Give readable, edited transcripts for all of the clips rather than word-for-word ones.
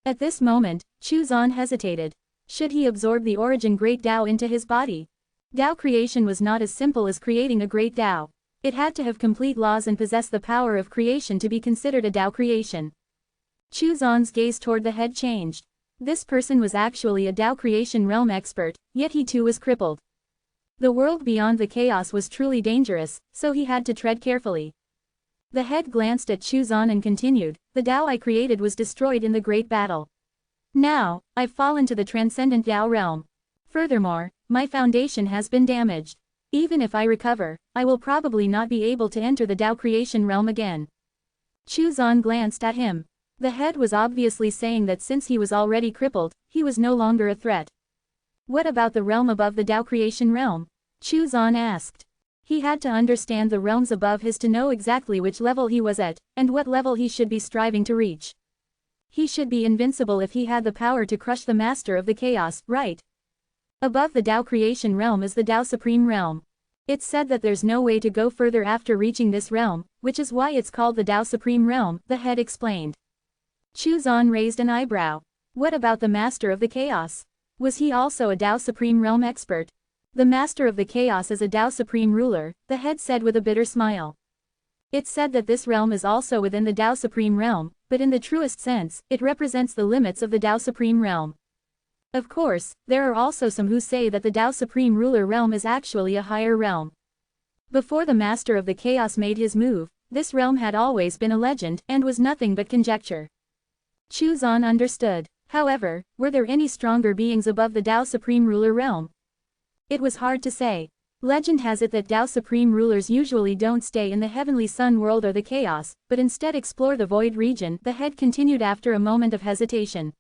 At this moment, Chu Zan hesitated. Should he absorb the origin great Tao into his body? Tao creation was not as simple as creating a great Tao. It had to have complete laws and possess the power of creation to be considered a Tao creation. Chu Zan's gaze toward the head changed. This person was actually a Tao creation realm expert, yet he too was crippled. The world beyond the chaos was truly dangerous, so he had to tread carefully. The head glanced at Chu Zan and continued, the Tao I created was destroyed in the great battle. Now, I've fallen to the transcendent Tao realm. Furthermore, my foundation has been damaged. Even if I recover, I will probably not be able to enter the Tao creation realm again. Chu Zan glanced at him. The head was obviously saying that since he was already crippled, he was no longer a threat. What about the realm above the Tao creation realm? Chu Zan asked. He had to understand the realms above his to know exactly which level he was at, and what level he should be striving to reach. He should be invincible if he had the power to crush the master of the chaos, right? Above the Tao creation realm is the Tao supreme realm. It's said that there's no way to go further after reaching this realm, which is why it's called the Tao supreme realm, the head explained. Chu Zan raised an eyebrow. What about the master of the chaos? Was he also a Tao supreme realm expert? The master of the chaos is a Tao supreme ruler, the head said with a bitter smile. It's said that this realm is also within the Tao supreme realm, but in the truest sense, it represents the limits of the Tao supreme realm. Of course, there are also some who say that the Tao supreme ruler realm is actually a higher realm. Before the master of the chaos made his move, this realm had always been a legend and was nothing but conjecture. Chu Zan understood. However, were there any stronger beings above the Tao supreme ruler realm? It was hard to say. Legend has it that Tao supreme rulers usually don't stay in the heavenly sun world or the chaos, but instead explore the void region, the head continued after a moment of hesitation.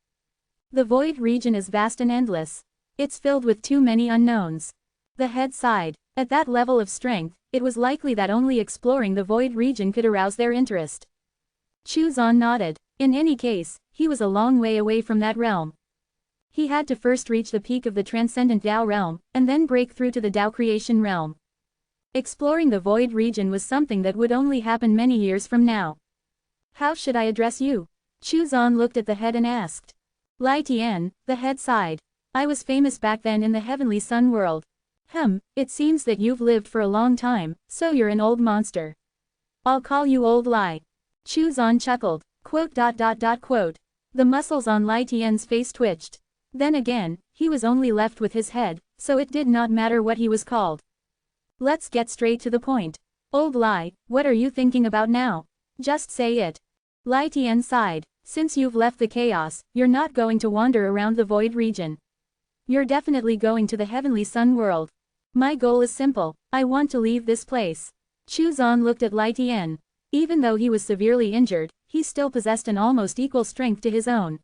The void region is vast and endless. It's filled with too many unknowns. The head sighed. At that level of strength, it was likely that only exploring the void region could arouse their interest. Chu Zan nodded. In any case, he was a long way away from that realm. He had to first reach the peak of the transcendent Tao realm, and then break through to the Tao creation realm. Exploring the void region was something that would only happen many years from now. How should I address you? Chu Zan looked at the head and asked. Lai Tian, the head sighed. I was famous back then in the heavenly sun world. It seems that you've lived for a long time, so you're an old monster. I'll call you Old Lai. Chu Zan chuckled. Quote. The muscles on Lai Tian's face twitched. Then again, he was only left with his head, so it did not matter what he was called. Let's get straight to the point. Old Lai, what are you thinking about now? Just say it. Lai Tian sighed. Since you've left the chaos, you're not going to wander around the void region. You're definitely going to the heavenly sun world. My goal is simple. I want to leave this place. Chu Zan looked at Lai Tian. Even though he was severely injured, he still possessed an almost equal strength to his own.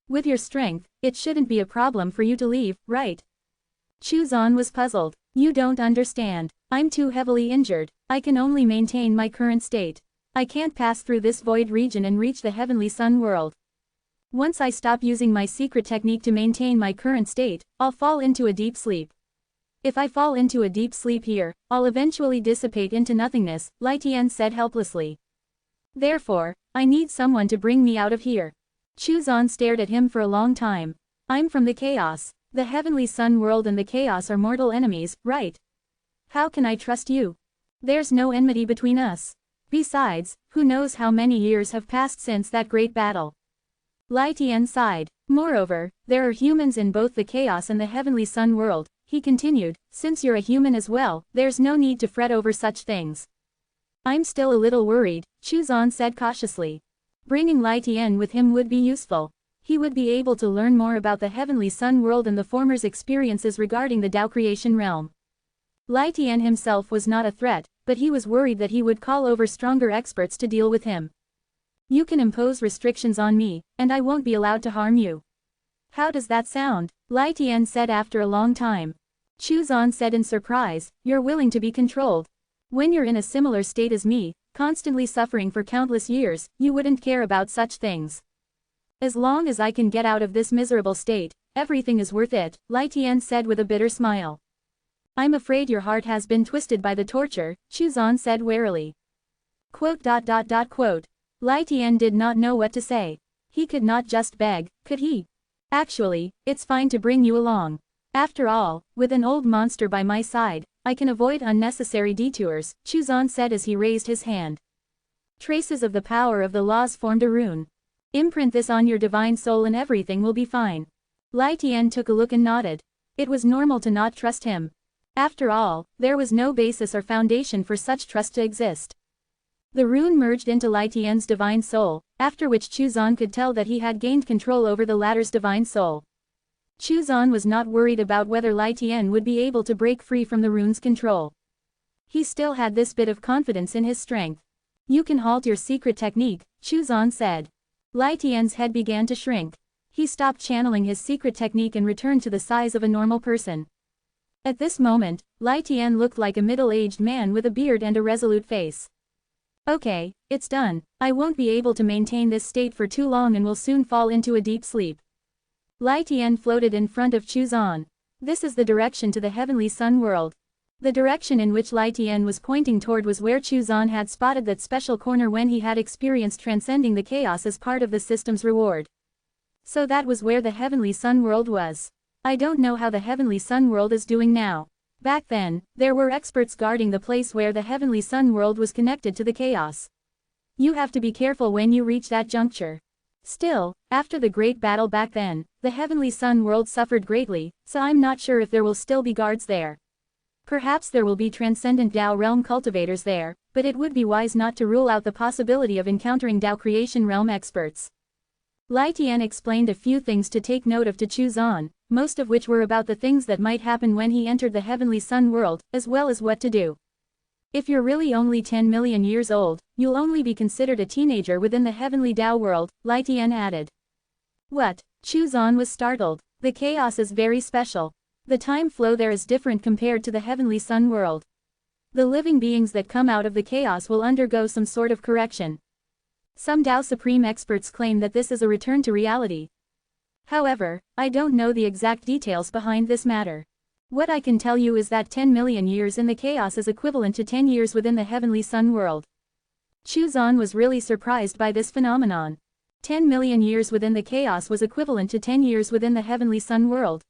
With your strength, it shouldn't be a problem for you to leave, right? Chu Zan was puzzled. You don't understand. I'm too heavily injured. I can only maintain my current state. I can't pass through this void region and reach the heavenly sun world. Once I stop using my secret technique to maintain my current state, I'll fall into a deep sleep. If I fall into a deep sleep here, I'll eventually dissipate into nothingness, Lai Tian said helplessly. Therefore, I need someone to bring me out of here. Chu Zan stared at him for a long time. I'm from the chaos. The heavenly sun world and the chaos are mortal enemies, right? How can I trust you? There's no enmity between us. Besides, who knows how many years have passed since that great battle? Lai Tian sighed. Moreover, there are humans in both the chaos and the heavenly sun world, he continued. Since you're a human as well, there's no need to fret over such things. I'm still a little worried, Chu Zan said cautiously. Bringing Lai Tian with him would be useful. He would be able to learn more about the heavenly sun world and the former's experiences regarding the Tao creation realm. Lai Tian himself was not a threat, but he was worried that he would call over stronger experts to deal with him. You can impose restrictions on me, and I won't be allowed to harm you. How does that sound? Lai Tian said after a long time. Chu Zan said in surprise, you're willing to be controlled. When you're in a similar state as me, constantly suffering for countless years, you wouldn't care about such things. As long as I can get out of this miserable state, everything is worth it, Lai Tian said with a bitter smile. I'm afraid your heart has been twisted by the torture, Chu Zan said warily. Quote. Lai Tian did not know what to say. He could not just beg, could he? Actually, it's fine to bring you along. After all, with an old monster by my side, I can avoid unnecessary detours, Chuzan said as he raised his hand. Traces of the power of the laws formed a rune. Imprint this on your divine soul and everything will be fine. Lai Tian took a look and nodded. It was normal to not trust him. After all, there was no basis or foundation for such trust to exist. The rune merged into Lai Tian's divine soul, after which Chuzan could tell that he had gained control over the latter's divine soul. Chuzan was not worried about whether Lai Tian would be able to break free from the rune's control. He still had this bit of confidence in his strength. You can halt your secret technique, Chuzan said. Lai Tian's head began to shrink. He stopped channeling his secret technique and returned to the size of a normal person. At this moment, Lai Tian looked like a middle-aged man with a beard and a resolute face. Okay, it's done. I won't be able to maintain this state for too long and will soon fall into a deep sleep. Lai Tian floated in front of Chuzan. This is the direction to the heavenly sun world. The direction in which Lai Tian was pointing toward was where Chuzan had spotted that special corner when he had experienced transcending the chaos as part of the system's reward. So that was where the heavenly sun world was. I don't know how the heavenly sun world is doing now. Back then, there were experts guarding the place where the heavenly sun world was connected to the chaos. You have to be careful when you reach that juncture. Still, after the great battle back then, the heavenly sun world suffered greatly, so I'm not sure if there will still be guards there. Perhaps there will be transcendent Dao realm cultivators there, but it would be wise not to rule out the possibility of encountering Dao creation realm experts. Lai Tian explained a few things to take note of to Chuzan, most of which were about the things that might happen when he entered the heavenly sun world, as well as what to do. If you're really only 10 million years old, you'll only be considered a teenager within the heavenly Dao world, Lai Tian added. What? Chuzan was startled. The chaos is very special. The time flow there is different compared to the heavenly sun world. The living beings that come out of the chaos will undergo some sort of correction. Some Dao Supreme experts claim that this is a return to reality. However, I don't know the exact details behind this matter. What I can tell you is that 10 million years in the chaos is equivalent to 10 years within the heavenly sun world. Chuzan was really surprised by this phenomenon. 10 million years within the chaos was equivalent to 10 years within the heavenly sun world.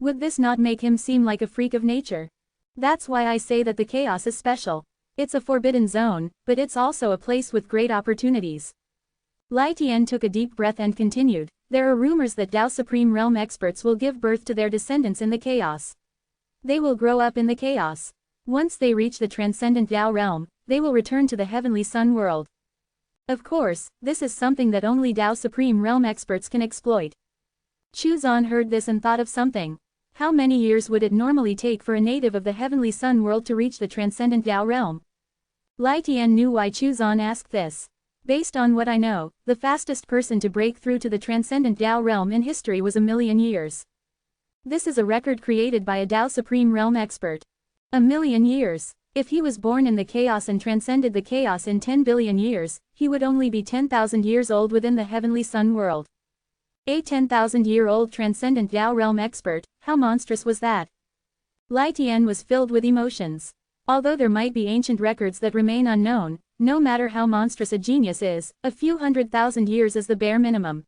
Would this not make him seem like a freak of nature? That's why I say that the chaos is special. It's a forbidden zone, but it's also a place with great opportunities. Lai Tian took a deep breath and continued, there are rumors that Dao Supreme Realm experts will give birth to their descendants in the chaos. They will grow up in the chaos. Once they reach the transcendent Dao realm, they will return to the heavenly sun world. Of course, this is something that only Dao Supreme Realm experts can exploit. Chuzan heard this and thought of something. How many years would it normally take for a native of the heavenly sun world to reach the transcendent Dao realm? Lai Tian knew why Chuzan asked this. Based on what I know, the fastest person to break through to the transcendent Dao realm in history was 1,000,000 years. This is a record created by a Dao Supreme Realm expert. 1,000,000 years. If he was born in the chaos and transcended the chaos in 10 billion years, he would only be 10,000 years old within the heavenly sun world. A 10,000-year-old transcendent Dao realm expert, how monstrous was that? Lai Tian was filled with emotions. Although there might be ancient records that remain unknown, no matter how monstrous a genius is, a few 100,000 years is the bare minimum.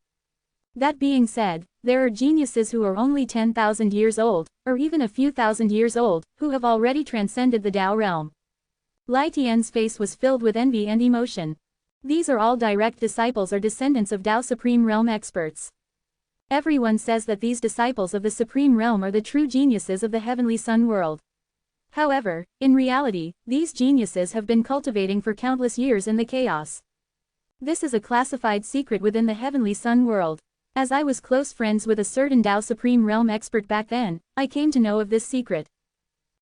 That being said, there are geniuses who are only 10,000 years old, or even a few thousand years old, who have already transcended the Dao realm. Lai Tian's face was filled with envy and emotion. These are all direct disciples or descendants of Dao Supreme Realm experts. Everyone says that these disciples of the Supreme Realm are the true geniuses of the heavenly sun world. However, in reality, these geniuses have been cultivating for countless years in the chaos. This is a classified secret within the heavenly sun world. As I was close friends with a certain Dao Supreme Realm expert back then, I came to know of this secret.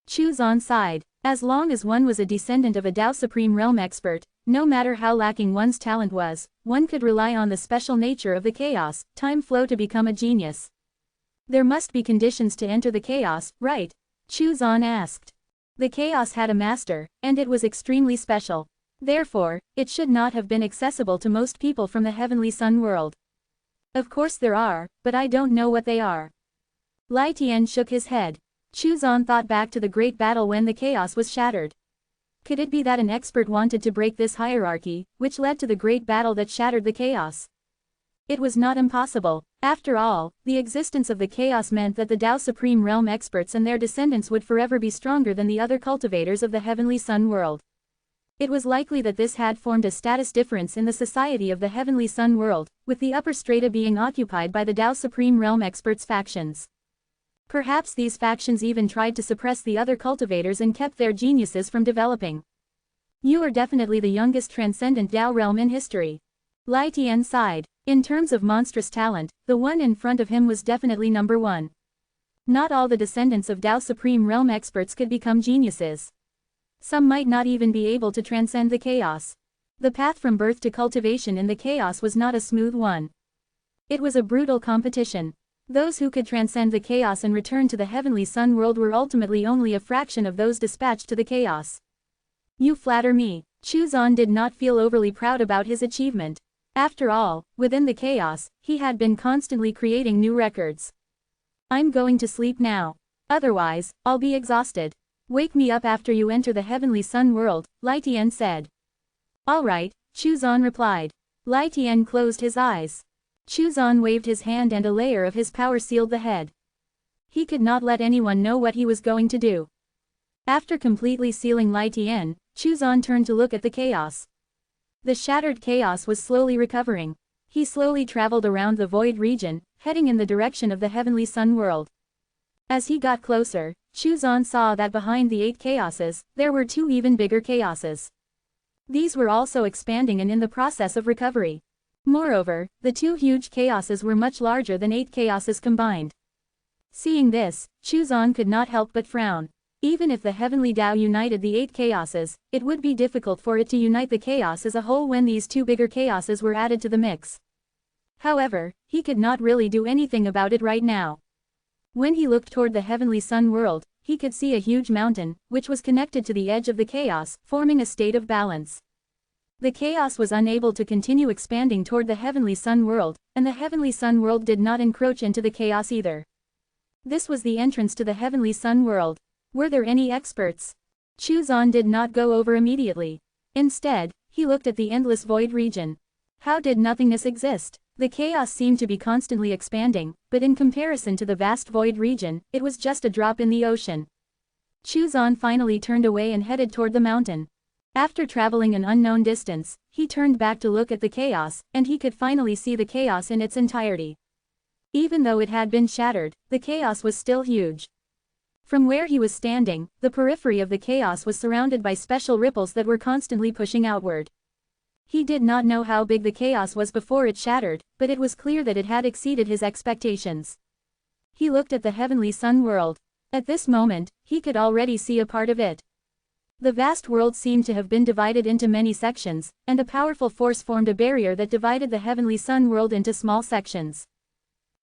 Chuzan sighed. As long as one was a descendant of a Dao Supreme Realm expert, no matter how lacking one's talent was, one could rely on the special nature of the chaos, time flow to become a genius. There must be conditions to enter the chaos, right? Chuzan asked. The chaos had a master, and it was extremely special. Therefore, it should not have been accessible to most people from the heavenly sun world. Of course there are, but I don't know what they are. Lai Tian shook his head. Chuzan thought back to the great battle when the chaos was shattered. Could it be that an expert wanted to break this hierarchy, which led to the great battle that shattered the chaos? It was not impossible. After all, the existence of the chaos meant that the Tao Supreme Realm experts and their descendants would forever be stronger than the other cultivators of the Heavenly Sun world. It was likely that this had formed a status difference in the society of the Heavenly Sun world, with the upper strata being occupied by the Tao Supreme Realm experts factions. Perhaps these factions even tried to suppress the other cultivators and kept their geniuses from developing. You are definitely the youngest transcendent Tao realm in history. Lai Tian sighed. In terms of monstrous talent, the one in front of him was definitely number one. Not all the descendants of Tao Supreme Realm experts could become geniuses. Some might not even be able to transcend the chaos. The path from birth to cultivation in the chaos was not a smooth one. It was a brutal competition. Those who could transcend the chaos and return to the Heavenly Sun world were ultimately only a fraction of those dispatched to the chaos. You flatter me. Chu Zan did not feel overly proud about his achievement. After all, within the chaos, he had been constantly creating new records. I'm going to sleep now. Otherwise, I'll be exhausted. Wake me up after you enter the Heavenly Sun world, Lai Tian said. All right, Chu Zan replied. Lai Tian closed his eyes. Chu Zan waved his hand and a layer of his power sealed the head. He could not let anyone know what he was going to do. After completely sealing Lai Tian, Chu Zan turned to look at the chaos. The shattered chaos was slowly recovering. He slowly traveled around the void region, heading in the direction of the Heavenly Sun world. As he got closer, Chu Zan saw that behind the 8 chaoses, there were 2 even bigger chaoses. These were also expanding and in the process of recovery. Moreover, the 2 huge chaoses were much larger than 8 chaoses combined. Seeing this, Chu Zan could not help but frown. Even if the Heavenly Tao united the 8 chaoses, it would be difficult for it to unite the chaos as a whole when these 2 bigger chaoses were added to the mix. However, he could not really do anything about it right now. When he looked toward the Heavenly Sun world, he could see a huge mountain, which was connected to the edge of the chaos, forming a state of balance. The chaos was unable to continue expanding toward the Heavenly Sun world, and the Heavenly Sun world did not encroach into the chaos either. This was the entrance to the Heavenly Sun world. Were there any experts? Chu Zan did not go over immediately. Instead, he looked at the endless void region. How did nothingness exist? The chaos seemed to be constantly expanding, but in comparison to the vast void region, it was just a drop in the ocean. Chu Zan finally turned away and headed toward the mountain. After traveling an unknown distance, he turned back to look at the chaos, and he could finally see the chaos in its entirety. Even though it had been shattered, the chaos was still huge. From where he was standing, the periphery of the chaos was surrounded by special ripples that were constantly pushing outward. He did not know how big the chaos was before it shattered, but it was clear that it had exceeded his expectations. He looked at the Heavenly Sun world. At this moment, he could already see a part of it. The vast world seemed to have been divided into many sections, and a powerful force formed a barrier that divided the Heavenly Sun world into small sections.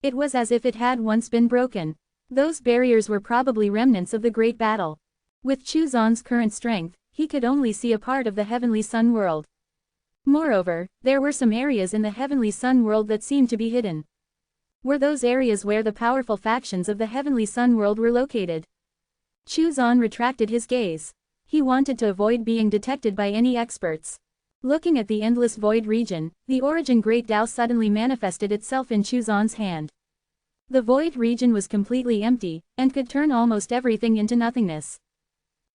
It was as if it had once been broken. Those barriers were probably remnants of the Great Battle. With Chu Zan's current strength, he could only see a part of the Heavenly Sun world. Moreover, there were some areas in the Heavenly Sun world that seemed to be hidden. Were those areas where the powerful factions of the Heavenly Sun world were located? Chu Zan retracted his gaze. He wanted to avoid being detected by any experts. Looking at the endless void region, the origin Great Tao suddenly manifested itself in Chu Zan's hand. The void region was completely empty, and could turn almost everything into nothingness.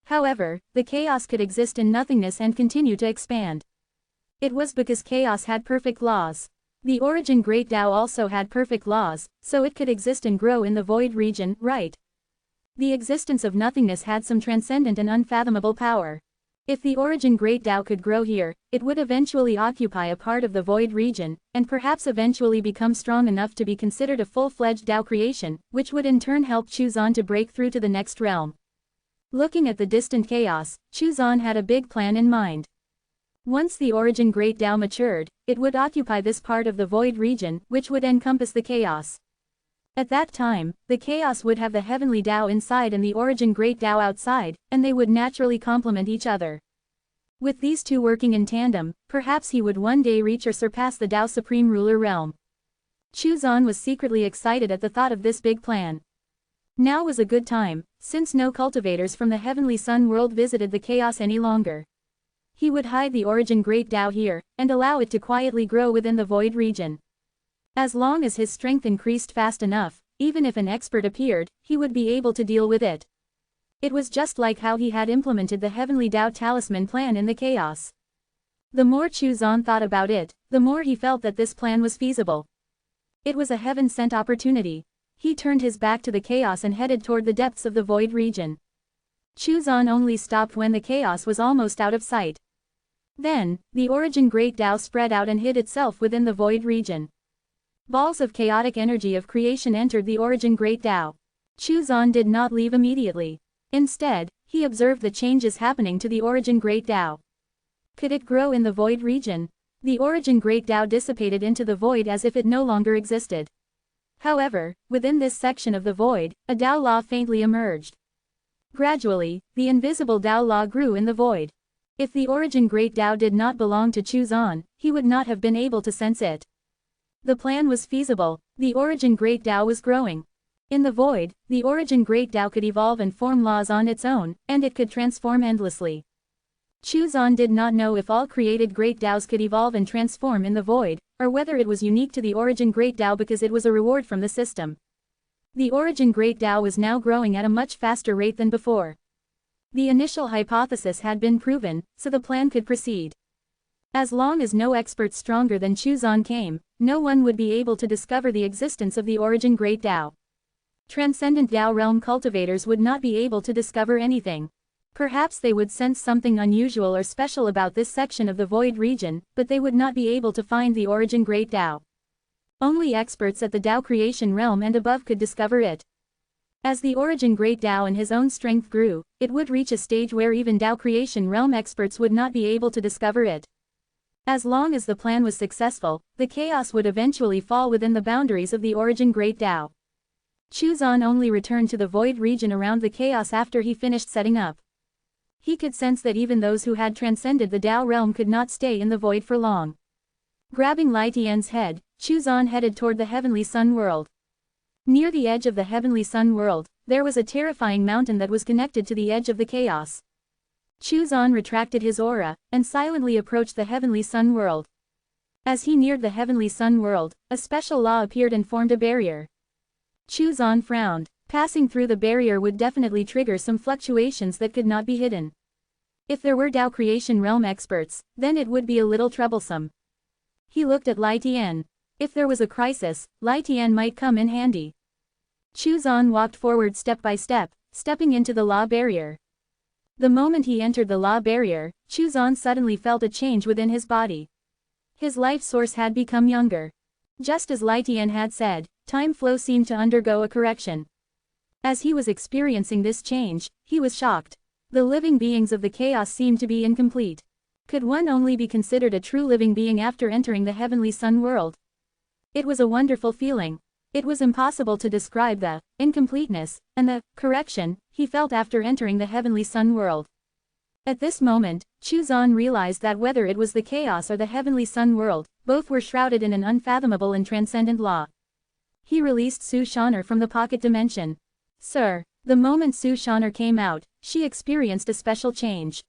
However, the chaos could exist in nothingness and continue to expand. It was because chaos had perfect laws. The origin Great Tao also had perfect laws, so it could exist and grow in the void region, right? The existence of nothingness had some transcendent and unfathomable power. If the origin Great Tao could grow here, it would eventually occupy a part of the void region, and perhaps eventually become strong enough to be considered a full-fledged Tao creation, which would in turn help Chu Zan to break through to the next realm. Looking at the distant chaos, Chu Zan had a big plan in mind. Once the origin Great Tao matured, it would occupy this part of the void region, which would encompass the chaos. At that time, the chaos would have the heavenly Tao inside and the origin Great Tao outside, and they would naturally complement each other. With these two working in tandem, perhaps he would one day reach or surpass the Tao Supreme Ruler realm. Chu Zan was secretly excited at the thought of this big plan. Now was a good time, since no cultivators from the Heavenly Sun world visited the chaos any longer. He would hide the origin Great Tao here, and allow it to quietly grow within the void region. As long as his strength increased fast enough, even if an expert appeared, he would be able to deal with it. It was just like how he had implemented the Heavenly Tao Talisman plan in the chaos. The more Chu Zan thought about it, the more he felt that this plan was feasible. It was a heaven-sent opportunity. He turned his back to the chaos and headed toward the depths of the void region. Chu Zan only stopped when the chaos was almost out of sight. Then, the origin Great Tao spread out and hid itself within the void region. Balls of chaotic energy of creation entered the origin Great Tao. Chu Zan did not leave immediately. Instead, he observed the changes happening to the origin Great Tao. Could it grow in the void region? The origin Great Tao dissipated into the void as if it no longer existed. However, within this section of the void, a Tao law faintly emerged. Gradually, the invisible Tao law grew in the void. If the origin Great Tao did not belong to Chu Zan, he would not have been able to sense it. The plan was feasible. The origin Great Tao was growing. In the void, the origin Great Tao could evolve and form laws on its own, and it could transform endlessly. Chu Zan did not know if all created Great Taos could evolve and transform in the void, or whether it was unique to the origin Great Tao because it was a reward from the system. The origin Great Tao was now growing at a much faster rate than before. The initial hypothesis had been proven, so the plan could proceed. As long as no experts stronger than Chu Zan came, no one would be able to discover the existence of the origin Great Tao. Transcendent Tao realm cultivators would not be able to discover anything. Perhaps they would sense something unusual or special about this section of the void region, but they would not be able to find the origin Great Tao. Only experts at the Tao creation realm and above could discover it. As the origin Great Tao and his own strength grew, it would reach a stage where even Tao creation realm experts would not be able to discover it. As long as the plan was successful, the chaos would eventually fall within the boundaries of the origin Great Tao. Chu Zan only returned to the void region around the chaos after he finished setting up. He could sense that even those who had transcended the Tao realm could not stay in the void for long. Grabbing Lai Tian's head, Chu Zan headed toward the Heavenly Sun world. Near the edge of the Heavenly Sun world, there was a terrifying mountain that was connected to the edge of the chaos. Chu Zan retracted his aura, and silently approached the Heavenly Sun world. As he neared the Heavenly Sun world, a special law appeared and formed a barrier. Chu Zan frowned. Passing through the barrier would definitely trigger some fluctuations that could not be hidden. If there were Tao creation realm experts, then it would be a little troublesome. He looked at Lai Tian. If there was a crisis, Lai Tian might come in handy. Chu Zan walked forward step by step, stepping into the law barrier. The moment he entered the law barrier, Chu Zan suddenly felt a change within his body. His life source had become younger. Just as Lai Tian had said, time flow seemed to undergo a correction. As he was experiencing this change, he was shocked. The living beings of the chaos seemed to be incomplete. Could one only be considered a true living being after entering the Heavenly Sun world? It was a wonderful feeling. It was impossible to describe the incompleteness and the correction he felt after entering the Heavenly Sun world. At this moment, Chu Zan realized that whether it was the chaos or the Heavenly Sun world, both were shrouded in an unfathomable and transcendent law. He released Su Shaner from the pocket dimension. Sir. The moment Su Shaner came out, she experienced a special change.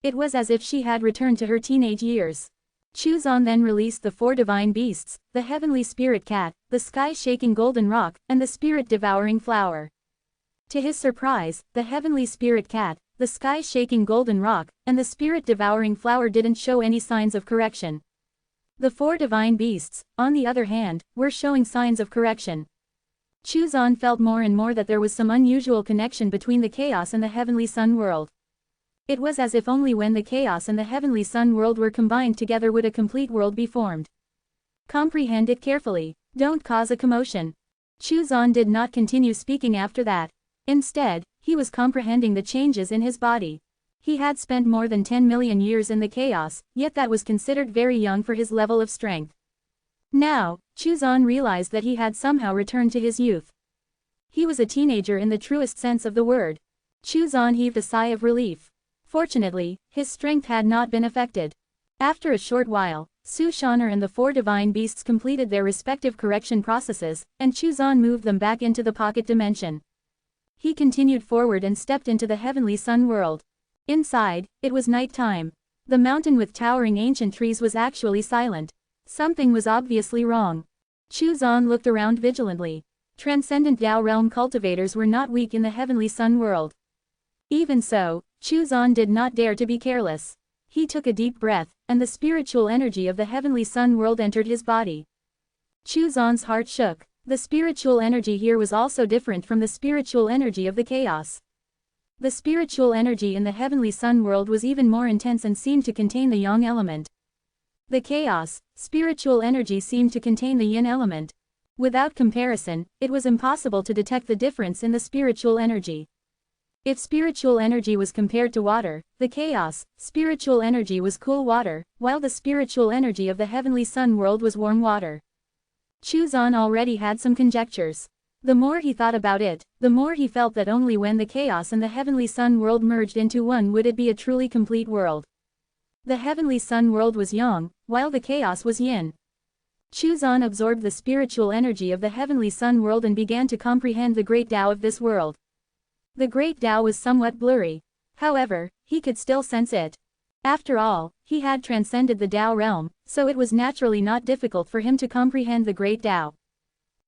It was as if she had returned to her teenage years. Chu Zan then released the 4 divine beasts, the heavenly spirit cat, the sky-shaking golden rock, and the spirit-devouring flower. To his surprise, the heavenly spirit cat, the sky-shaking golden rock, and the spirit-devouring flower didn't show any signs of correction. The 4 divine beasts, on the other hand, were showing signs of correction. Chu Zan felt more and more that there was some unusual connection between the chaos and the Heavenly Sun world. It was as if only when the chaos and the Heavenly Sun world were combined together would a complete world be formed. Comprehend it carefully. Don't cause a commotion. Chu Zan did not continue speaking after that. Instead, he was comprehending the changes in his body. He had spent more than 10 million years in the chaos, yet that was considered very young for his level of strength. Now, Chu Zan realized that he had somehow returned to his youth. He was a teenager in the truest sense of the word. Chu Zan heaved a sigh of relief. Fortunately, his strength had not been affected. After a short while, Su Shaner and the 4 divine beasts completed their respective correction processes, and Chu Zan moved them back into the pocket dimension. He continued forward and stepped into the Heavenly Sun world. Inside, it was night time. The mountain with towering ancient trees was actually silent. Something was obviously wrong. Chuzan looked around vigilantly. Transcendent Dao realm cultivators were not weak in the heavenly sun world. Even so, Chuzan did not dare to be careless. He took a deep breath, and the spiritual energy of the heavenly sun world entered his body. Chuzan's heart shook. The spiritual energy here was also different from the spiritual energy of the chaos. The spiritual energy in the heavenly sun world was even more intense and seemed to contain the yang element. The chaos, spiritual energy seemed to contain the yin element. Without comparison, it was impossible to detect the difference in the spiritual energy. If spiritual energy was compared to water, the chaos, spiritual energy was cool water, while the spiritual energy of the heavenly sun world was warm water. Chuzan already had some conjectures. The more he thought about it, the more he felt that only when the chaos and the heavenly sun world merged into one would it be a truly complete world. The heavenly sun world was yang, while the chaos was yin. Chuzan absorbed the spiritual energy of the heavenly sun world and began to comprehend the great Tao of this world. The great Tao was somewhat blurry. However, he could still sense it. After all, he had transcended the Tao realm, so it was naturally not difficult for him to comprehend the great Tao.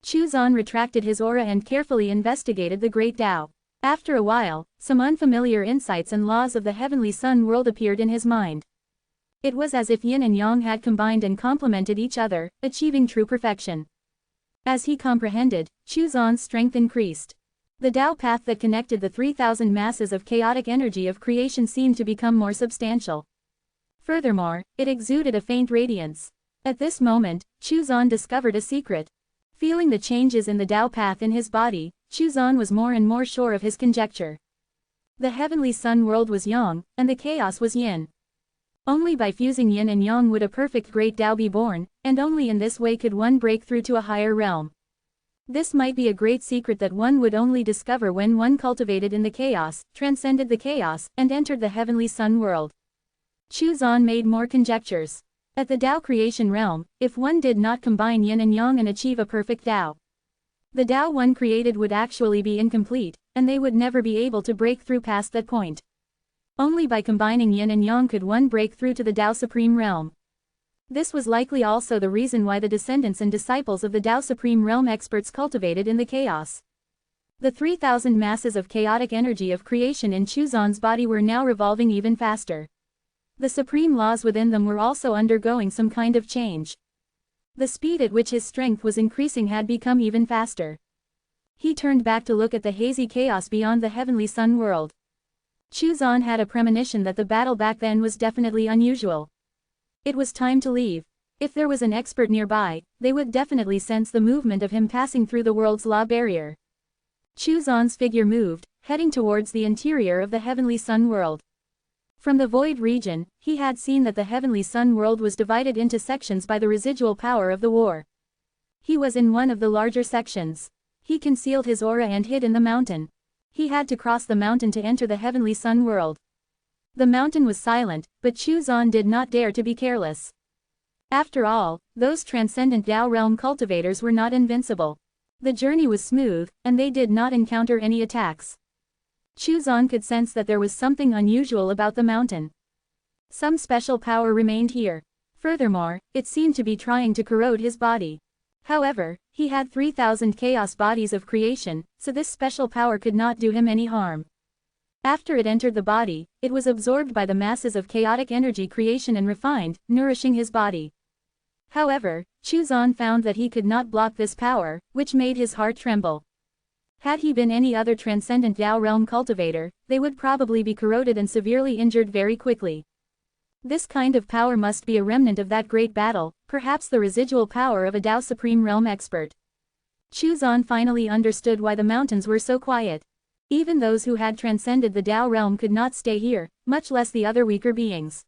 Chuzan retracted his aura and carefully investigated the great Tao. After a while, some unfamiliar insights and laws of the heavenly sun world appeared in his mind. It was as if yin and yang had combined and complemented each other, achieving true perfection. As he comprehended, Chuzan's strength increased. The Tao path that connected the 3,000 masses of chaotic energy of creation seemed to become more substantial. Furthermore, it exuded a faint radiance. At this moment, Chuzan discovered a secret. Feeling the changes in the Tao path in his body, Chuzan was more and more sure of his conjecture. The heavenly sun world was yang, and the chaos was yin. Only by fusing yin and yang would a perfect great Tao be born, and only in this way could one break through to a higher realm. This might be a great secret that one would only discover when one cultivated in the chaos, transcended the chaos, and entered the heavenly sun world. Chuzan made more conjectures. At the Tao creation realm, if one did not combine yin and yang and achieve a perfect Tao, the Tao one created would actually be incomplete, and they would never be able to break through past that point. Only by combining yin and yang could one break through to the Tao Supreme realm. This was likely also the reason why the descendants and disciples of the Tao Supreme Realm experts cultivated in the chaos. The 3,000 masses of chaotic energy of creation in Chuzan's body were now revolving even faster. The supreme laws within them were also undergoing some kind of change. The speed at which his strength was increasing had become even faster. He turned back to look at the hazy chaos beyond the heavenly sun world. Chuzan had a premonition that the battle back then was definitely unusual. It was time to leave. If there was an expert nearby, they would definitely sense the movement of him passing through the world's law barrier. Chuzan's figure moved, heading towards the interior of the heavenly sun world. From the void region, he had seen that the heavenly sun world was divided into sections by the residual power of the war. He was in one of the larger sections. He concealed his aura and hid in the mountain. He had to cross the mountain to enter the heavenly sun world. The mountain was silent, but Chuzan did not dare to be careless. After all, those transcendent Tao realm cultivators were not invincible. The journey was smooth, and they did not encounter any attacks. Chuzan could sense that there was something unusual about the mountain. Some special power remained here. Furthermore, it seemed to be trying to corrode his body. However, he had 3,000 chaos bodies of creation, so this special power could not do him any harm. After it entered the body, it was absorbed by the masses of chaotic energy creation and refined, nourishing his body. However, Chuzan found that he could not block this power, which made his heart tremble. Had he been any other transcendent Tao realm cultivator, they would probably be corroded and severely injured very quickly. This kind of power must be a remnant of that great battle, perhaps the residual power of a Tao Supreme Realm expert. Chuzan finally understood why the mountains were so quiet. Even those who had transcended the Tao realm could not stay here, much less the other weaker beings.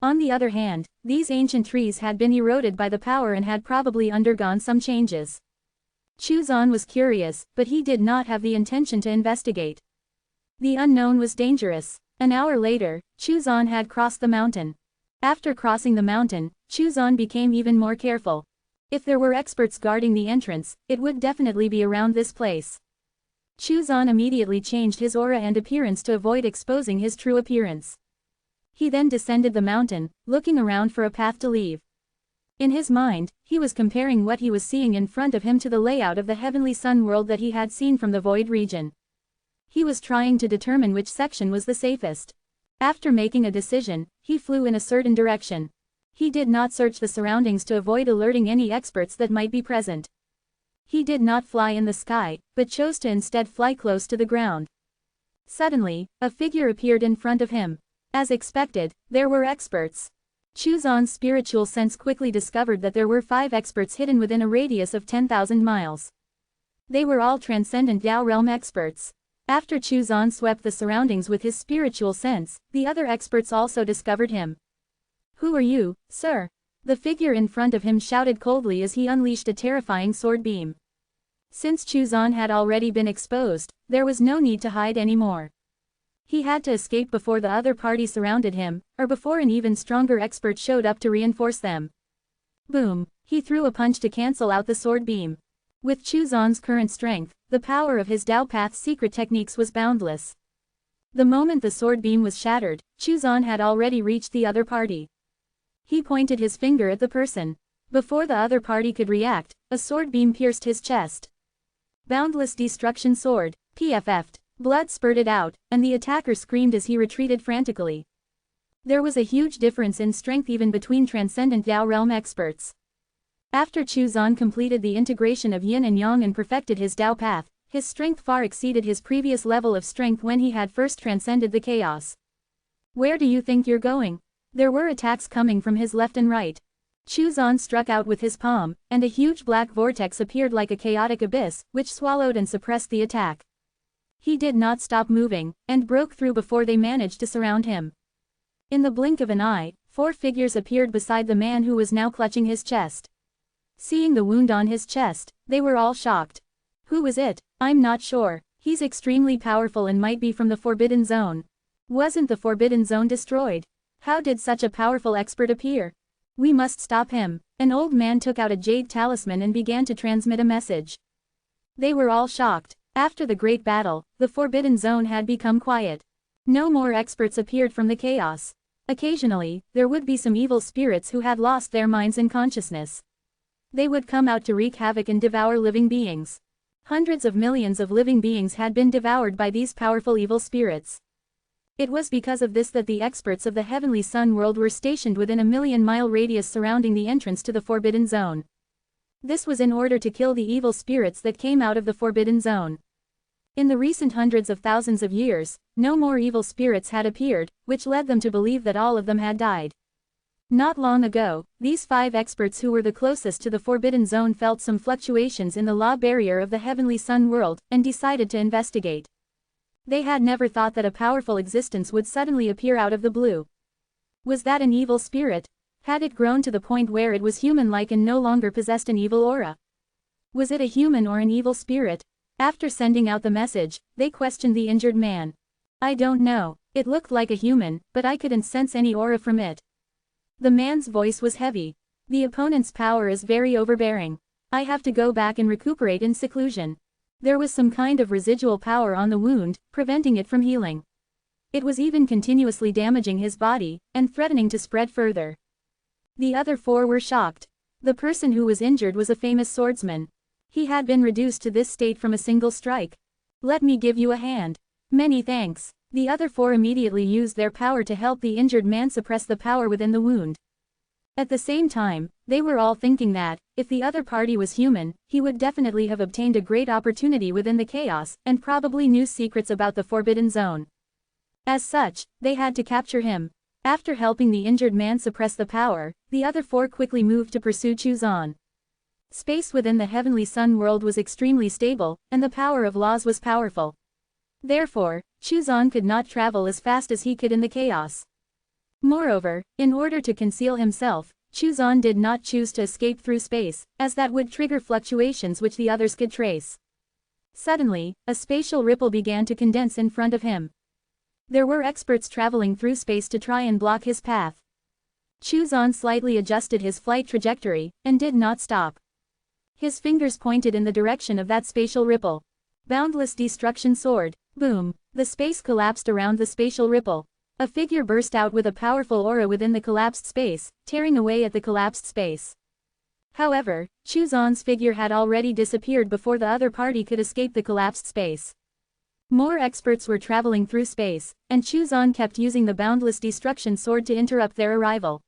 On the other hand, these ancient trees had been eroded by the power and had probably undergone some changes. Chuzan was curious, but he did not have the intention to investigate. The unknown was dangerous. An hour later, Chuzan had crossed the mountain. After crossing the mountain, Chuzan became even more careful. If there were experts guarding the entrance, it would definitely be around this place. Chuzan immediately changed his aura and appearance to avoid exposing his true appearance. He then descended the mountain, looking around for a path to leave. In his mind, he was comparing what he was seeing in front of him to the layout of the heavenly sun world that he had seen from the void region. He was trying to determine which section was the safest. After making a decision, he flew in a certain direction. He did not search the surroundings to avoid alerting any experts that might be present. He did not fly in the sky, but chose to instead fly close to the ground. Suddenly, a figure appeared in front of him. As expected, there were experts. Chuzon's spiritual sense quickly discovered that there were 5 experts hidden within a radius of 10,000 miles. They were all transcendent Dao realm experts. After Chuzon swept the surroundings with his spiritual sense, the other experts also discovered him. "Who are you, sir?" The figure in front of him shouted coldly as he unleashed a terrifying sword beam. Since Chuzon had already been exposed, there was no need to hide anymore. He had to escape before the other party surrounded him, or before an even stronger expert showed up to reinforce them. Boom! He threw a punch to cancel out the sword beam. With Chuzon's current strength, the power of his Dao Path's secret techniques was boundless. The moment the sword beam was shattered, Chuzon had already reached the other party. He pointed his finger at the person. Before the other party could react, a sword beam pierced his chest. Boundless Destruction Sword, PFF'd. Blood spurted out, and the attacker screamed as he retreated frantically. There was a huge difference in strength even between transcendent Dao realm experts. After Chuzon completed the integration of yin and yang and perfected his Dao path, his strength far exceeded his previous level of strength when he had first transcended the chaos. "Where do you think you're going?" There were attacks coming from his left and right. Chuzon struck out with his palm, and a huge black vortex appeared like a chaotic abyss, which swallowed and suppressed the attack. He did not stop moving, and broke through before they managed to surround him. In the blink of an eye, 4 figures appeared beside the man who was now clutching his chest. Seeing the wound on his chest, they were all shocked. "Who is it? I'm not sure. He's extremely powerful and might be from the Forbidden Zone. Wasn't the Forbidden Zone destroyed? How did such a powerful expert appear? We must stop him." An old man took out a jade talisman and began to transmit a message. They were all shocked. After the great battle, the Forbidden Zone had become quiet. No more experts appeared from the chaos. Occasionally, there would be some evil spirits who had lost their minds and consciousness. They would come out to wreak havoc and devour living beings. Hundreds of millions of living beings had been devoured by these powerful evil spirits. It was because of this that the experts of the Heavenly Sun world were stationed within a 1,000,000-mile radius surrounding the entrance to the Forbidden Zone. This was in order to kill the evil spirits that came out of the Forbidden Zone. In the recent hundreds of thousands of years, no more evil spirits had appeared, which led them to believe that all of them had died. Not long ago, these 5 experts who were the closest to the Forbidden Zone felt some fluctuations in the law barrier of the Heavenly Sun world, and decided to investigate. They had never thought that a powerful existence would suddenly appear out of the blue. Was that an evil spirit? Had it grown to the point where it was human-like and no longer possessed an evil aura? Was it a human or an evil spirit? After sending out the message, they questioned the injured man. "I don't know. It looked like a human, but I couldn't sense any aura from it." The man's voice was heavy. "The opponent's power is very overbearing. I have to go back and recuperate in seclusion." There was some kind of residual power on the wound, preventing it from healing. It was even continuously damaging his body, and threatening to spread further. The other 4 were shocked. The person who was injured was a famous swordsman. He had been reduced to this state from a single strike. "Let me give you a hand." "Many thanks." The other 4 immediately used their power to help the injured man suppress the power within the wound. At the same time, they were all thinking that, if the other party was human, he would definitely have obtained a great opportunity within the chaos, and probably knew secrets about the Forbidden Zone. As such, they had to capture him. After helping the injured man suppress the power, the other 4 quickly moved to pursue Chuzon. Space within the Heavenly Sun world was extremely stable, and the power of laws was powerful. Therefore, Chuzon could not travel as fast as he could in the chaos. Moreover, in order to conceal himself, Chuzon did not choose to escape through space, as that would trigger fluctuations which the others could trace. Suddenly, a spatial ripple began to condense in front of him. There were experts traveling through space to try and block his path. Chuzon slightly adjusted his flight trajectory, and did not stop. His fingers pointed in the direction of that spatial ripple. Boundless Destruction Sword. Boom! The space collapsed around the spatial ripple. A figure burst out with a powerful aura within the collapsed space, tearing away at the collapsed space. However, Chuzon's figure had already disappeared before the other party could escape the collapsed space. More experts were traveling through space, and Chuzon kept using the boundless destruction sword to interrupt their arrival.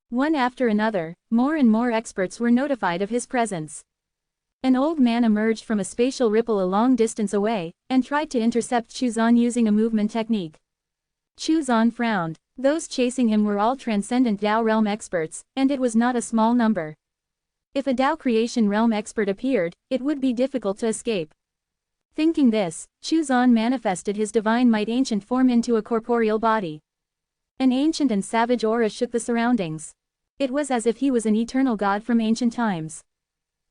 One after another, more and more experts were notified of his presence. An old man emerged from a spatial ripple a long distance away, and tried to intercept Chuzon using a movement technique. Chuzon frowned. Those chasing him were all transcendent Dao realm experts, and it was not a small number. If a Dao creation realm expert appeared, it would be difficult to escape. Thinking this, Chuzon manifested his divine might ancient form into a corporeal body. An ancient and savage aura shook the surroundings. It was as if he was an eternal god from ancient times.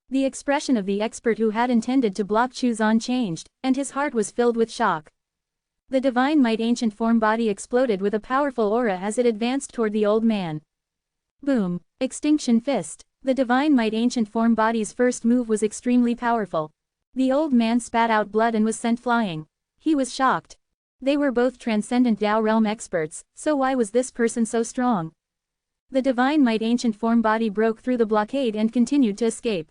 The expression of the expert who had intended to block Chuzon changed, and his heart was filled with shock. The divine might ancient form body exploded with a powerful aura as it advanced toward the old man. Boom! Extinction fist. The divine might ancient form body's first move was extremely powerful. The old man spat out blood and was sent flying. He was shocked. They were both transcendent Dao realm experts, so why was this person so strong? The divine might ancient form body broke through the blockade and continued to escape.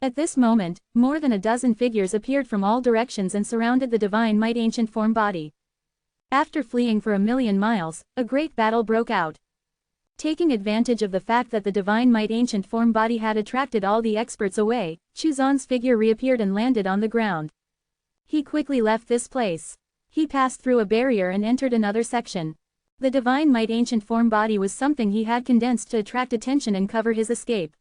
At this moment, more than a dozen figures appeared from all directions and surrounded the divine might ancient form body. After fleeing for 1,000,000 miles, a great battle broke out. Taking advantage of the fact that the divine might ancient form body had attracted all the experts away, Chuzon's figure reappeared and landed on the ground. He quickly left this place. He passed through a barrier and entered another section. The divine might ancient form body was something he had condensed to attract attention and cover his escape.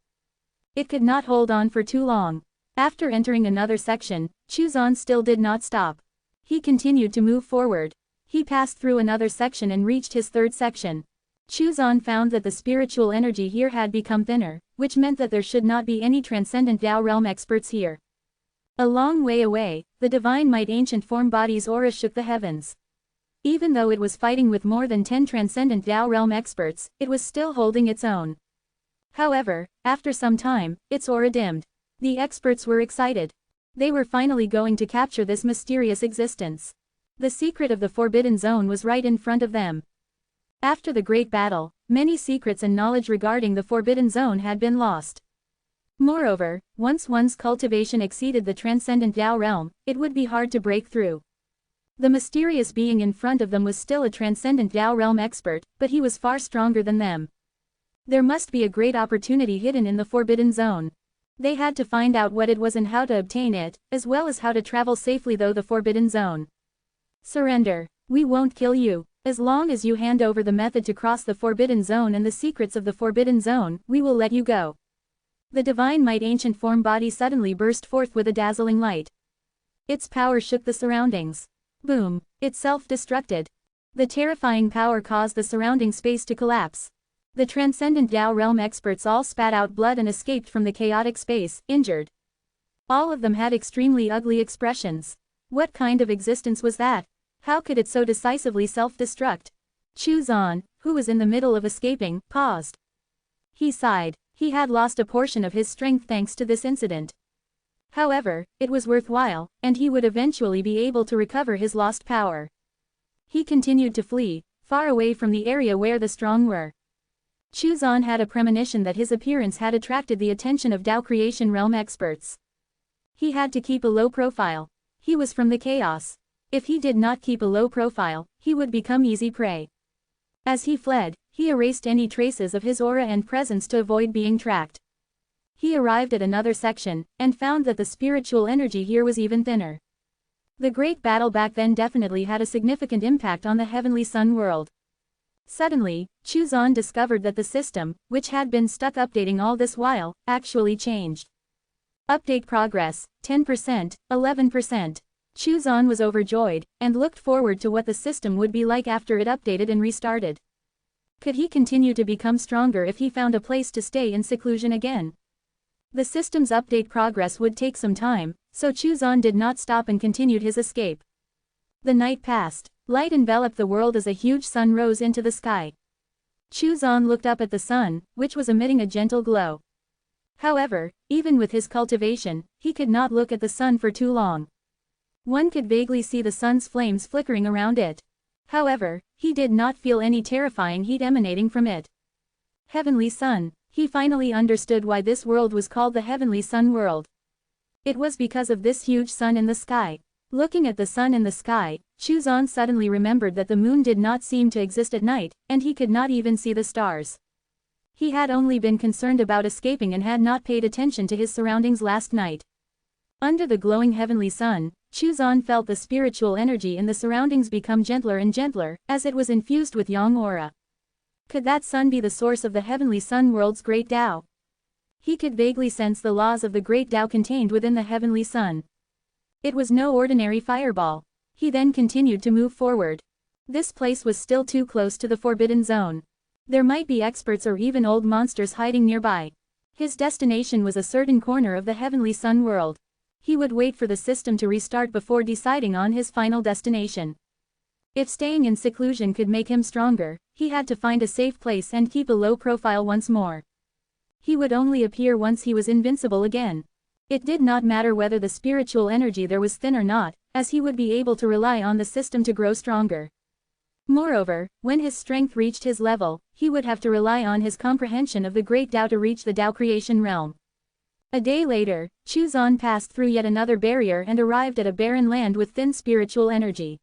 It could not hold on for too long. After entering another section, Chuzon still did not stop. He continued to move forward. He passed through another section and reached his third section. Chuzon found that the spiritual energy here had become thinner, which meant that there should not be any transcendent Dao realm experts here. A long way away, the divine might ancient form body's aura shook the heavens. Even though it was fighting with more than 10 transcendent Dao realm experts, it was still holding its own. However, after some time, its aura dimmed. The experts were excited. They were finally going to capture this mysterious existence. The secret of the Forbidden Zone was right in front of them. After the great battle, many secrets and knowledge regarding the Forbidden Zone had been lost. Moreover, once one's cultivation exceeded the transcendent Dao realm, it would be hard to break through. The mysterious being in front of them was still a transcendent Dao realm expert, but he was far stronger than them. There must be a great opportunity hidden in the Forbidden Zone. They had to find out what it was and how to obtain it, as well as how to travel safely through the Forbidden Zone. Surrender. We won't kill you. As long as you hand over the method to cross the Forbidden Zone and the secrets of the Forbidden Zone, we will let you go. The divine might ancient form body suddenly burst forth with a dazzling light. Its power shook the surroundings. Boom! It self-destructed. The terrifying power caused the surrounding space to collapse. The transcendent Dao realm experts all spat out blood and escaped from the chaotic space, injured. All of them had extremely ugly expressions. What kind of existence was that? How could it so decisively self-destruct? Chuzon, who was in the middle of escaping, paused. He sighed. He had lost a portion of his strength thanks to this incident. However, it was worthwhile, and he would eventually be able to recover his lost power. He continued to flee, far away from the area where the strong were. Chuzon had a premonition that his appearance had attracted the attention of Dao creation realm experts. He had to keep a low profile. He was from the chaos. If he did not keep a low profile, he would become easy prey. As he fled, he erased any traces of his aura and presence to avoid being tracked. He arrived at another section, and found that the spiritual energy here was even thinner. The great battle back then definitely had a significant impact on the heavenly sun world. Suddenly, Chuzon discovered that the system, which had been stuck updating all this while, actually changed. Update progress, 10%, 11%. Chuzon was overjoyed, and looked forward to what the system would be like after it updated and restarted. Could he continue to become stronger if he found a place to stay in seclusion again? The system's update progress would take some time, so Chuzon did not stop and continued his escape. The night passed. Light enveloped the world as a huge sun rose into the sky. Chuzon looked up at the sun, which was emitting a gentle glow. However, even with his cultivation, he could not look at the sun for too long. One could vaguely see the sun's flames flickering around it. However, he did not feel any terrifying heat emanating from it. Heavenly sun. He finally understood why this world was called the Heavenly Sun World. It was because of this huge sun in the sky. Looking at the sun in the sky, Chuzan suddenly remembered that the moon did not seem to exist at night, and he could not even see the stars. He had only been concerned about escaping and had not paid attention to his surroundings last night. Under the glowing heavenly sun, Chuzan felt the spiritual energy in the surroundings become gentler and gentler, as it was infused with yang aura. Could that sun be the source of the heavenly sun world's great Tao? He could vaguely sense the laws of the great Tao contained within the heavenly sun. It was no ordinary fireball. He then continued to move forward. This place was still too close to the forbidden zone. There might be experts or even old monsters hiding nearby. His destination was a certain corner of the heavenly sun world. He would wait for the system to restart before deciding on his final destination. If staying in seclusion could make him stronger, he had to find a safe place and keep a low profile once more. He would only appear once he was invincible again. It did not matter whether the spiritual energy there was thin or not, as he would be able to rely on the system to grow stronger. Moreover, when his strength reached his level, he would have to rely on his comprehension of the great Tao to reach the Tao creation realm. A day later, Chuzan passed through yet another barrier and arrived at a barren land with thin spiritual energy.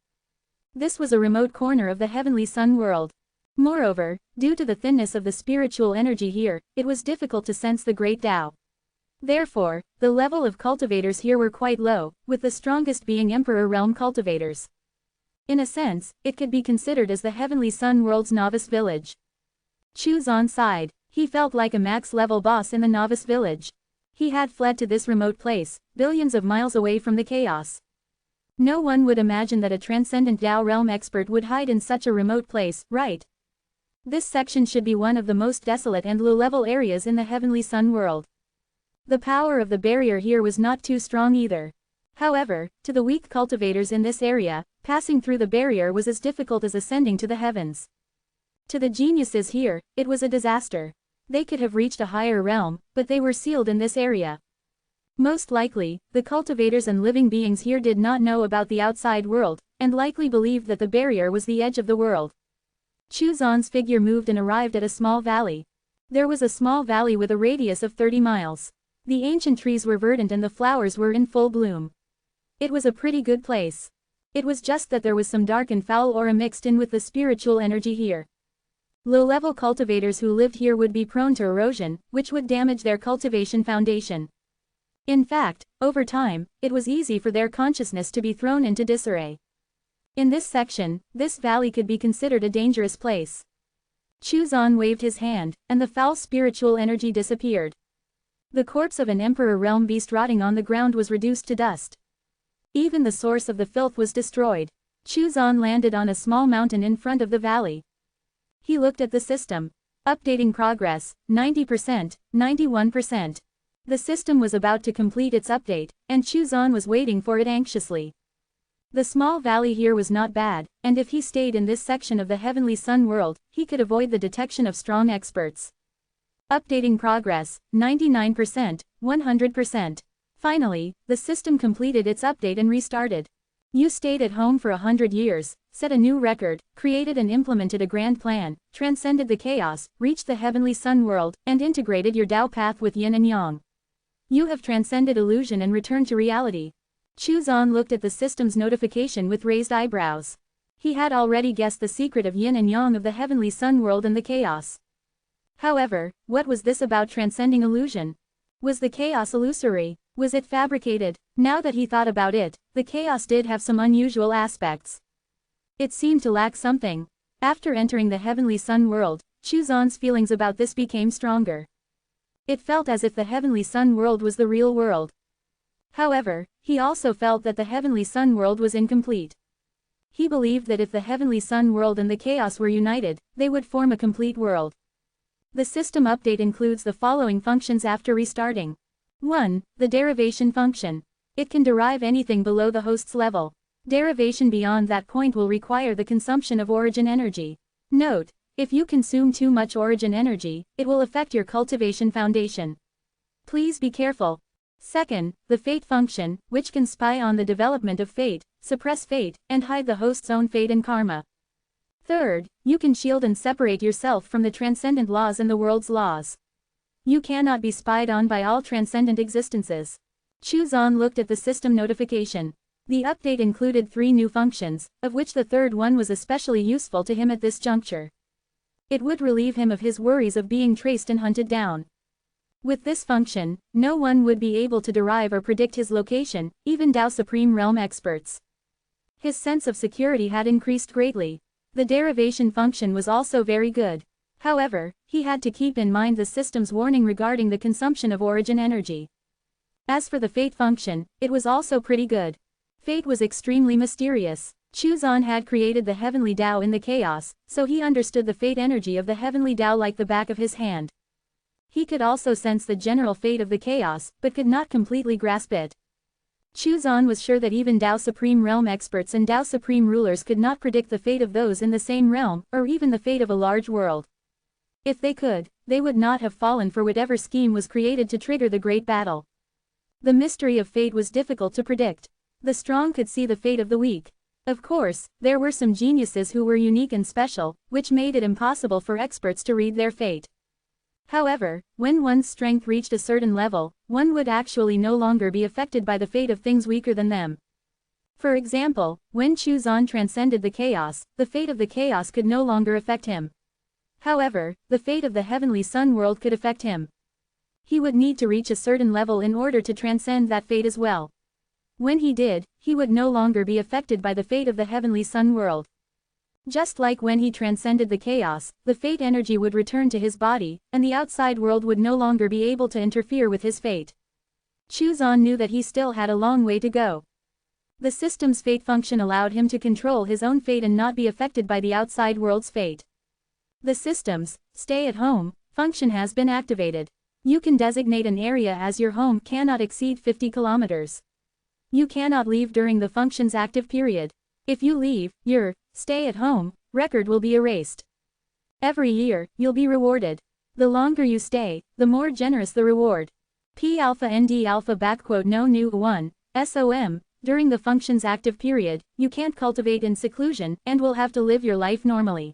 This was a remote corner of the heavenly sun world. Moreover, due to the thinness of the spiritual energy here, it was difficult to sense the great Tao. Therefore, the level of cultivators here were quite low, with the strongest being Emperor Realm cultivators. In a sense, it could be considered as the heavenly sun world's novice village. Chuzan sighed. He felt like a max-level boss in the novice village. He had fled to this remote place, billions of miles away from the chaos. No one would imagine that a transcendent Tao realm expert would hide in such a remote place, right? This section should be one of the most desolate and low-level areas in the heavenly sun world. The power of the barrier here was not too strong either. However, to the weak cultivators in this area, passing through the barrier was as difficult as ascending to the heavens. To the geniuses here, it was a disaster. They could have reached a higher realm, but they were sealed in this area. Most likely, the cultivators and living beings here did not know about the outside world, and likely believed that the barrier was the edge of the world. Chuzan's figure moved and arrived at a small valley. There was a small valley with a radius of 30 miles. The ancient trees were verdant and the flowers were in full bloom. It was a pretty good place. It was just that there was some dark and foul aura mixed in with the spiritual energy here. Low-level cultivators who lived here would be prone to erosion, which would damage their cultivation foundation. In fact, over time, it was easy for their consciousness to be thrown into disarray. In this section, this valley could be considered a dangerous place. Chuzan waved his hand, and the foul spiritual energy disappeared. The corpse of an Emperor Realm beast rotting on the ground was reduced to dust. Even the source of the filth was destroyed. Chuzan landed on a small mountain in front of the valley. He looked at the system. Updating progress, 90%, 91%. The system was about to complete its update, and Chuzan was waiting for it anxiously. The small valley here was not bad, and if he stayed in this section of the heavenly sun world, he could avoid the detection of strong experts. Updating progress, 99%, 100%. Finally, the system completed its update and restarted. You stayed at home for 100 years, set a new record, created and implemented a grand plan, transcended the chaos, reached the heavenly sun world, and integrated your Tao path with yin and yang. You have transcended illusion and returned to reality. Chuzan looked at the system's notification with raised eyebrows. He had already guessed the secret of yin and yang of the heavenly sun world and the chaos. However, what was this about transcending illusion? Was the chaos illusory? Was it fabricated? Now that he thought about it, the chaos did have some unusual aspects. It seemed to lack something. After entering the heavenly sun world, Chuzan's feelings about this became stronger. It felt as if the heavenly sun world was the real world. However, he also felt that the heavenly sun world was incomplete. He believed that if the heavenly sun world and the chaos were united, they would form a complete world. The system update includes the following functions after restarting. 1. The derivation function. It can derive anything below the host's level. Derivation beyond that point will require the consumption of origin energy. Note: if you consume too much origin energy, it will affect your cultivation foundation. Please be careful. 2nd, the fate function, which can spy on the development of fate, suppress fate, and hide the host's own fate and karma. 3rd, you can shield and separate yourself from the transcendent laws and the world's laws. You cannot be spied on by all transcendent existences. Chuzan looked at the system notification. The update included 3 new functions, of which the third one was especially useful to him at this juncture. It would relieve him of his worries of being traced and hunted down. With this function, no one would be able to derive or predict his location, even Tao Supreme Realm experts. His sense of security had increased greatly. The derivation function was also very good. However, he had to keep in mind the system's warning regarding the consumption of origin energy. As for the fate function, it was also pretty good. Fate was extremely mysterious. Chuzan had created the heavenly Tao in the chaos, so he understood the fate energy of the heavenly Tao like the back of his hand. He could also sense the general fate of the chaos, but could not completely grasp it. Chuzan was sure that even Tao Supreme Realm experts and Tao Supreme rulers could not predict the fate of those in the same realm, or even the fate of a large world. If they could, they would not have fallen for whatever scheme was created to trigger the great battle. The mystery of fate was difficult to predict. The strong could see the fate of the weak. Of course, there were some geniuses who were unique and special, which made it impossible for experts to read their fate. However, when one's strength reached a certain level, one would actually no longer be affected by the fate of things weaker than them. For example, when Chuzan transcended the chaos, the fate of the chaos could no longer affect him. However, the fate of the heavenly sun world could affect him. He would need to reach a certain level in order to transcend that fate as well. When he did, he would no longer be affected by the fate of the heavenly sun world. Just like when he transcended the chaos, the fate energy would return to his body, and the outside world would no longer be able to interfere with his fate. Chuzan knew that he still had a long way to go. The system's fate function allowed him to control his own fate and not be affected by the outside world's fate. The system's stay at home function has been activated. You can designate an area as your home cannot exceed 50 kilometers. You cannot leave during the function's active period. If you leave, your stay at home record will be erased. Every year, you'll be rewarded. The longer you stay, the more generous the reward. P alpha ND alpha no new 1, SOM, during the function's active period, you can't cultivate in seclusion and will have to live your life normally.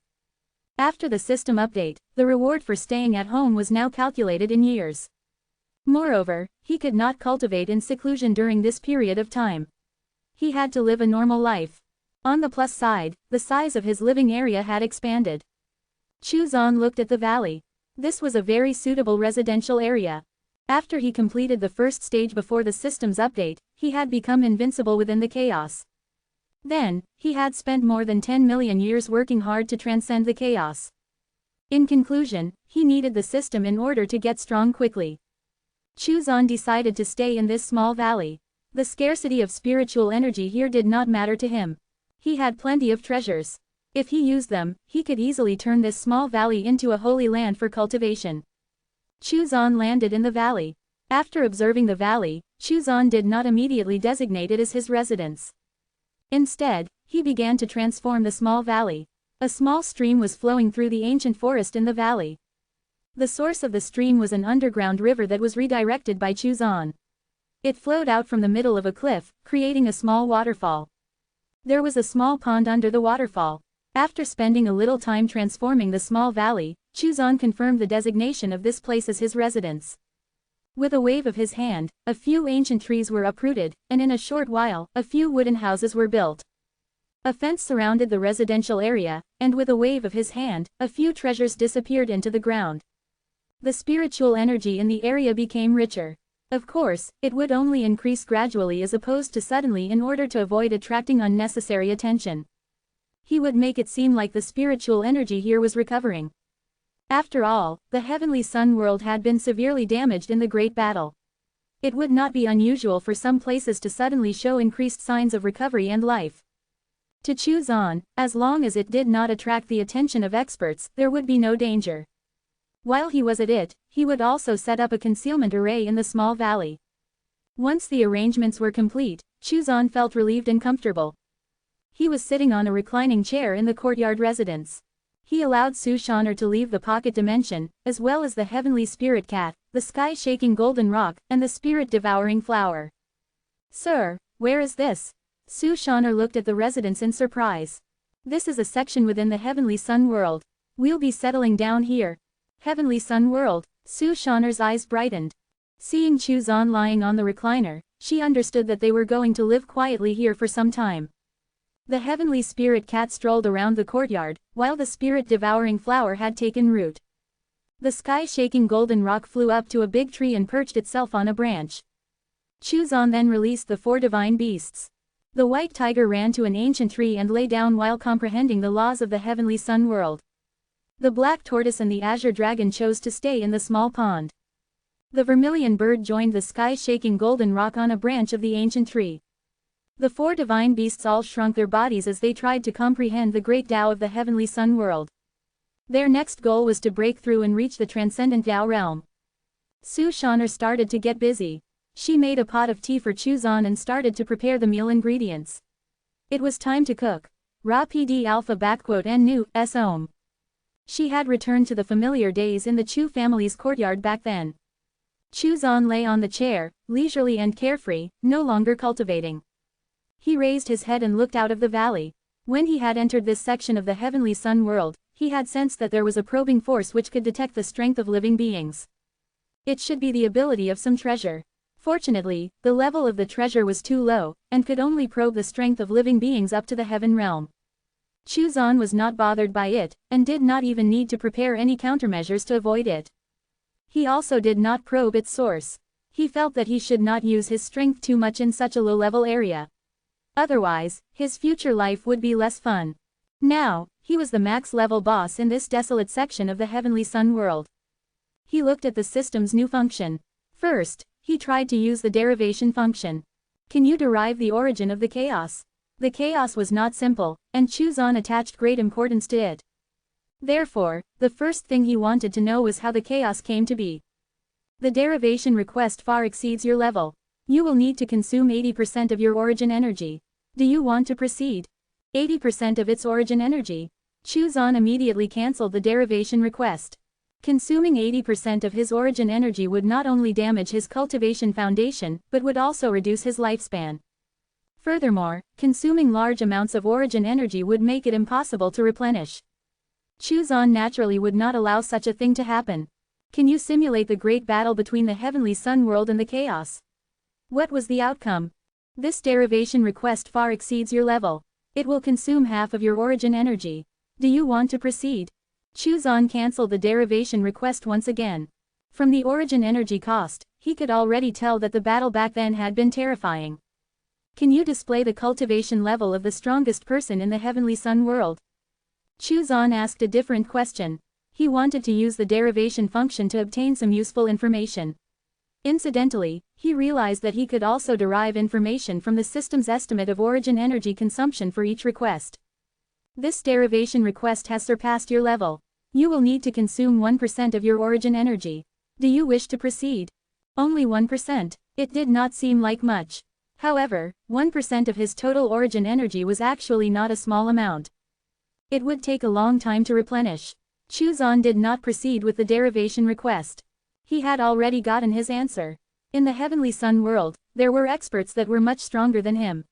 After the system update, the reward for staying at home was now calculated in years. Moreover, he could not cultivate in seclusion during this period of time. He had to live a normal life. On the plus side, the size of his living area had expanded. Chuzan looked at the valley. This was a very suitable residential area. After he completed the first stage before the system's update, he had become invincible within the chaos. Then, he had spent more than 10 million years working hard to transcend the chaos. In conclusion, he needed the system in order to get strong quickly. Chuzan decided to stay in this small valley. The scarcity of spiritual energy here did not matter to him. He had plenty of treasures. If he used them, he could easily turn this small valley into a holy land for cultivation. Chuzan landed in the valley. After observing the valley, Chuzan did not immediately designate it as his residence. Instead, he began to transform the small valley. A small stream was flowing through the ancient forest in the valley. The source of the stream was an underground river that was redirected by Chuzan. It flowed out from the middle of a cliff, creating a small waterfall. There was a small pond under the waterfall. After spending a little time transforming the small valley, Chuzan confirmed the designation of this place as his residence. With a wave of his hand, a few ancient trees were uprooted, and in a short while, a few wooden houses were built. A fence surrounded the residential area, and with a wave of his hand, a few treasures disappeared into the ground. The spiritual energy in the area became richer. Of course, it would only increase gradually as opposed to suddenly in order to avoid attracting unnecessary attention. He would make it seem like the spiritual energy here was recovering. After all, the heavenly sun world had been severely damaged in the great battle. It would not be unusual for some places to suddenly show increased signs of recovery and life. To Chuzan, as long as it did not attract the attention of experts, there would be no danger. While he was at it, he would also set up a concealment array in the small valley. Once the arrangements were complete, Chuzan felt relieved and comfortable. He was sitting on a reclining chair in the courtyard residence. He allowed Sushaner to leave the pocket dimension, as well as the heavenly spirit cat, the sky-shaking golden rock, and the spirit-devouring flower. "Sir, where is this?" Sushaner looked at the residence in surprise. "This is a section within the heavenly sun world. We'll be settling down here." "Heavenly sun world? Su Shan'er's eyes brightened. Seeing Chu Zan lying on the recliner, she understood that they were going to live quietly here for some time. The heavenly spirit cat strolled around the courtyard, while the spirit-devouring flower had taken root. The sky-shaking golden rock flew up to a big tree and perched itself on a branch. Chu Zan then released the 4 divine beasts. The white tiger ran to an ancient tree and lay down while comprehending the laws of the heavenly sun world. The black tortoise and the azure dragon chose to stay in the small pond. The vermilion bird joined the sky-shaking golden rock on a branch of the ancient tree. The 4 divine beasts all shrunk their bodies as they tried to comprehend the great Tao of the heavenly sun world. Their next goal was to break through and reach the transcendent Tao realm. Su Shan'er started to get busy. She made a pot of tea for Chu Zan and started to prepare the meal ingredients. It was time to cook. Ra PD Alpha _N Nu, S Om. She had returned to the familiar days in the Chu family's courtyard back then. Chu Zan lay on the chair, leisurely and carefree, no longer cultivating. He raised his head and looked out of the valley. When he had entered this section of the heavenly sun world, he had sensed that there was a probing force which could detect the strength of living beings. It should be the ability of some treasure. Fortunately, the level of the treasure was too low, and could only probe the strength of living beings up to the heaven realm. Chu Zan was not bothered by it, and did not even need to prepare any countermeasures to avoid it. He also did not probe its source. He felt that he should not use his strength too much in such a low-level area. Otherwise, his future life would be less fun. Now, he was the max-level boss in this desolate section of the heavenly sun world. He looked at the system's new function. First, he tried to use the derivation function. Can you derive the origin of the chaos? The chaos was not simple, and Chu Zan attached great importance to it. Therefore, the first thing he wanted to know was how the chaos came to be. The derivation request far exceeds your level. You will need to consume 80% of your origin energy. Do you want to proceed? 80% of its origin energy. Chu Zan immediately cancelled the derivation request. Consuming 80% of his origin energy would not only damage his cultivation foundation, but would also reduce his lifespan. Furthermore, consuming large amounts of origin energy would make it impossible to replenish. Chu Zan naturally would not allow such a thing to happen. Can you simulate the great battle between the heavenly sun world and the chaos? What was the outcome? This derivation request far exceeds your level. It will consume half of your origin energy. Do you want to proceed? Chu Zan cancelled the derivation request once again. From the origin energy cost, he could already tell that the battle back then had been terrifying. Can you display the cultivation level of the strongest person in the heavenly sun world? Chu Zan asked a different question. He wanted to use the derivation function to obtain some useful information. Incidentally, he realized that he could also derive information from the system's estimate of origin energy consumption for each request. This derivation request has surpassed your level. You will need to consume 1% of your origin energy. Do you wish to proceed? Only 1%. It did not seem like much. However, 1% of his total origin energy was actually not a small amount. It would take a long time to replenish. Chu Zan did not proceed with the derivation request. He had already gotten his answer. In the heavenly sun world, there were experts that were much stronger than him.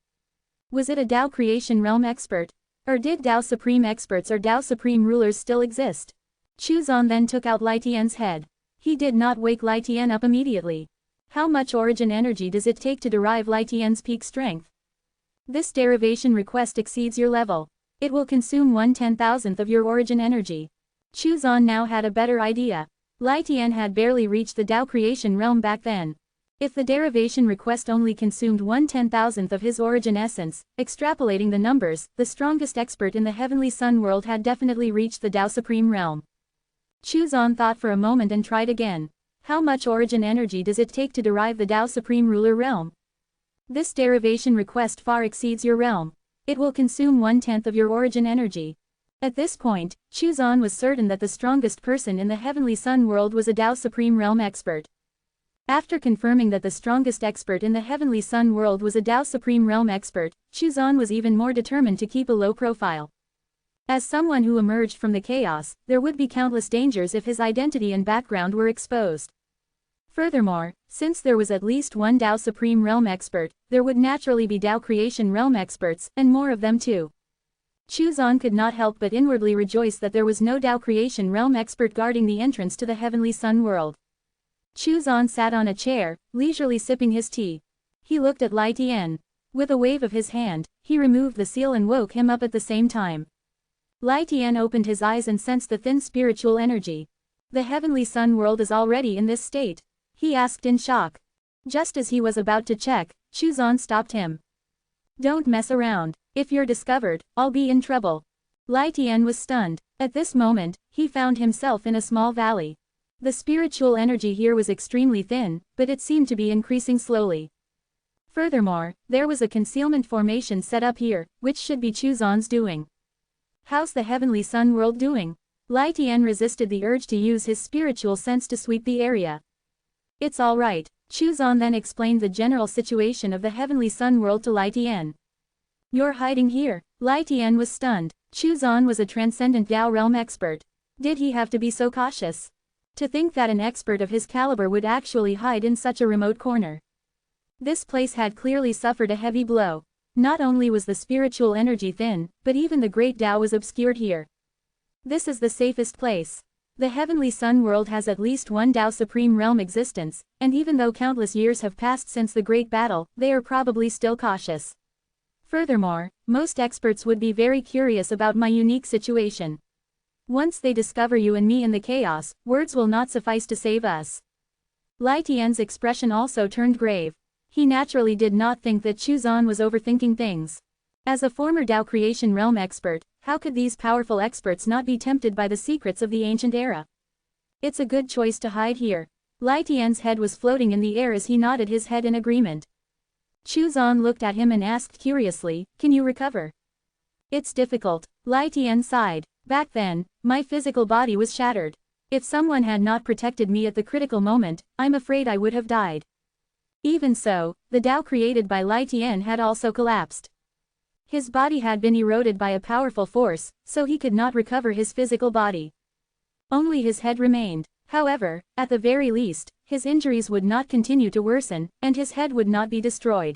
Was it a Tao creation realm expert? Or did Tao Supreme experts or Tao Supreme rulers still exist? Chu Zan then took out Lai Tian's head. He did not wake Lai Tian up immediately. How much origin energy does it take to derive Lai Tian's peak strength? This derivation request exceeds your level. It will consume 1/10,000th of your origin energy. Chu Zan now had a better idea. Lai Tian had barely reached the Tao creation realm back then. If the derivation request only consumed 1/10,000th of his origin essence, extrapolating the numbers, the strongest expert in the heavenly sun world had definitely reached the Tao Supreme realm. Chu Zan thought for a moment and tried again. How much origin energy does it take to derive the Tao Supreme ruler realm? This derivation request far exceeds your realm. It will consume 1/10th of your origin energy. At this point, Chu Zan was certain that the strongest person in the heavenly sun world was a Tao Supreme realm expert. After confirming that the strongest expert in the heavenly sun world was a Tao Supreme realm expert, Chu Zan was even more determined to keep a low profile. As someone who emerged from the chaos, there would be countless dangers if his identity and background were exposed. Furthermore, since there was at least one Tao Supreme realm expert, there would naturally be Tao creation realm experts, and more of them too. Chu Zan could not help but inwardly rejoice that there was no Tao creation realm expert guarding the entrance to the heavenly sun world. Chuzan sat on a chair, leisurely sipping his tea. He looked at Lai Tian. With a wave of his hand, he removed the seal and woke him up at the same time. Lai Tian opened his eyes and sensed the thin spiritual energy. The heavenly sun world is already in this state? He asked in shock. Just as he was about to check, Chuzan stopped him. Don't mess around. If you're discovered, I'll be in trouble. Lai Tian was stunned. At this moment, he found himself in a small valley. The spiritual energy here was extremely thin, but it seemed to be increasing slowly. Furthermore, there was a concealment formation set up here, which should be Chuzan's doing. How's the heavenly sun world doing? Lai Tian resisted the urge to use his spiritual sense to sweep the area. It's all right. Chuzan then explained the general situation of the heavenly sun world to Lai Tian. You're hiding here? Lai Tian was stunned. Chuzan was a transcendent Dao realm expert. Did he have to be so cautious? To think that an expert of his caliber would actually hide in such a remote corner. This place had clearly suffered a heavy blow. Not only was the spiritual energy thin, but even the great Dao was obscured here. This is the safest place. The heavenly sun world has at least one Dao supreme realm existence, and even though countless years have passed since the great battle, they are probably still cautious. Furthermore, most experts would be very curious about my unique situation. Once they discover you and me in the chaos, words will not suffice to save us. Lai Tian's expression also turned grave. He naturally did not think that Chuzan was overthinking things. As a former Dao creation realm expert, how could these powerful experts not be tempted by the secrets of the ancient era? It's a good choice to hide here. Lai Tian's head was floating in the air as he nodded his head in agreement. Chuzan looked at him and asked curiously, can you recover? It's difficult. Lai Tian sighed. Back then, my physical body was shattered. If someone had not protected me at the critical moment, I'm afraid I would have died. Even so, the Dao created by Lai Tian had also collapsed. His body had been eroded by a powerful force, so he could not recover his physical body. Only his head remained. However, at the very least, his injuries would not continue to worsen, and his head would not be destroyed.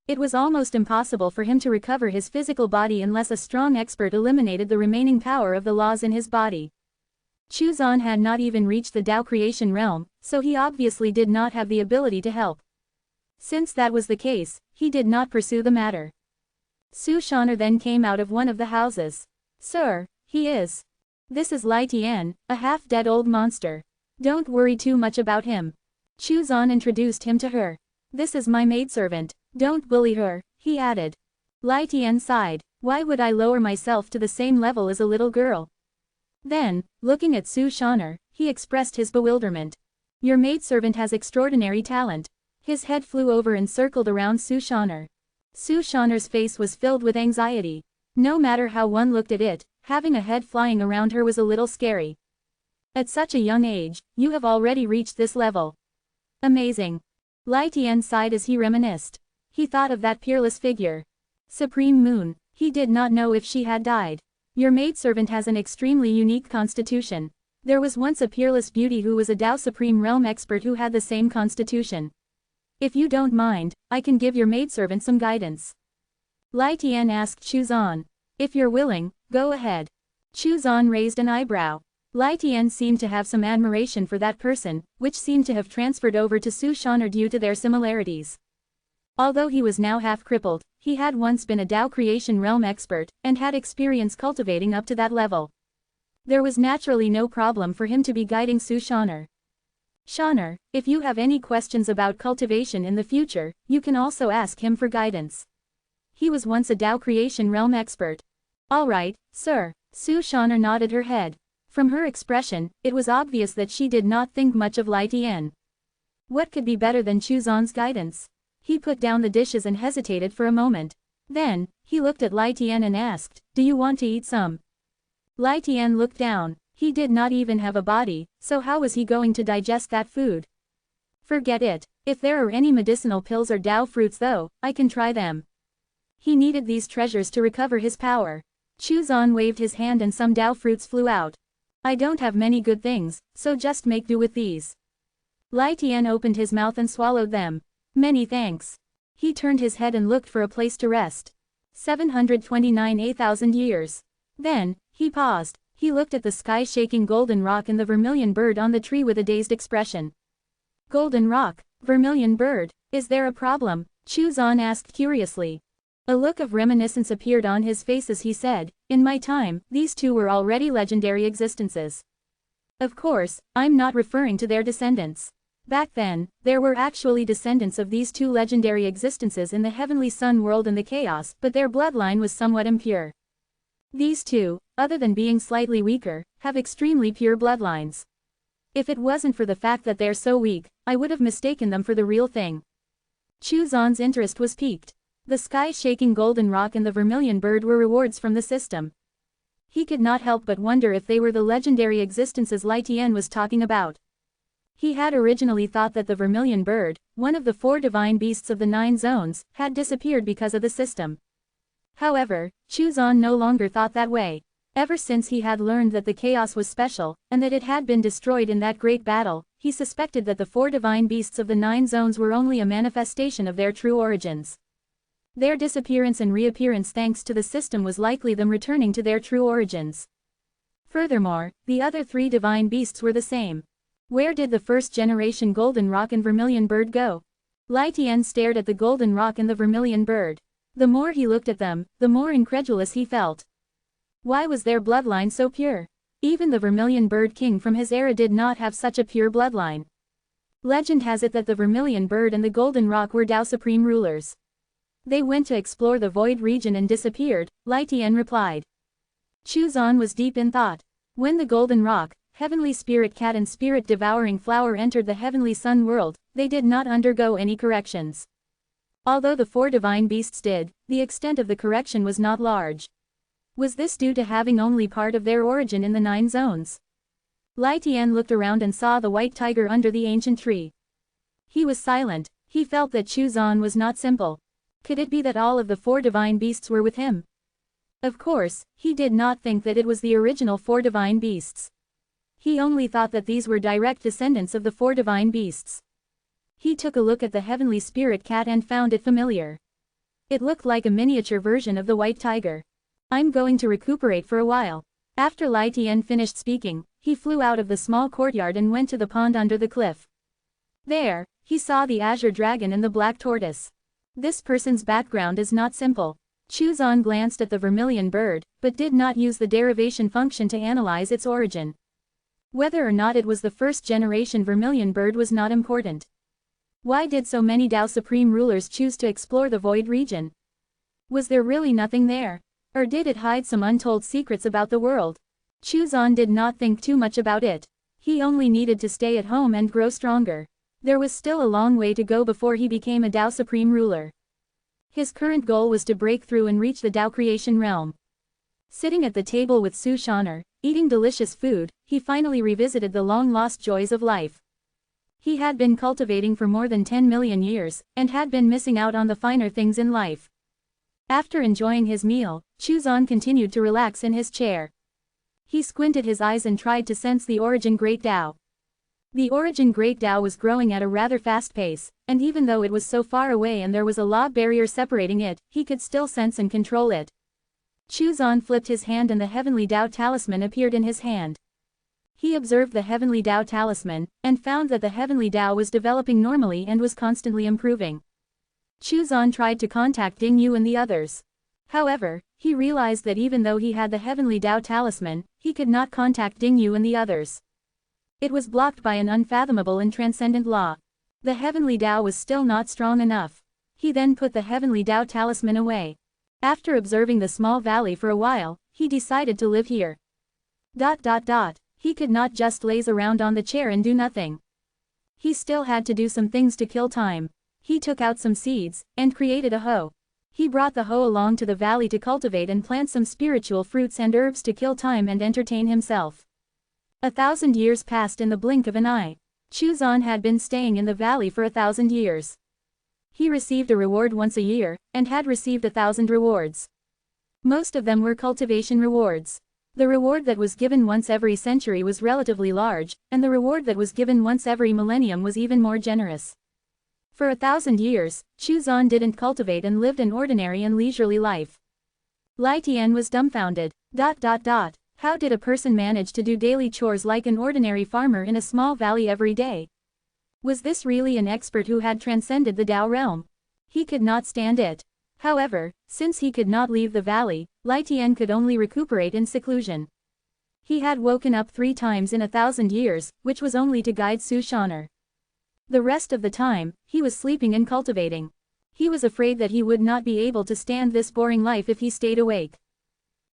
It was almost impossible for him to recover his physical body unless a strong expert eliminated the remaining power of the laws in his body. Chuzan had not even reached the Dao creation realm, so he obviously did not have the ability to help. Since that was the case, he did not pursue the matter. Su Shaner then came out of one of the houses. Sir, he is. This is Lai Tian, a half-dead old monster. Don't worry too much about him. Chuzan introduced him to her. This is my maidservant. Don't bully her, he added. Lai Tian sighed. Why would I lower myself to the same level as a little girl? Then, looking at Su Shaner, he expressed his bewilderment. Your maidservant has extraordinary talent. His head flew over and circled around Su Shaner. Su Shaner's face was filled with anxiety. No matter how one looked at it, having a head flying around her was a little scary. At such a young age, you have already reached this level. Amazing. Lai Tian sighed as he reminisced. He thought of that peerless figure. Supreme Moon. He did not know if she had died. Your maidservant has an extremely unique constitution. There was once a peerless beauty who was a Dao Supreme Realm expert who had the same constitution. If you don't mind, I can give your maidservant some guidance. Lai Tian asked Chuzan. If you're willing, go ahead. Chuzan raised an eyebrow. Lai Tian seemed to have some admiration for that person, which seemed to have transferred over to Su Shaner due to their similarities. Although he was now half-crippled, he had once been a Dao creation realm expert, and had experience cultivating up to that level. There was naturally no problem for him to be guiding Su Shaner. Shaner, if you have any questions about cultivation in the future, you can also ask him for guidance. He was once a Dao creation realm expert. All right, sir. Su Shaner nodded her head. From her expression, it was obvious that she did not think much of Lai Tian. What could be better than Chuzan's guidance? He put down the dishes and hesitated for a moment. Then, he looked at Lai Tian and asked, do you want to eat some? Lai Tian looked down. He did not even have a body, so how was he going to digest that food? Forget it. If there are any medicinal pills or Dao fruits though, I can try them. He needed these treasures to recover his power. Chuzan waved his hand and some Dao fruits flew out. I don't have many good things, so just make do with these. Lai Tian opened his mouth and swallowed them. Many thanks. He turned his head and looked for a place to rest. 729,000 years. Then, he paused. He looked at the sky-shaking golden rock and the vermilion bird on the tree with a dazed expression. Golden rock, vermilion bird, is there a problem? Chu Zan asked curiously. A look of reminiscence appeared on his face as he said, in my time, these two were already legendary existences. Of course, I'm not referring to their descendants. Back then, there were actually descendants of these two legendary existences in the heavenly sun world and the chaos, but their bloodline was somewhat impure. These two, other than being slightly weaker, have extremely pure bloodlines. If it wasn't for the fact that they're so weak, I would have mistaken them for the real thing. Chu Zan's interest was piqued. The sky-shaking golden rock and the vermilion bird were rewards from the system. He could not help but wonder if they were the legendary existences Lai Tian was talking about. He had originally thought that the vermilion bird, one of the 4 divine beasts of the 9 zones, had disappeared because of the system. However, Chu Zan no longer thought that way. Ever since he had learned that the chaos was special, and that it had been destroyed in that great battle, he suspected that the 4 divine beasts of the 9 zones were only a manifestation of their true origins. Their disappearance and reappearance thanks to the system was likely them returning to their true origins. Furthermore, the other 3 divine beasts were the same. Where did the first generation golden rock and vermilion bird go? Lai Tian stared at the golden rock and the vermilion bird. The more he looked at them, the more incredulous he felt. Why was their bloodline so pure? Even the vermilion bird king from his era did not have such a pure bloodline. Legend has it that the vermilion bird and the golden rock were Tao supreme rulers. They went to explore the void region and disappeared, Lai Tian replied. Chu Zan was deep in thought. When the golden rock, heavenly spirit cat and spirit devouring flower entered the heavenly sun world, they did not undergo any corrections. Although the 4 divine beasts did, the extent of the correction was not large. Was this due to having only part of their origin in the 9 zones? Lai Tian looked around and saw the white tiger under the ancient tree. He was silent. He felt that Chu Zan was not simple. Could it be that all of the 4 divine beasts were with him? Of course, he did not think that it was the original 4 divine beasts. He only thought that these were direct descendants of the 4 divine beasts. He took a look at the heavenly spirit cat and found it familiar. It looked like a miniature version of the white tiger. I'm going to recuperate for a while. After Lai Tian finished speaking, he flew out of the small courtyard and went to the pond under the cliff. There, he saw the azure dragon and the black tortoise. This person's background is not simple. Chu Zan glanced at the vermilion bird, but did not use the derivation function to analyze its origin. Whether or not it was the first generation vermilion bird was not important. Why did so many Tao supreme rulers choose to explore the void region? Was there really nothing there? Or did it hide some untold secrets about the world? Chu Zan did not think too much about it. He only needed to stay at home and grow stronger. There was still a long way to go before he became a Tao supreme ruler. His current goal was to break through and reach the Tao creation realm. Sitting at the table with Su Shaner, eating delicious food, he finally revisited the long-lost joys of life. He had been cultivating for more than 10 million years, and had been missing out on the finer things in life. After enjoying his meal, Chu Zan continued to relax in his chair. He squinted his eyes and tried to sense the origin Great Tao. The origin Great Tao was growing at a rather fast pace, and even though it was so far away and there was a law barrier separating it, he could still sense and control it. Chu Zan flipped his hand and the heavenly Tao talisman appeared in his hand. He observed the heavenly Tao talisman, and found that the heavenly Tao was developing normally and was constantly improving. Chu Zan tried to contact Ding Yu and the others. However, he realized that even though he had the heavenly Tao talisman, he could not contact Ding Yu and the others. It was blocked by an unfathomable and transcendent law. The heavenly Tao was still not strong enough. He then put the heavenly Tao talisman away. After observing the small valley for a while, he decided to live here. He could not just laze around on the chair and do nothing. He still had to do some things to kill time. He took out some seeds, and created a hoe. He brought the hoe along to the valley to cultivate and plant some spiritual fruits and herbs to kill time and entertain himself. 1,000 years passed in the blink of an eye. Chu Zan had been staying in the valley for 1,000 years. He received a reward once a year, and had received 1,000 rewards. Most of them were cultivation rewards. The reward that was given once every century was relatively large, and the reward that was given once every millennium was even more generous. For 1,000 years, Chu Zan didn't cultivate and lived an ordinary and leisurely life. Lai Tian was dumbfounded. How did a person manage to do daily chores like an ordinary farmer in a small valley every day? Was this really an expert who had transcended the Tao realm? He could not stand it. However, since he could not leave the valley, Lai Tian could only recuperate in seclusion. He had woken up 3 times in 1,000 years, which was only to guide Su Shan'er. The rest of the time, he was sleeping and cultivating. He was afraid that he would not be able to stand this boring life if he stayed awake.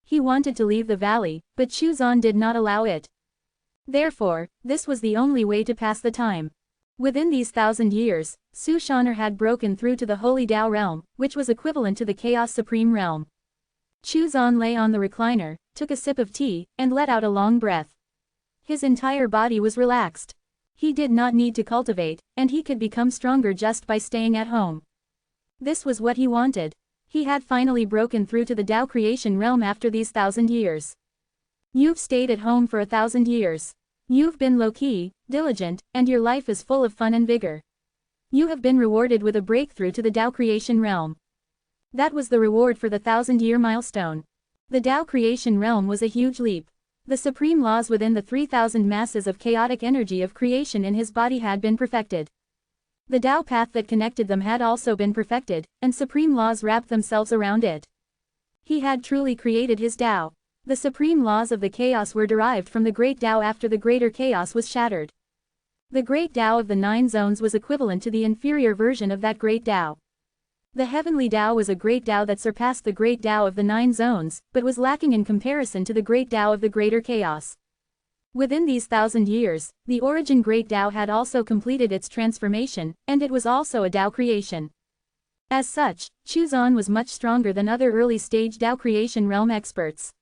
He wanted to leave the valley, but Chu Zan did not allow it. Therefore, this was the only way to pass the time. Within these 1,000 years, Su Shan'er had broken through to the Holy Tao realm, which was equivalent to the Chaos Supreme realm. Chu Zan lay on the recliner, took a sip of tea, and let out a long breath. His entire body was relaxed. He did not need to cultivate, and he could become stronger just by staying at home. This was what he wanted. He had finally broken through to the Tao creation realm after these 1,000 years. You've stayed at home for 1,000 years. You've been low-key, diligent, and your life is full of fun and vigor. You have been rewarded with a breakthrough to the Tao creation realm. That was the reward for the 1,000-year milestone. The Tao creation realm was a huge leap. The supreme laws within the 3,000 masses of chaotic energy of creation in his body had been perfected. The Tao path that connected them had also been perfected, and supreme laws wrapped themselves around it. He had truly created his Tao. The supreme laws of the chaos were derived from the great Tao after the greater chaos was shattered. The great Tao of the 9 zones was equivalent to the inferior version of that great Tao. The heavenly Tao was a great Tao that surpassed the great Tao of the 9 zones, but was lacking in comparison to the great Tao of the greater chaos. Within these 1,000 years, the origin great Tao had also completed its transformation, and it was also a Tao creation. As such, Chu Zan was much stronger than other early-stage Tao creation realm experts.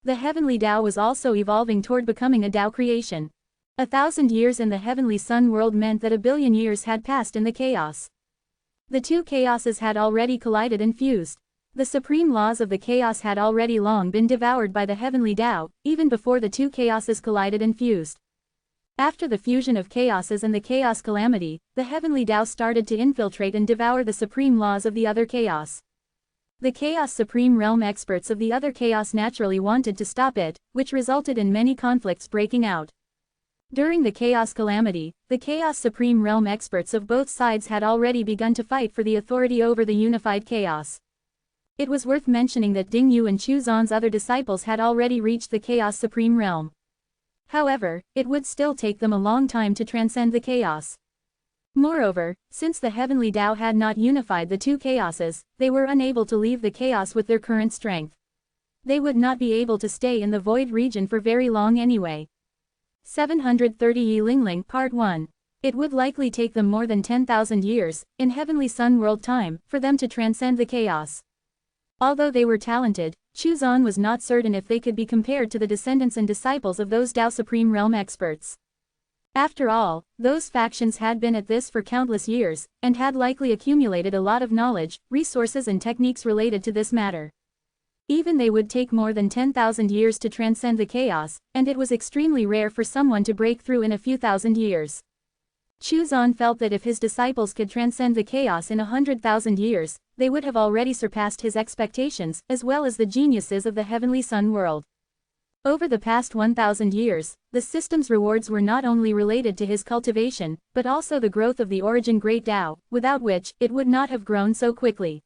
The heavenly Tao was also evolving toward becoming a Tao creation. 1,000 years in the heavenly sun world meant that 1 billion years had passed in the chaos. The 2 chaoses had already collided and fused. The supreme laws of the chaos had already long been devoured by the heavenly Tao, even before the 2 chaoses collided and fused. After the fusion of chaoses and the chaos calamity, the heavenly Tao started to infiltrate and devour the supreme laws of the other chaos. The Chaos Supreme Realm experts of the other chaos naturally wanted to stop it, which resulted in many conflicts breaking out. During the Chaos Calamity, the Chaos Supreme Realm experts of both sides had already begun to fight for the authority over the unified chaos. It was worth mentioning that Ding Yu and Chu Zan's other disciples had already reached the Chaos Supreme Realm. However, it would still take them a long time to transcend the chaos. Moreover, since the heavenly Tao had not unified the 2 chaoses, they were unable to leave the chaos with their current strength. They would not be able to stay in the void region for very long anyway. 730 Yi Lingling Part 1. It would likely take them more than 10,000 years, in heavenly sun world time, for them to transcend the chaos. Although they were talented, Chu Zan was not certain if they could be compared to the descendants and disciples of those Tao Supreme Realm experts. After all, those factions had been at this for countless years, and had likely accumulated a lot of knowledge, resources and techniques related to this matter. Even they would take more than 10,000 years to transcend the chaos, and it was extremely rare for someone to break through in a few thousand years. Chu Zan felt that if his disciples could transcend the chaos in 100,000 years, they would have already surpassed his expectations, as well as the geniuses of the heavenly sun world. Over the past 1,000 years, the system's rewards were not only related to his cultivation, but also the growth of the origin great Tao, without which, it would not have grown so quickly.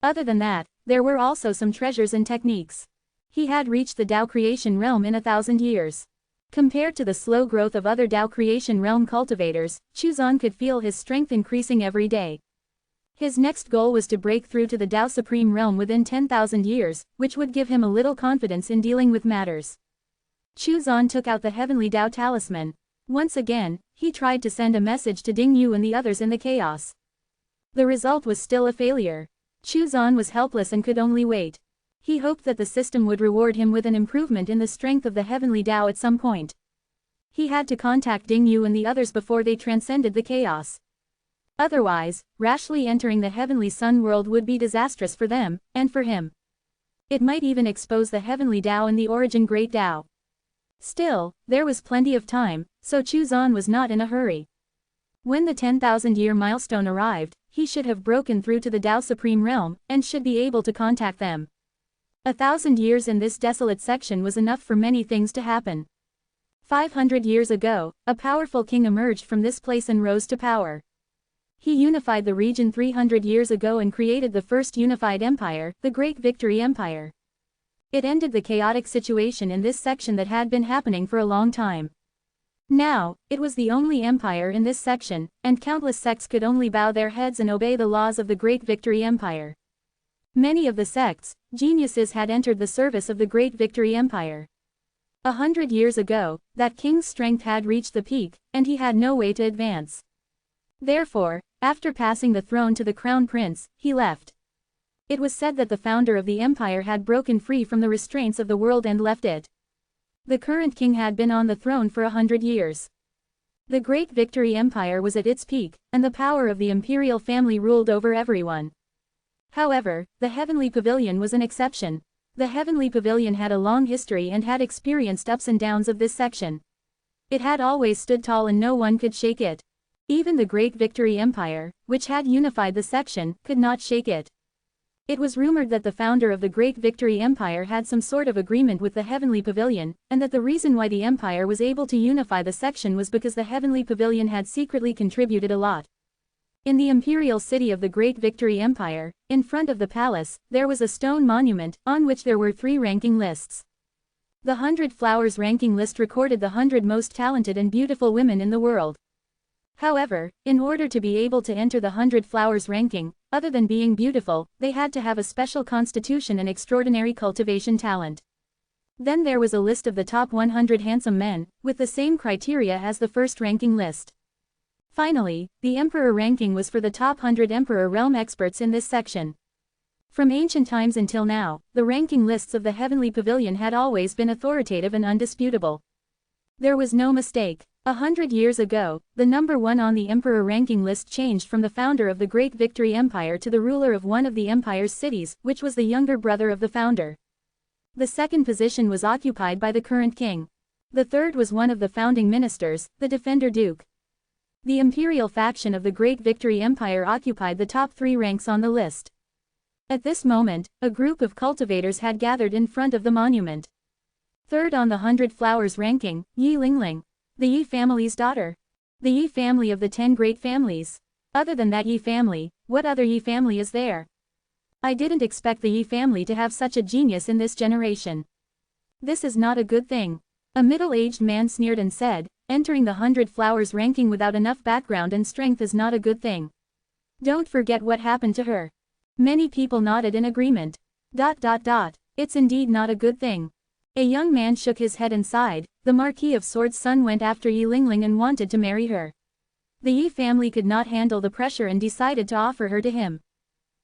Other than that, there were also some treasures and techniques. He had reached the Tao creation realm in 1,000 years. Compared to the slow growth of other Tao creation realm cultivators, Chu Zan could feel his strength increasing every day. His next goal was to break through to the Tao Supreme Realm within 10,000 years, which would give him a little confidence in dealing with matters. Chu Zan took out the heavenly Tao talisman. Once again, he tried to send a message to Ding Yu and the others in the chaos. The result was still a failure. Chu Zan was helpless and could only wait. He hoped that the system would reward him with an improvement in the strength of the heavenly Tao at some point. He had to contact Ding Yu and the others before they transcended the chaos. Otherwise, rashly entering the heavenly sun world would be disastrous for them, and for him. It might even expose the heavenly Tao and the origin great Tao. Still, there was plenty of time, so Chu Zan was not in a hurry. When the 10,000-year milestone arrived, he should have broken through to the Tao Supreme Realm, and should be able to contact them. 1,000 years in this desolate section was enough for many things to happen. 500 years ago, a powerful king emerged from this place and rose to power. He unified the region 300 years ago and created the first unified empire, the Great Victory Empire. It ended the chaotic situation in this section that had been happening for a long time. Now, it was the only empire in this section, and countless sects could only bow their heads and obey the laws of the Great Victory Empire. Many of the sects, geniuses had entered the service of the Great Victory Empire. 100 years ago, that king's strength had reached the peak, and he had no way to advance. Therefore, after passing the throne to the crown prince, he left. It was said that the founder of the empire had broken free from the restraints of the world and left it. The current king had been on the throne for 100 years. The Great Victory Empire was at its peak, and the power of the imperial family ruled over everyone. However, the Heavenly Pavilion was an exception. The Heavenly Pavilion had a long history and had experienced ups and downs of this section. It had always stood tall and no one could shake it. Even the Great Victory Empire, which had unified the section, could not shake it. It was rumored that the founder of the Great Victory Empire had some sort of agreement with the Heavenly Pavilion, and that the reason why the empire was able to unify the section was because the Heavenly Pavilion had secretly contributed a lot. In the imperial city of the Great Victory Empire, in front of the palace, there was a stone monument, on which there were 3 ranking lists. The 100 Flowers ranking list recorded the 100 most talented and beautiful women in the world. However, in order to be able to enter the 100 Flowers ranking, other than being beautiful, they had to have a special constitution and extraordinary cultivation talent. Then there was a list of the top 100 handsome men, with the same criteria as the first ranking list. Finally, the Emperor ranking was for the top 100 Emperor realm experts in this section. From ancient times until now, the ranking lists of the Heavenly Pavilion had always been authoritative and undisputable. There was no mistake. 100 years ago, the number 1 on the Emperor ranking list changed from the founder of the Great Victory Empire to the ruler of one of the empire's cities, which was the younger brother of the founder. The second position was occupied by the current king. The third was one of the founding ministers, the Defender Duke. The imperial faction of the Great Victory Empire occupied the top 3 ranks on the list. At this moment, a group of cultivators had gathered in front of the monument. Third on the 100 Flowers ranking, Yi Lingling. The Yi family's daughter. The Yi family of the 10 great families. Other than that Yi family, what other Yi family is there? I didn't expect the Yi family to have such a genius in this generation. This is not a good thing. A middle-aged man sneered and said, entering the 100 Flowers ranking without enough background and strength is not a good thing. Don't forget what happened to her. Many people nodded in agreement. It's indeed not a good thing. A young man shook his head and sighed. The Marquis of Swords' son went after Yi Lingling and wanted to marry her. The Yi family could not handle the pressure and decided to offer her to him.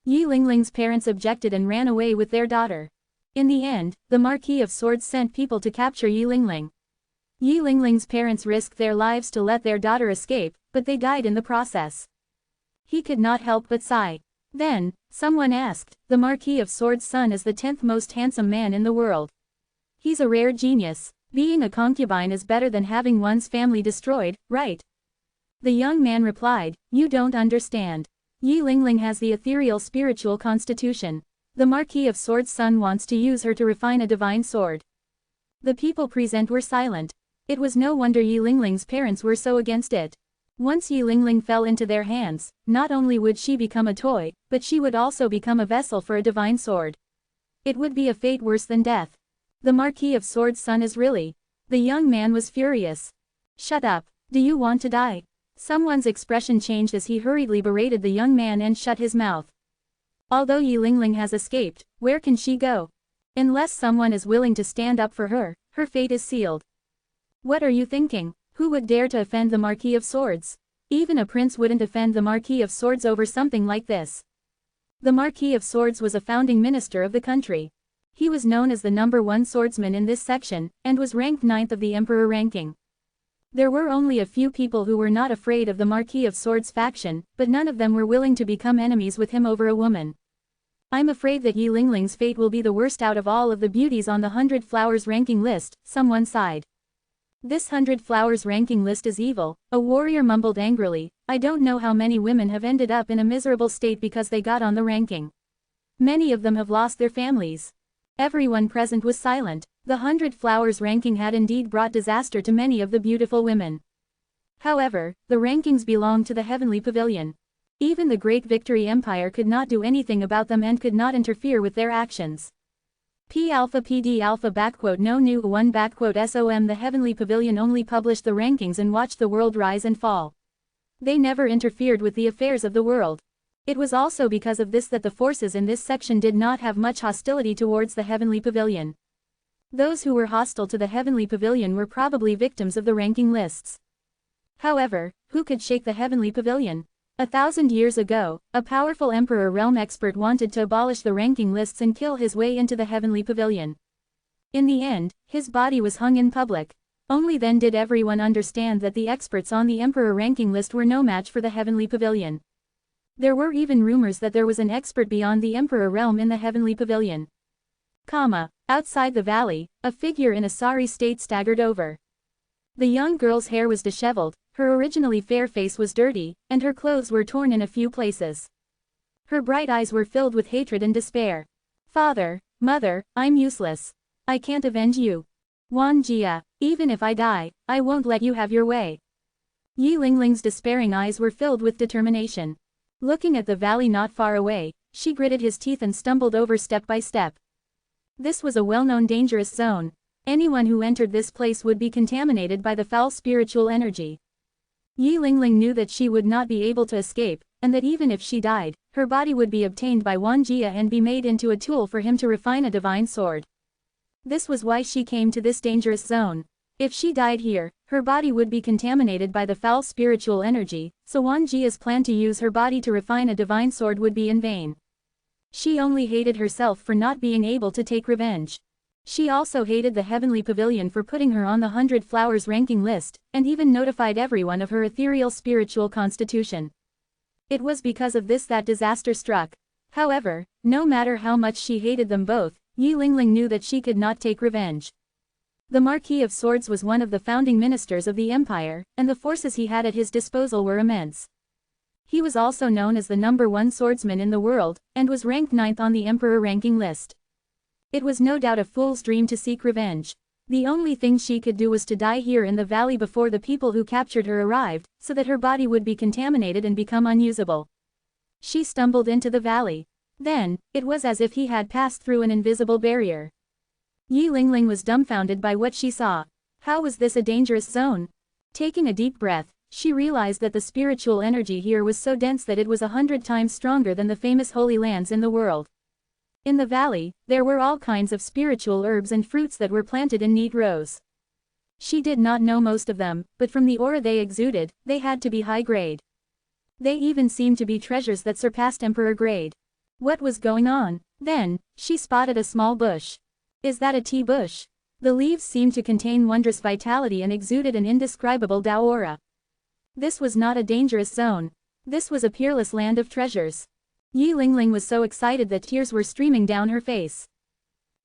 Yi Lingling's parents objected and ran away with their daughter. In the end, the Marquis of Swords sent people to capture Yi Lingling. Yi Lingling's parents risked their lives to let their daughter escape, but they died in the process. He could not help but sigh. Then, someone asked, the Marquis of Swords' son is the 10th most handsome man in the world. He's a rare genius. Being a concubine is better than having one's family destroyed, right? The young man replied, you don't understand. Yi Lingling has the ethereal spiritual constitution. The Marquis of Swords' son wants to use her to refine a divine sword. The people present were silent. It was no wonder Yi Lingling's parents were so against it. Once Yi Lingling fell into their hands, not only would she become a toy, but she would also become a vessel for a divine sword. It would be a fate worse than death. The Marquis of Swords' son is really. The young man was furious. Shut up. Do you want to die? Someone's expression changed as he hurriedly berated the young man and shut his mouth. Although Yi Lingling has escaped, where can she go? Unless someone is willing to stand up for her, her fate is sealed. What are you thinking? Who would dare to offend the Marquis of Swords? Even a prince wouldn't offend the Marquis of Swords over something like this. The Marquis of Swords was a founding minister of the country. He was known as the number 1 swordsman in this section, and was ranked 9th of the Emperor ranking. There were only a few people who were not afraid of the Marquis of Swords faction, but none of them were willing to become enemies with him over a woman. I'm afraid that Yi Lingling's fate will be the worst out of all of the beauties on the 100 Flowers ranking list, someone sighed. This 100 Flowers ranking list is evil, a warrior mumbled angrily. I don't know how many women have ended up in a miserable state because they got on the ranking. Many of them have lost their families. Everyone present was silent. The 100 Flowers ranking had indeed brought disaster to many of the beautiful women. However, the rankings belonged to the Heavenly Pavilion. Even the Great Victory Empire could not do anything about them and could not interfere with their actions. P alpha PD alpha no new 1 SOM. The Heavenly Pavilion only published the rankings and watched the world rise and fall. They never interfered with the affairs of the world. It was also because of this that the forces in this section did not have much hostility towards the Heavenly Pavilion. Those who were hostile to the Heavenly Pavilion were probably victims of the ranking lists. However, who could shake the Heavenly Pavilion? 1,000 years ago, a powerful Emperor realm expert wanted to abolish the ranking lists and kill his way into the Heavenly Pavilion. In the end, his body was hung in public. Only then did everyone understand that the experts on the Emperor ranking list were no match for the Heavenly Pavilion. There were even rumors that there was an expert beyond the Emperor realm in the Heavenly Pavilion. Outside the valley, a figure in a sorry state staggered over. The young girl's hair was disheveled, her originally fair face was dirty, and her clothes were torn in a few places. Her bright eyes were filled with hatred and despair. Father, mother, I'm useless. I can't avenge you. Wan Jia, even if I die, I won't let you have your way. Yi Lingling's despairing eyes were filled with determination. Looking at the valley not far away, she gritted his teeth and stumbled over step by step. This was a well-known dangerous zone. Anyone who entered this place would be contaminated by the foul spiritual energy. Yi Lingling knew that she would not be able to escape, and that even if she died, her body would be obtained by Wan Jia and be made into a tool for him to refine a divine sword. This was why she came to this dangerous zone. If she died here, her body would be contaminated by the foul spiritual energy, so Wan Jia's plan to use her body to refine a divine sword would be in vain. She only hated herself for not being able to take revenge. She also hated the Heavenly Pavilion for putting her on the 100 Flowers ranking list, and even notified everyone of her ethereal spiritual constitution. It was because of this that disaster struck. However, no matter how much she hated them both, Yi Lingling knew that she could not take revenge. The Marquis of Swords was one of the founding ministers of the Empire, and the forces he had at his disposal were immense. He was also known as the #1 swordsman in the world, and was ranked 9th on the Emperor ranking list. It was no doubt a fool's dream to seek revenge. The only thing she could do was to die here in the valley before the people who captured her arrived, so that her body would be contaminated and become unusable. She stumbled into the valley. Then, it was as if he had passed through an invisible barrier. Yi Lingling was dumbfounded by what she saw. How was this a dangerous zone? Taking a deep breath, she realized that the spiritual energy here was so dense that it was 100 times stronger than the famous holy lands in the world. In the valley, there were all kinds of spiritual herbs and fruits that were planted in neat rows. She did not know most of them, but from the aura they exuded, they had to be high grade. They even seemed to be treasures that surpassed emperor grade. What was going on? Then, she spotted a small bush. Is that a tea bush? The leaves seemed to contain wondrous vitality and exuded an indescribable Tao aura. This was not a dangerous zone. This was a peerless land of treasures. Yi Lingling was so excited that tears were streaming down her face.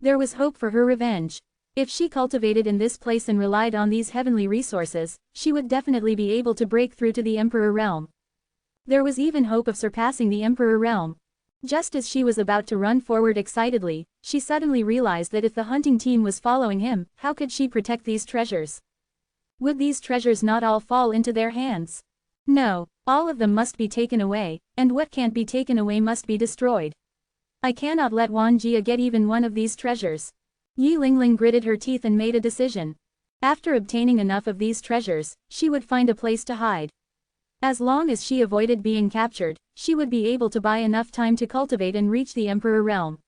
There was hope for her revenge. If she cultivated in this place and relied on these heavenly resources, she would definitely be able to break through to the Emperor realm. There was even hope of surpassing the Emperor realm. Just as she was about to run forward excitedly, she suddenly realized that if the hunting team was following him, how could she protect these treasures? Would these treasures not all fall into their hands? No, all of them must be taken away, and what can't be taken away must be destroyed. I cannot let Wan Jia get even one of these treasures. Yi Lingling gritted her teeth and made a decision. After obtaining enough of these treasures, she would find a place to hide. As long as she avoided being captured, she would be able to buy enough time to cultivate and reach the Emperor realm.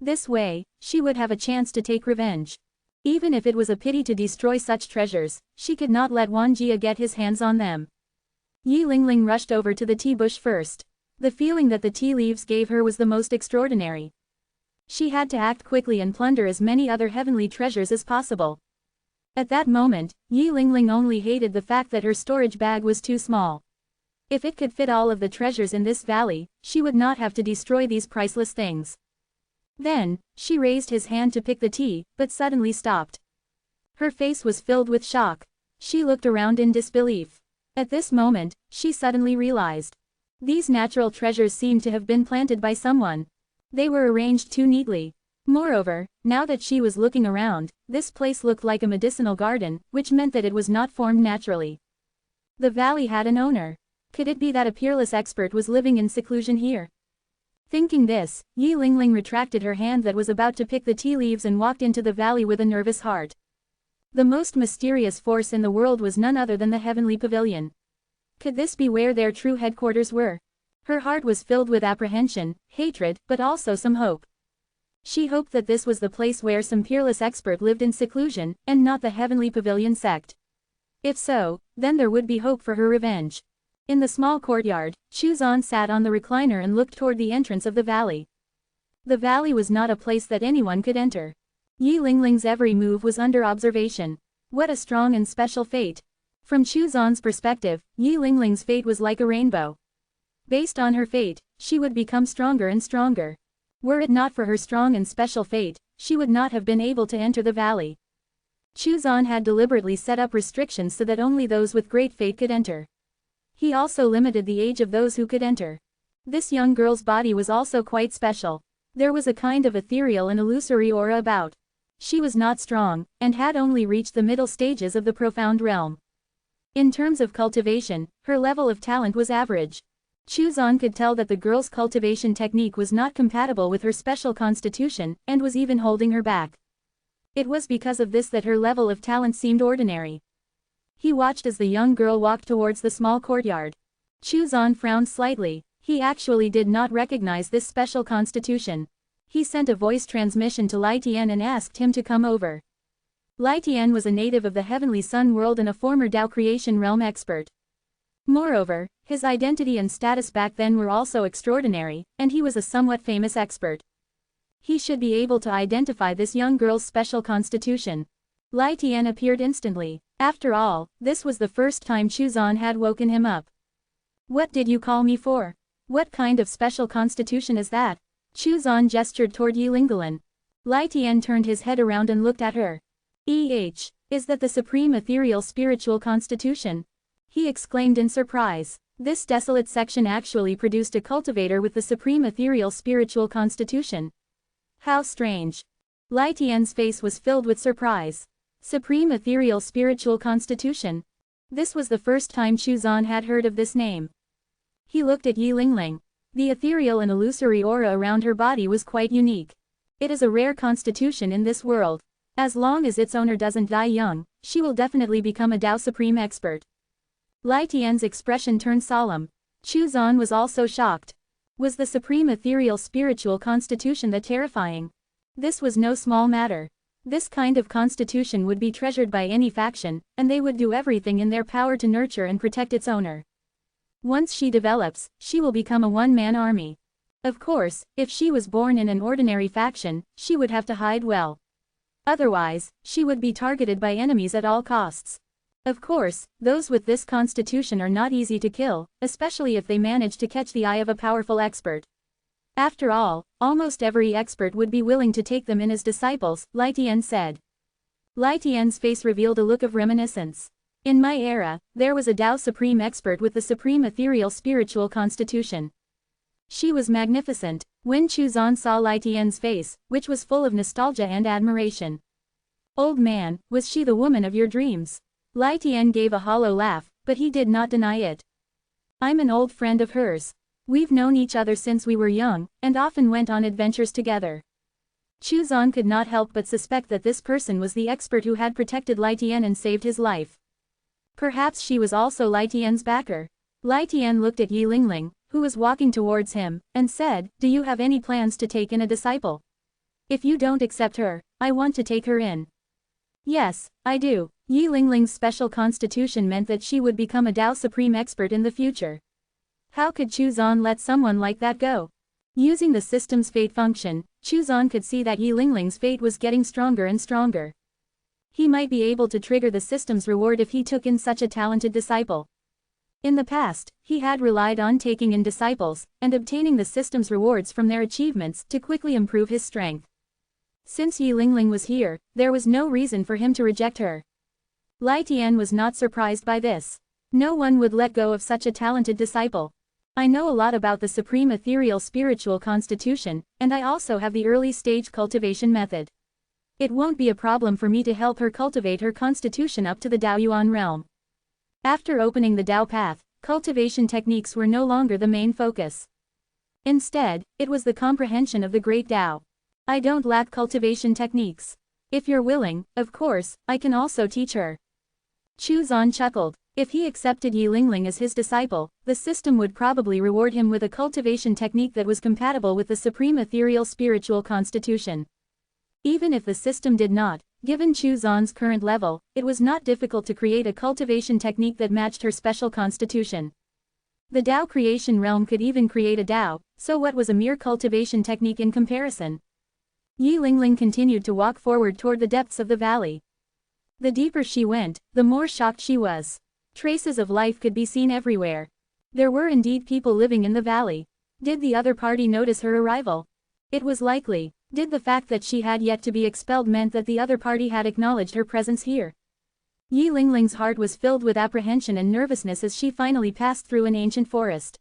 This way, she would have a chance to take revenge. Even if it was a pity to destroy such treasures, she could not let Wan Jia get his hands on them. Yi Lingling rushed over to the tea bush first. The feeling that the tea leaves gave her was the most extraordinary. She had to act quickly and plunder as many other heavenly treasures as possible. At that moment, Yi Lingling only hated the fact that her storage bag was too small. If it could fit all of the treasures in this valley, she would not have to destroy these priceless things. Then, she raised his hand to pick the tea, but suddenly stopped. Her face was filled with shock. She looked around in disbelief. At this moment, she suddenly realized. These natural treasures seemed to have been planted by someone. They were arranged too neatly. Moreover, now that she was looking around, this place looked like a medicinal garden, which meant that it was not formed naturally. The valley had an owner. Could it be that a peerless expert was living in seclusion here? Thinking this, Yi Lingling retracted her hand that was about to pick the tea leaves and walked into the valley with a nervous heart. The most mysterious force in the world was none other than the heavenly pavilion. Could this be where their true headquarters were? Her heart was filled with apprehension, hatred, but also some hope. She hoped that this was the place where some peerless expert lived in seclusion, and not the heavenly pavilion sect. If so, then there would be hope for her revenge. In the small courtyard, Chuzan sat on the recliner and looked toward the entrance of the valley. The valley was not a place that anyone could enter. Yi Lingling's every move was under observation. What a strong and special fate. From Chuzan's perspective, Yi Lingling's fate was like a rainbow. Based on her fate, she would become stronger and stronger. Were it not for her strong and special fate, she would not have been able to enter the valley. Chuzan had deliberately set up restrictions so that only those with great fate could enter. He also limited the age of those who could enter. This young girl's body was also quite special. There was a kind of ethereal and illusory aura about. She was not strong, and had only reached the middle stages of the profound realm. In terms of cultivation, her level of talent was average. Chuzan could tell that the girl's cultivation technique was not compatible with her special constitution, and was even holding her back. It was because of this that her level of talent seemed ordinary. He watched as the young girl walked towards the small courtyard. Chuzan frowned slightly. He actually did not recognize this special constitution. He sent a voice transmission to Lai Tian and asked him to come over. Lai Tian was a native of the Heavenly Sun world and a former Tao creation realm expert. Moreover, his identity and status back then were also extraordinary, and he was a somewhat famous expert. He should be able to identify this young girl's special constitution. Lai Tian appeared instantly. After all, this was the first time Chuzan had woken him up. What did you call me for? What kind of special constitution is that? Chuzan gestured toward Yi Lingling. Lai Tian turned his head around and looked at her. Is that the supreme ethereal spiritual constitution? He exclaimed in surprise. This desolate section actually produced a cultivator with the supreme ethereal spiritual constitution. How strange. Lai Tian's face was filled with surprise. Supreme ethereal spiritual constitution. This was the first time Chuzan had heard of this name. He looked at Yi Lingling. The ethereal and illusory aura around her body was quite unique. It is a rare constitution in this world. As long as its owner doesn't die young, she will definitely become a Tao Supreme expert. Lai Tian's expression turned solemn. Chuzan was also shocked. Was the supreme ethereal spiritual constitution that terrifying? This was no small matter. This kind of constitution would be treasured by any faction, and they would do everything in their power to nurture and protect its owner. Once she develops, she will become a one-man army. Of course, if she was born in an ordinary faction, she would have to hide well. Otherwise, she would be targeted by enemies at all costs. Of course, those with this constitution are not easy to kill, especially if they manage to catch the eye of a powerful expert. After all, almost every expert would be willing to take them in as disciples, Lai Tian said. Lai Tian's face revealed a look of reminiscence. In my era, there was a Tao Supreme expert with the supreme ethereal spiritual constitution. She was magnificent. When Chuzan saw Lai Tian's face, which was full of nostalgia and admiration. Old man, was she the woman of your dreams? Lai Tian gave a hollow laugh, but he did not deny it. I'm an old friend of hers. We've known each other since we were young, and often went on adventures together. Chuzan could not help but suspect that this person was the expert who had protected Lai Tian and saved his life. Perhaps she was also Lai Tian's backer. Lai Tian looked at Yi Lingling, who was walking towards him, and said, "Do you have any plans to take in a disciple? If you don't accept her, I want to take her in." Yes, I do. Yi Lingling's special constitution meant that she would become a Tao Supreme expert in the future. How could Chuzan let someone like that go? Using the system's fate function, Chuzan could see that Yi Lingling's fate was getting stronger and stronger. He might be able to trigger the system's reward if he took in such a talented disciple. In the past, he had relied on taking in disciples, and obtaining the system's rewards from their achievements to quickly improve his strength. Since Yi Lingling was here, there was no reason for him to reject her. Lai Tian was not surprised by this. No one would let go of such a talented disciple. I know a lot about the supreme ethereal spiritual constitution, and I also have the early stage cultivation method. It won't be a problem for me to help her cultivate her constitution up to the Daoyuan realm. After opening the Dao path, cultivation techniques were no longer the main focus. Instead, it was the comprehension of the great Dao. I don't lack cultivation techniques. If you're willing, of course, I can also teach her. Chu Zan chuckled. If he accepted Yi Lingling as his disciple, the system would probably reward him with a cultivation technique that was compatible with the supreme ethereal spiritual constitution. Even if the system did not, given Chu Zan's current level, it was not difficult to create a cultivation technique that matched her special constitution. The Dao creation realm could even create a Dao, so what was a mere cultivation technique in comparison? Yi Lingling continued to walk forward toward the depths of the valley. The deeper she went, the more shocked she was. Traces of life could be seen everywhere. There were indeed people living in the valley. Did the other party notice her arrival? It was likely. Did the fact that she had yet to be expelled meant that the other party had acknowledged her presence here? Yi Lingling's heart was filled with apprehension and nervousness as she finally passed through an ancient forest.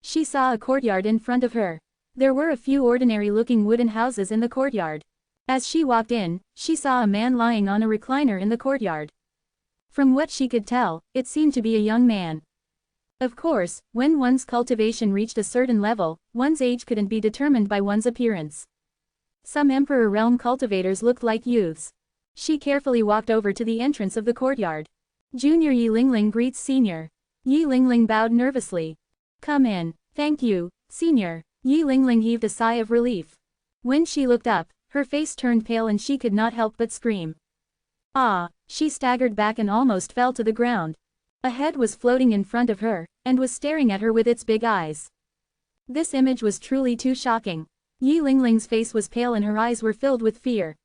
She saw a courtyard in front of her. There were a few ordinary-looking wooden houses in the courtyard. As she walked in, she saw a man lying on a recliner in the courtyard. From what she could tell, it seemed to be a young man. Of course, when one's cultivation reached a certain level, one's age couldn't be determined by one's appearance. Some Emperor Realm cultivators looked like youths. She carefully walked over to the entrance of the courtyard. Junior Yi Lingling greets Senior. Yi Lingling bowed nervously. Come in. Thank you, Senior. Yi Lingling heaved a sigh of relief. When she looked up, her face turned pale and she could not help but scream. Ah! She staggered back and almost fell to the ground. A head was floating in front of her, and was staring at her with its big eyes. This image was truly too shocking. Yi Lingling's face was pale and her eyes were filled with fear.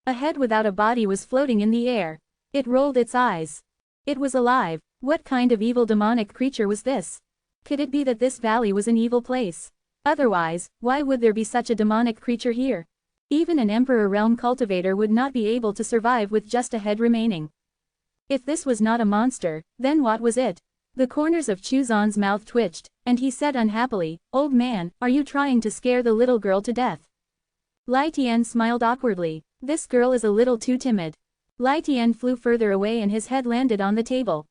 A head without a body was floating in the air. It rolled its eyes. It was alive. What kind of evil demonic creature was this? Could it be that this valley was an evil place? Otherwise, why would there be such a demonic creature here? Even an Emperor Realm cultivator would not be able to survive with just a head remaining. If this was not a monster, then what was it? The corners of Chu Zan's mouth twitched, and he said unhappily, Old man, are you trying to scare the little girl to death? Lai Tian smiled awkwardly. This girl is a little too timid. Lai Tian flew further away and his head landed on the table.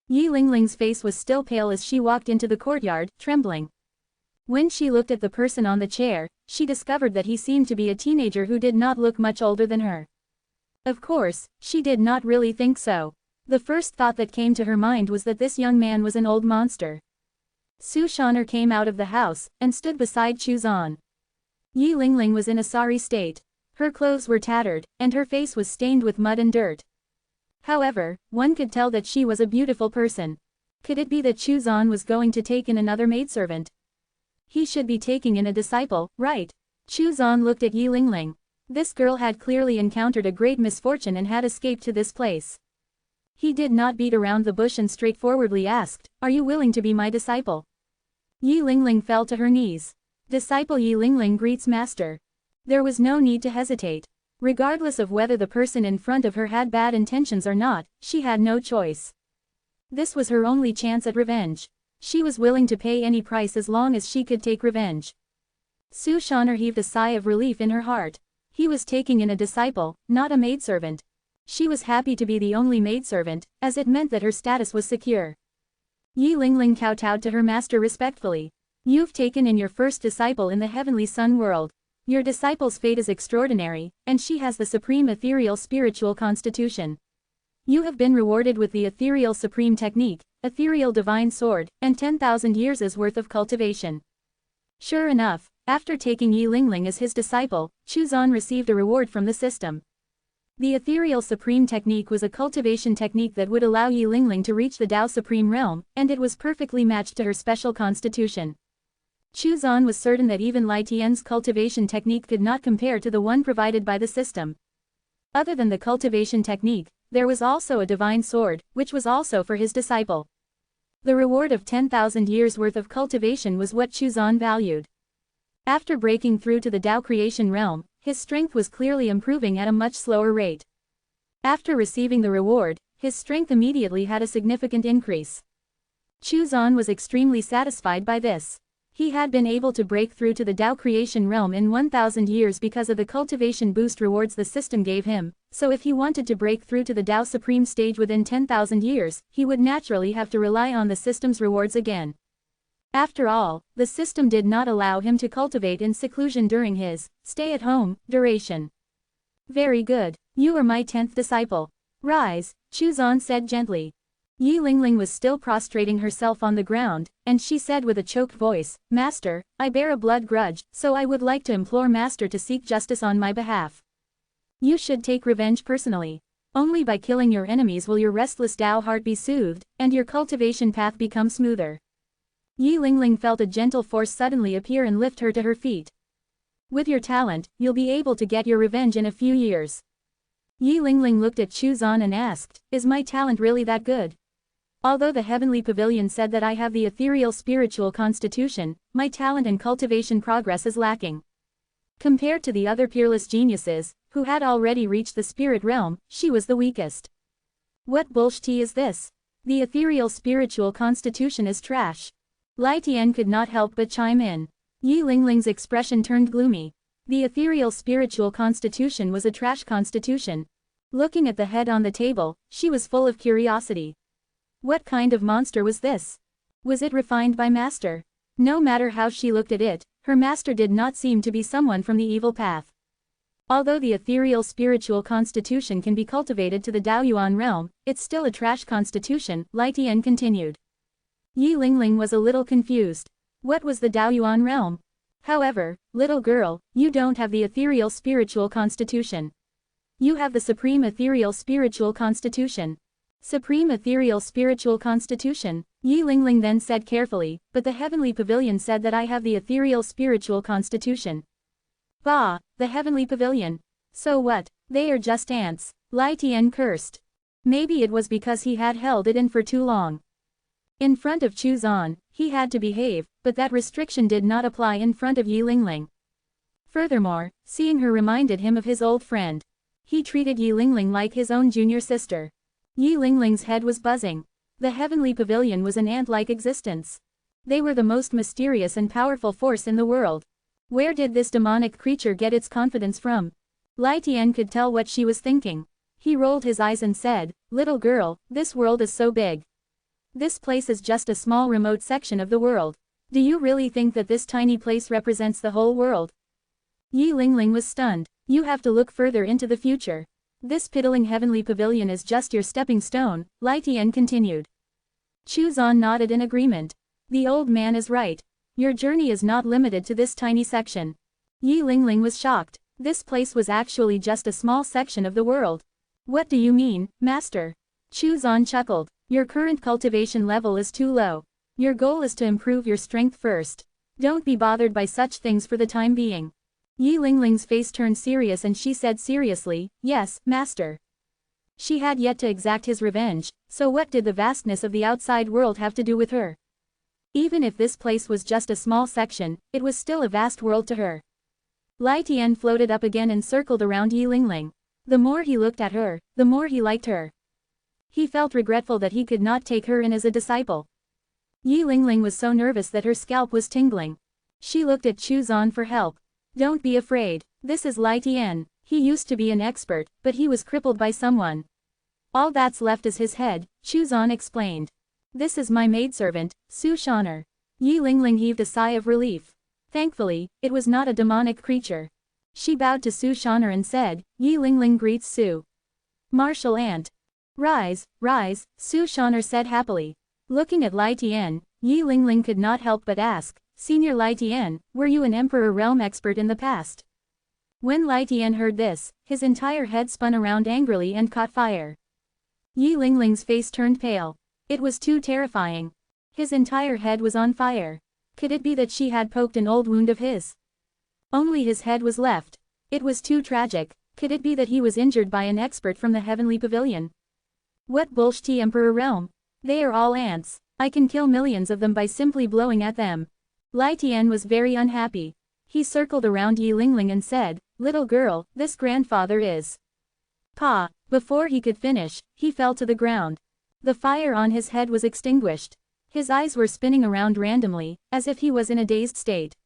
Yi Lingling's face was still pale as she walked into the courtyard, trembling. When she looked at the person on the chair, she discovered that he seemed to be a teenager who did not look much older than her. Of course, she did not really think so. The first thought that came to her mind was that this young man was an old monster. Su Shaner came out of the house, and stood beside Chu Zan. Yi Lingling was in a sorry state. Her clothes were tattered, and her face was stained with mud and dirt. However, one could tell that she was a beautiful person. Could it be that Chu Zan was going to take in another maidservant? He should be taking in a disciple, right? Chu Zan looked at Yi Lingling. This girl had clearly encountered a great misfortune and had escaped to this place. He did not beat around the bush and straightforwardly asked, Are you willing to be my disciple? Yi Lingling fell to her knees. Disciple Yi Lingling greets master. There was no need to hesitate. Regardless of whether the person in front of her had bad intentions or not, she had no choice. This was her only chance at revenge. She was willing to pay any price as long as she could take revenge. Su Shaner heaved a sigh of relief in her heart. He was taking in a disciple, not a maidservant. She was happy to be the only maidservant, as it meant that her status was secure. Yi Lingling kowtowed to her master respectfully. You've taken in your first disciple in the heavenly sun world. Your disciple's fate is extraordinary, and she has the supreme ethereal spiritual constitution. You have been rewarded with the ethereal supreme technique, ethereal divine sword, and 10,000 years' worth of cultivation. Sure enough, after taking Yi Lingling as his disciple, Chu Zan received a reward from the system. The ethereal supreme technique was a cultivation technique that would allow Yi Lingling to reach the Tao Supreme Realm, and it was perfectly matched to her special constitution. Chu Zan was certain that even Lai Tian's cultivation technique could not compare to the one provided by the system. Other than the cultivation technique, there was also a divine sword, which was also for his disciple. The reward of 10,000 years' worth of cultivation was what Chu Zan valued. After breaking through to the Tao creation realm, his strength was clearly improving at a much slower rate. After receiving the reward, his strength immediately had a significant increase. Chu Zan was extremely satisfied by this. He had been able to break through to the Tao creation realm in 1000 years because of the cultivation boost rewards the system gave him, so if he wanted to break through to the Tao Supreme stage within 10,000 years, he would naturally have to rely on the system's rewards again. After all, the system did not allow him to cultivate in seclusion during his stay-at-home duration. Very good. You are my 10th disciple. Rise, Chu Zan said gently. Yi Lingling was still prostrating herself on the ground, and she said with a choked voice, Master, I bear a blood grudge, so I would like to implore Master to seek justice on my behalf. You should take revenge personally. Only by killing your enemies will your restless Tao heart be soothed, and your cultivation path become smoother. Yi Lingling felt a gentle force suddenly appear and lift her to her feet. With your talent, you'll be able to get your revenge in a few years. Yi Lingling looked at Chu Zan and asked, Is my talent really that good? Although the heavenly pavilion said that I have the ethereal spiritual constitution, my talent and cultivation progress is lacking. Compared to the other peerless geniuses, who had already reached the spirit realm, she was the weakest. What bullshit is this? The ethereal spiritual constitution is trash. Lai Tian could not help but chime in. Yi Lingling's expression turned gloomy. The ethereal spiritual constitution was a trash constitution. Looking at the head on the table, she was full of curiosity. What kind of monster was this? Was it refined by Master? No matter how she looked at it, her master did not seem to be someone from the evil path. Although the ethereal spiritual constitution can be cultivated to the Daoyuan realm, it's still a trash constitution, Lai Tian continued. Yi Lingling was a little confused. What was the Daoyuan realm? However, little girl, you don't have the ethereal spiritual constitution. You have the supreme ethereal spiritual constitution. Supreme ethereal spiritual constitution, Yi Lingling then said carefully, but the heavenly pavilion said that I have the ethereal spiritual constitution. Bah, the heavenly pavilion. So what, they are just ants, Lai Tian cursed. Maybe it was because he had held it in for too long. In front of Chu Zan, he had to behave, but that restriction did not apply in front of Yi Lingling. Furthermore, seeing her reminded him of his old friend. He treated Yi Lingling like his own junior sister. Yi Lingling's head was buzzing. The heavenly pavilion was an ant-like existence. They were the most mysterious and powerful force in the world. Where did this demonic creature get its confidence from? Lai Tian could tell what she was thinking. He rolled his eyes and said, Little girl, this world is so big. This place is just a small remote section of the world. Do you really think that this tiny place represents the whole world? Yi Lingling was stunned. You have to look further into the future. This piddling heavenly pavilion is just your stepping stone, Lai Tian continued. Chu Zan nodded in agreement. The old man is right. Your journey is not limited to this tiny section. Yi Lingling was shocked. This place was actually just a small section of the world. What do you mean, Master? Chu Zan chuckled. Your current cultivation level is too low. Your goal is to improve your strength first. Don't be bothered by such things for the time being. Yi Lingling's face turned serious and she said seriously, Yes, Master. She had yet to exact his revenge, so what did the vastness of the outside world have to do with her? Even if this place was just a small section, it was still a vast world to her. Lai Tian floated up again and circled around Yi Lingling. The more he looked at her, the more he liked her. He felt regretful that he could not take her in as a disciple. Yi Lingling was so nervous that her scalp was tingling. She looked at Chu Zan for help. Don't be afraid, this is Lai Tian. He used to be an expert, but he was crippled by someone. All that's left is his head, Chu Zan explained. This is my maidservant, Su Shaner. Yi Lingling heaved a sigh of relief. Thankfully, it was not a demonic creature. She bowed to Su Shaner and said, Yi Lingling greets Su. Martial ant. Rise, rise, Su Shaner said happily. Looking at Lai Tian, Yi Lingling could not help but ask, Senior Lai Tian, were you an Emperor Realm expert in the past? When Lai Tian heard this, his entire head spun around angrily and caught fire. Yi Lingling's face turned pale. It was too terrifying. His entire head was on fire. Could it be that she had poked an old wound of his? Only his head was left. It was too tragic. Could it be that he was injured by an expert from the heavenly pavilion? What bullshit, Emperor Realm? They are all ants. I can kill millions of them by simply blowing at them. Lai Tian was very unhappy. He circled around Yi Lingling and said, Little girl, this grandfather is. Pa. Before he could finish, he fell to the ground. The fire on his head was extinguished. His eyes were spinning around randomly, as if he was in a dazed state.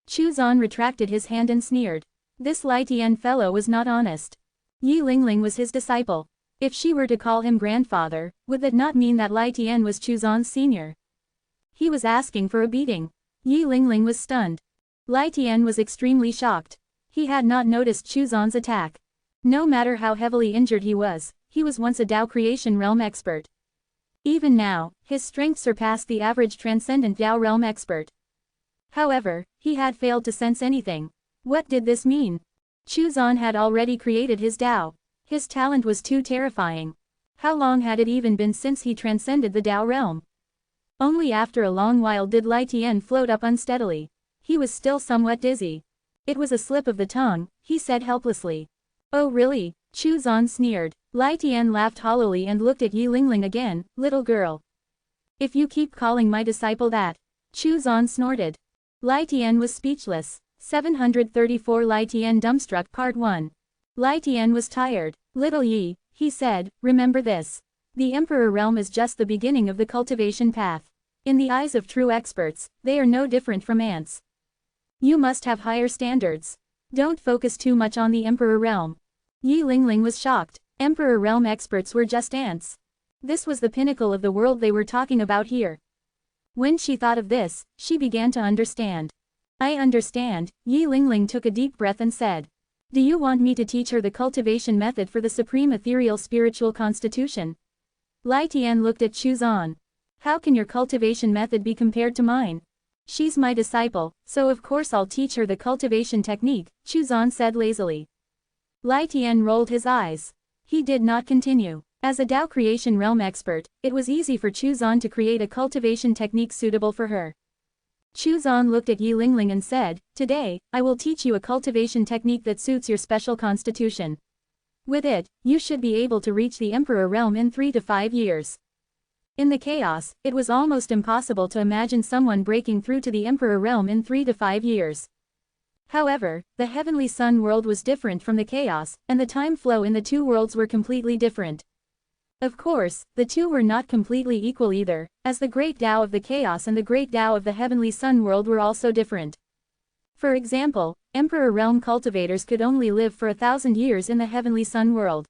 Chu Zan retracted his hand and sneered. This Lai Tian fellow was not honest. Yi Lingling was his disciple. If she were to call him grandfather, would that not mean that Lai Tian was Chu Zan's senior? He was asking for a beating. Yi Lingling was stunned. Lai Tian was extremely shocked. He had not noticed Chu Zan's attack. No matter how heavily injured he was once a Dao creation realm expert. Even now, his strength surpassed the average transcendent Dao realm expert. However, he had failed to sense anything. What did this mean? Chu Zan had already created his Dao. His talent was too terrifying. How long had it even been since he transcended the Dao realm? Only after a long while did Lai Tian float up unsteadily. He was still somewhat dizzy. It was a slip of the tongue, he said helplessly. Oh really? Chu Zan sneered. Lai Tian laughed hollowly and looked at Yi Lingling again. Little girl. If you keep calling my disciple that. Chu Zan snorted. Lai Tian was speechless. 734 Lai Tian dumbstruck Part 1. Lai Tian was tired. Little Yi, he said, remember this. The Emperor realm is just the beginning of the cultivation path. In the eyes of true experts, they are no different from ants. You must have higher standards. Don't focus too much on the Emperor realm. Yi Lingling was shocked. Emperor realm experts were just ants. This was the pinnacle of the world they were talking about here. When she thought of this, she began to understand. I understand. Yi Lingling took a deep breath and said. Do you want me to teach her the cultivation method for the supreme ethereal spiritual constitution? Lai Tian looked at Chu Zan. How can your cultivation method be compared to mine? She's my disciple, so of course I'll teach her the cultivation technique, Chu Zan said lazily. Lai Tian rolled his eyes. He did not continue. As a Dao creation realm expert, it was easy for Chu Zan to create a cultivation technique suitable for her. Chu Zan looked at Yi Lingling and said, Today, I will teach you a cultivation technique that suits your special constitution. With it, you should be able to reach the Emperor realm in 3 to 5 years. In the chaos, it was almost impossible to imagine someone breaking through to the Emperor realm in 3 to 5 years. However, the Heavenly Sun world was different from the chaos, and the time flow in the two worlds were completely different. Of course, the two were not completely equal either, as the Great Tao of the Chaos and the Great Tao of the Heavenly Sun world were also different. For example, Emperor realm cultivators could only live for 1,000 years in the Heavenly Sun world.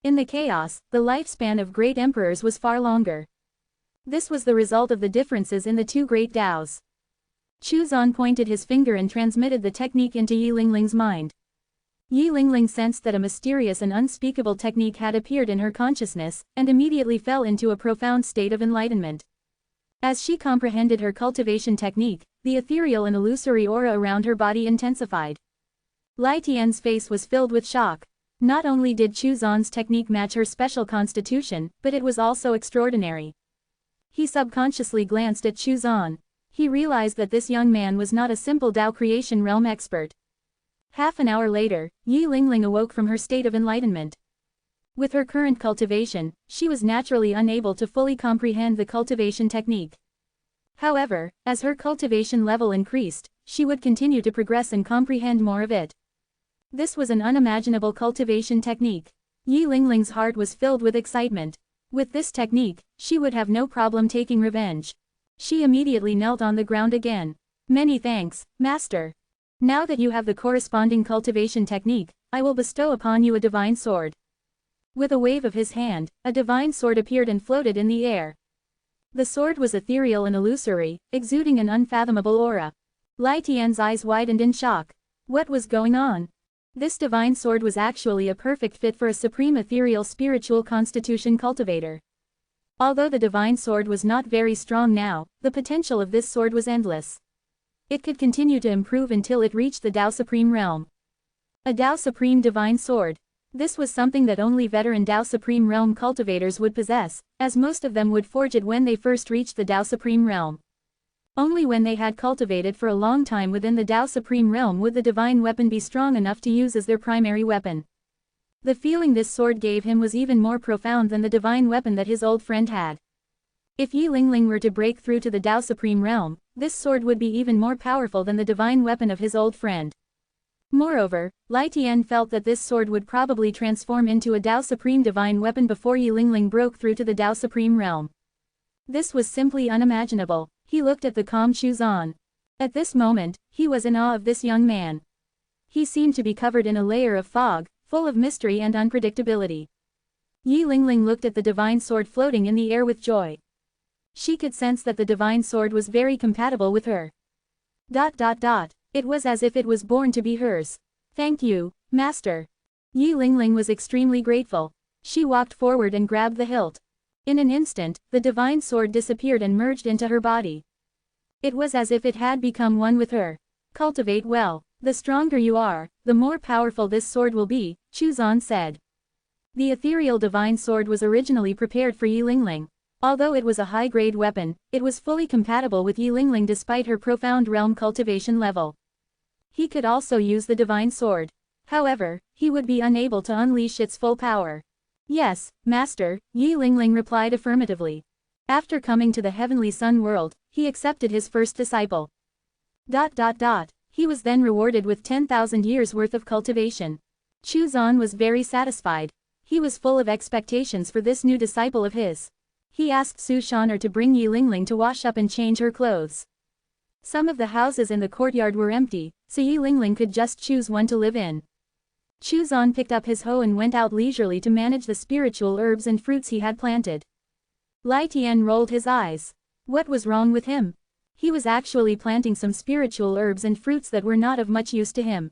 In the Chaos, the lifespan of Great Emperors was far longer. This was the result of the differences in the two Great Taos. Chu Zan pointed his finger and transmitted the technique into Yi Lingling's mind. Yi Lingling sensed that a mysterious and unspeakable technique had appeared in her consciousness, and immediately fell into a profound state of enlightenment. As she comprehended her cultivation technique, the ethereal and illusory aura around her body intensified. Lai Tian's face was filled with shock. Not only did Chu Zan's technique match her special constitution, but it was also extraordinary. He subconsciously glanced at Chu Zan. He realized that this young man was not a simple Dao creation realm expert. Half an hour later, Yi Lingling awoke from her state of enlightenment. With her current cultivation, she was naturally unable to fully comprehend the cultivation technique. However, as her cultivation level increased, she would continue to progress and comprehend more of it. This was an unimaginable cultivation technique. Yi Lingling's heart was filled with excitement. With this technique, she would have no problem taking revenge. She immediately knelt on the ground again. Many thanks, Master. Now that you have the corresponding cultivation technique, I will bestow upon you a divine sword. With a wave of his hand, a divine sword appeared and floated in the air. The sword was ethereal and illusory, exuding an unfathomable aura. Lai Tian's eyes widened in shock. What was going on? This divine sword was actually a perfect fit for a supreme ethereal spiritual constitution cultivator. Although the divine sword was not very strong now, the potential of this sword was endless. It could continue to improve until it reached the Dao Supreme realm. A Dao Supreme divine sword. This was something that only veteran Dao Supreme realm cultivators would possess, as most of them would forge it when they first reached the Dao Supreme realm. Only when they had cultivated for a long time within the Dao Supreme realm would the divine weapon be strong enough to use as their primary weapon. The feeling this sword gave him was even more profound than the divine weapon that his old friend had. If Yi Lingling were to break through to the Dao Supreme realm, this sword would be even more powerful than the divine weapon of his old friend. Moreover, Lai Tian felt that this sword would probably transform into a Dao Supreme divine weapon before Yi Lingling broke through to the Dao Supreme realm. This was simply unimaginable. He looked at the calm Chuzan. At this moment, he was in awe of this young man. He seemed to be covered in a layer of fog, full of mystery and unpredictability. Yi Lingling looked at the divine sword floating in the air with joy. She could sense that the divine sword was very compatible with her. It was as if it was born to be hers. Thank you, Master. Yi Lingling was extremely grateful. She walked forward and grabbed the hilt. In an instant, the divine sword disappeared and merged into her body. It was as if it had become one with her. Cultivate well. The stronger you are, the more powerful this sword will be, Chuzan said. The ethereal divine sword was originally prepared for Yi Lingling. Although it was a high-grade weapon, it was fully compatible with Yi Lingling despite her profound realm cultivation level. He could also use the divine sword. However, he would be unable to unleash its full power. Yes, Master, Yi Lingling replied affirmatively. After coming to the heavenly sun world, he accepted his first disciple. He was then rewarded with 10,000 years worth of cultivation. Chuzan was very satisfied. He was full of expectations for this new disciple of his. He asked Su Shaner to bring Yi Lingling to wash up and change her clothes. Some of the houses in the courtyard were empty, so Yi Lingling could just choose one to live in. Chuzan picked up his hoe and went out leisurely to manage the spiritual herbs and fruits he had planted. Lai Tian rolled his eyes. What was wrong with him? He was actually planting some spiritual herbs and fruits that were not of much use to him.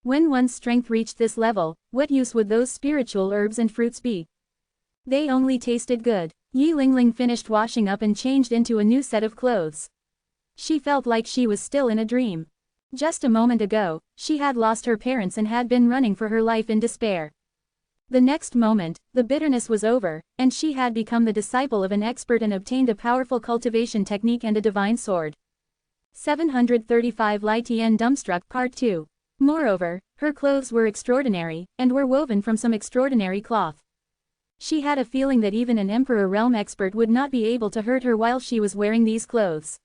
When one's strength reached this level, what use would those spiritual herbs and fruits be? They only tasted good. Yi Lingling finished washing up and changed into a new set of clothes. She felt like she was still in a dream. Just a moment ago, she had lost her parents and had been running for her life in despair. The next moment, the bitterness was over, and she had become the disciple of an expert and obtained a powerful cultivation technique and a divine sword. 735 Lai Tian Dumbstruck Part 2. Moreover, her clothes were extraordinary, and were woven from some extraordinary cloth. She had a feeling that even an Emperor Realm expert would not be able to hurt her while she was wearing these clothes.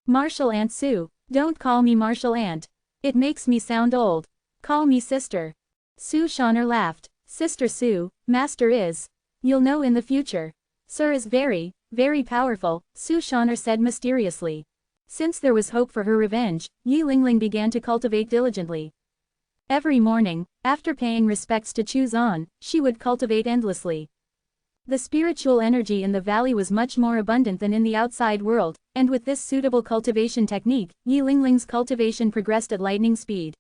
Martial Aunt Su. Don't call me Martial Aunt. It makes me sound old. Call me Sister. Su Shaner laughed. Sister Su, Master is. You'll know in the future. Sir is very, very powerful, Su Shaner said mysteriously. Since there was hope for her revenge, Yi Lingling began to cultivate diligently. Every morning, after paying respects to Chuzan, she would cultivate endlessly. The spiritual energy in the valley was much more abundant than in the outside world, and with this suitable cultivation technique, Yi Lingling's cultivation progressed at lightning speed.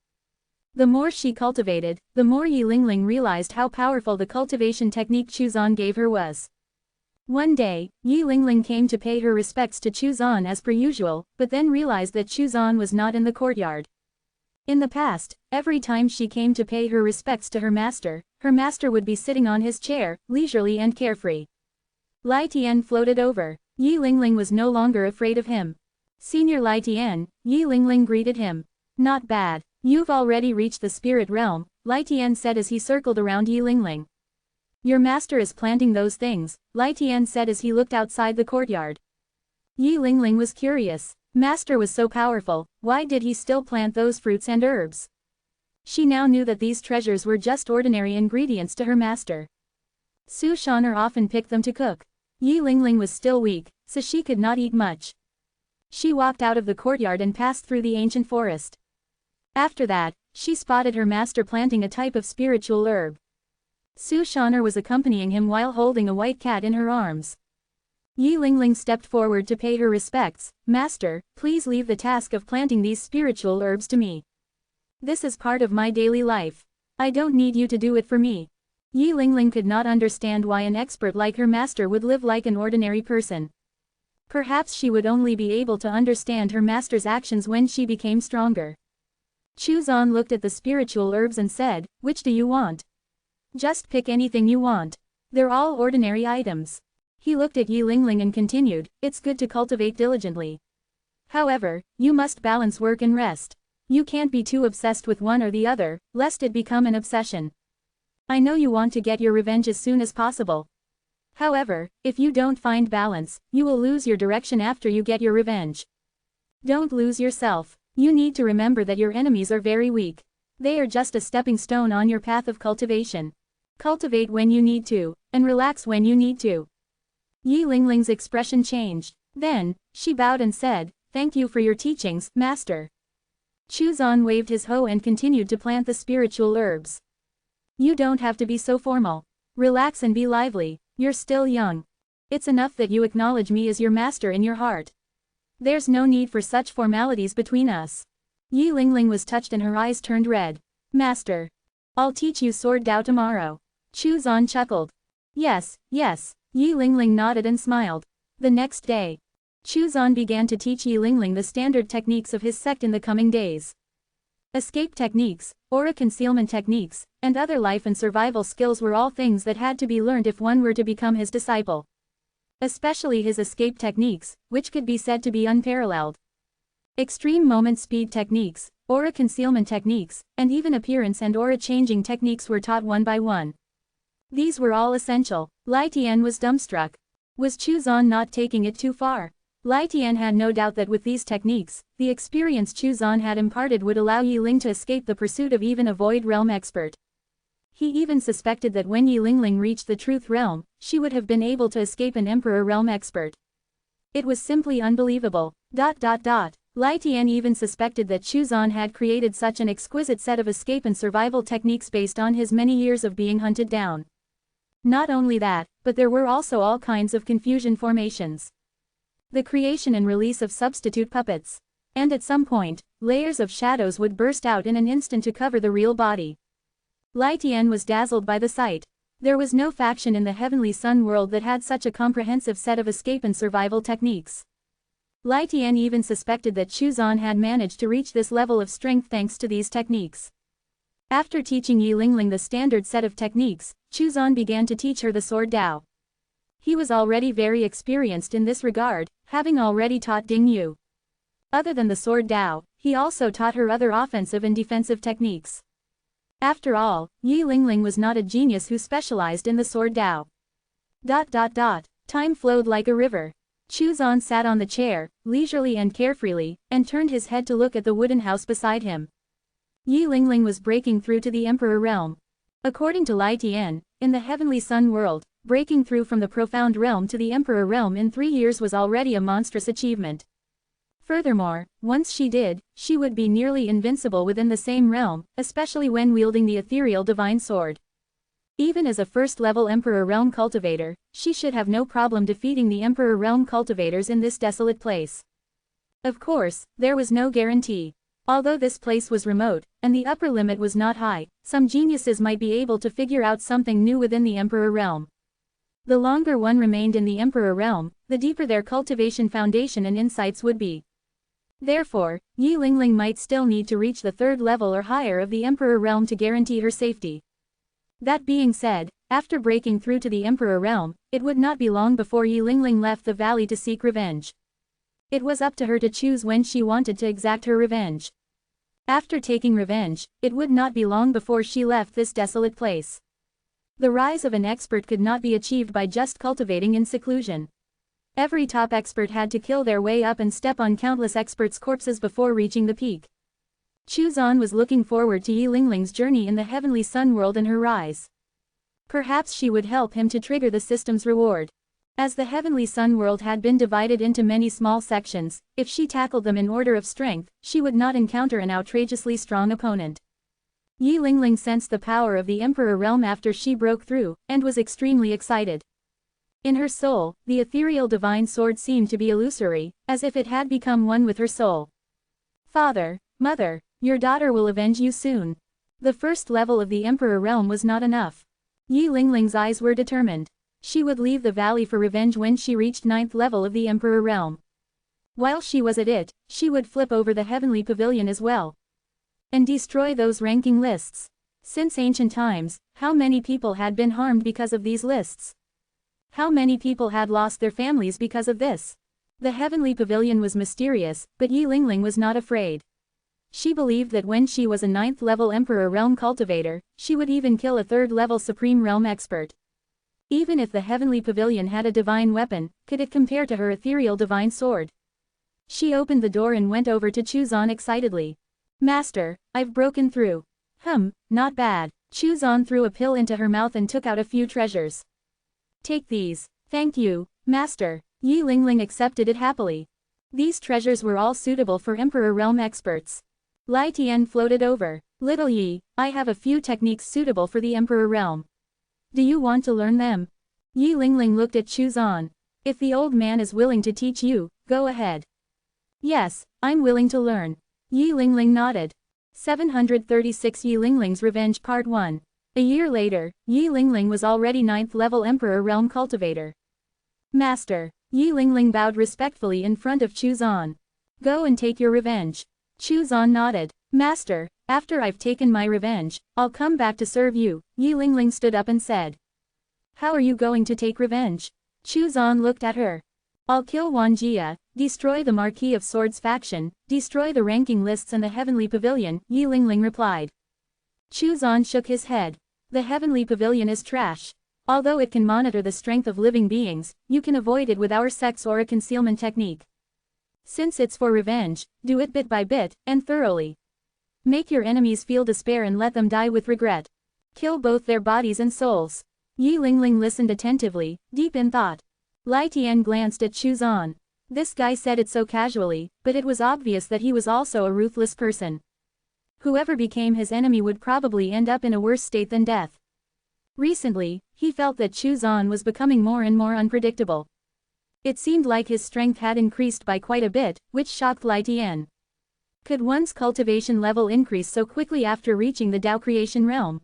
The more she cultivated, the more Yi Lingling realized how powerful the cultivation technique Chuzan gave her was. One day, Yi Lingling came to pay her respects to Chuzan as per usual, but then realized that Chuzan was not in the courtyard. In the past, every time she came to pay her respects to her master would be sitting on his chair, leisurely and carefree. Lai Tian floated over. Yi Lingling was no longer afraid of him. Senior Lai Tian, Yi Lingling greeted him. Not bad. You've already reached the spirit realm, Lai Tian said as he circled around Yi Lingling. Your master is planting those things, Lai Tian said as he looked outside the courtyard. Yi Lingling was curious. Master was so powerful, why did he still plant those fruits and herbs? She now knew that these treasures were just ordinary ingredients to her master. Su Shaner often picked them to cook. Yi Lingling was still weak, so she could not eat much. She walked out of the courtyard and passed through the ancient forest. After that, she spotted her master planting a type of spiritual herb. Su Shaner was accompanying him while holding a white cat in her arms. Yi Lingling stepped forward to pay her respects. Master, please leave the task of planting these spiritual herbs to me. This is part of my daily life. I don't need you to do it for me. Yi Lingling could not understand why an expert like her master would live like an ordinary person. Perhaps she would only be able to understand her master's actions when she became stronger. Chuzan looked at the spiritual herbs and said, which do you want? Just pick anything you want. They're all ordinary items. He looked at Yi Lingling and continued, it's good to cultivate diligently. However, you must balance work and rest. You can't be too obsessed with one or the other, lest it become an obsession. I know you want to get your revenge as soon as possible. However, if you don't find balance, you will lose your direction after you get your revenge. Don't lose yourself. You need to remember that your enemies are very weak. They are just a stepping stone on your path of cultivation. Cultivate when you need to, and relax when you need to. Yi Lingling's expression changed. Then, she bowed and said, "Thank you for your teachings, Master." Chu Zan waved his hoe and continued to plant the spiritual herbs. "You don't have to be so formal. Relax and be lively, you're still young. It's enough that you acknowledge me as your master in your heart. There's no need for such formalities between us." Yi Lingling was touched and her eyes turned red. "Master, I'll teach you sword Dao tomorrow." Chu Zan chuckled. Yes, yes." Yi Lingling nodded and smiled. The next day, Chu Zan began to teach Yi Lingling the standard techniques of his sect in the coming days. Escape techniques, aura concealment techniques, and other life and survival skills were all things that had to be learned if one were to become his disciple. Especially his escape techniques, which could be said to be unparalleled. Extreme moment speed techniques, aura concealment techniques, and even appearance and aura changing techniques were taught one by one. These were all essential. Lai Tian was dumbstruck. Was Chu Zan not taking it too far? Lai Tian had no doubt that with these techniques, the experience Chu Zan had imparted would allow Yi Ling to escape the pursuit of even a Void Realm expert. He even suspected that when Yi Lingling reached the Truth Realm, she would have been able to escape an Emperor Realm expert. It was simply unbelievable. Lai Tian even suspected that Chu Zan had created such an exquisite set of escape and survival techniques based on his many years of being hunted down. Not only that, but there were also all kinds of confusion formations. The creation and release of substitute puppets. And at some point, layers of shadows would burst out in an instant to cover the real body. Lai Tian was dazzled by the sight. There was no faction in the Heavenly Sun world that had such a comprehensive set of escape and survival techniques. Lai Tian even suspected that Chu Zan had managed to reach this level of strength thanks to these techniques. After teaching Yi Lingling the standard set of techniques, Chu Zan began to teach her the sword Dao. He was already very experienced in this regard, having already taught Ding Yu. Other than the sword Dao, he also taught her other offensive and defensive techniques. After all, Yi Lingling was not a genius who specialized in the sword Dao. Time flowed like a river. Chu Zan sat on the chair, leisurely and carefreely, and turned his head to look at the wooden house beside him. Yi Lingling was breaking through to the Emperor Realm. According to Lai Tian, in the Heavenly Sun world, breaking through from the Profound Realm to the Emperor Realm in 3 years was already a monstrous achievement. Furthermore, once she did, she would be nearly invincible within the same realm, especially when wielding the ethereal divine sword. Even as a first-level Emperor Realm cultivator, she should have no problem defeating the Emperor Realm cultivators in this desolate place. Of course, there was no guarantee. Although this place was remote, and the upper limit was not high, some geniuses might be able to figure out something new within the Emperor Realm. The longer one remained in the Emperor Realm, the deeper their cultivation foundation and insights would be. Therefore, Yi Lingling might still need to reach the 3rd level or higher of the Emperor Realm to guarantee her safety. That being said, after breaking through to the Emperor Realm, it would not be long before Yi Lingling left the valley to seek revenge. It was up to her to choose when she wanted to exact her revenge. After taking revenge, it would not be long before she left this desolate place. The rise of an expert could not be achieved by just cultivating in seclusion. Every top expert had to kill their way up and step on countless experts' corpses before reaching the peak. Chu Zan was looking forward to Yi Lingling's journey in the Heavenly Sun world and her rise. Perhaps she would help him to trigger the system's reward. As the Heavenly Sun world had been divided into many small sections, if she tackled them in order of strength, she would not encounter an outrageously strong opponent. Yi Lingling sensed the power of the Emperor Realm after she broke through, and was extremely excited. In her soul, the ethereal divine sword seemed to be illusory, as if it had become one with her soul. Father, Mother, your daughter will avenge you soon. The 1st level of the Emperor Realm was not enough. Yi Lingling's eyes were determined. She would leave the valley for revenge when she reached 9th level of the Emperor Realm. While she was at it, she would flip over the Heavenly Pavilion as well. And destroy those ranking lists. Since ancient times, how many people had been harmed because of these lists? How many people had lost their families because of this? The Heavenly Pavilion was mysterious, but Yi Lingling was not afraid. She believed that when she was a 9th level Emperor Realm cultivator, she would even kill a 3rd level Supreme Realm expert. Even if the Heavenly Pavilion had a divine weapon, could it compare to her ethereal divine sword? She opened the door and went over to Chu Zan excitedly. Master, I've broken through. Not bad. Chu Zan threw a pill into her mouth and took out a few treasures. Take these. Thank you. Master. Yi Lingling accepted it happily. These treasures were all suitable for Emperor Realm experts. Lai Tian floated over. Little Yi, I have a few techniques suitable for the Emperor Realm. Do you want to learn them? Yi Lingling looked at Chu Zan. If the old man is willing to teach you, go ahead. Yes, I'm willing to learn. Yi Lingling nodded. 736 Yi Lingling's Revenge Part 1. A year later, Yi Lingling was already 9th level Emperor Realm Cultivator. Master. Yi Lingling bowed respectfully in front of Chu Zan. Go and take your revenge. Chu Zan nodded. Master, after I've taken my revenge, I'll come back to serve you. Yi Lingling stood up and said. How are you going to take revenge? Chu Zan looked at her. I'll kill Wan Jia, destroy the Marquis of Swords faction, destroy the ranking lists and the Heavenly Pavilion, Yi Lingling replied. Chu Zan shook his head. The Heavenly Pavilion is trash. Although it can monitor the strength of living beings, you can avoid it with our sex or a concealment technique. Since it's for revenge, do it bit by bit, and thoroughly. Make your enemies feel despair and let them die with regret. Kill both their bodies and souls. Yi Lingling listened attentively, deep in thought. Lai Tian glanced at Chu Zan. This guy said it so casually, but it was obvious that he was also a ruthless person. Whoever became his enemy would probably end up in a worse state than death. Recently, he felt that Chu Zan was becoming more and more unpredictable. It seemed like his strength had increased by quite a bit, which shocked Lai Tian. Could one's cultivation level increase so quickly after reaching the Dao creation realm?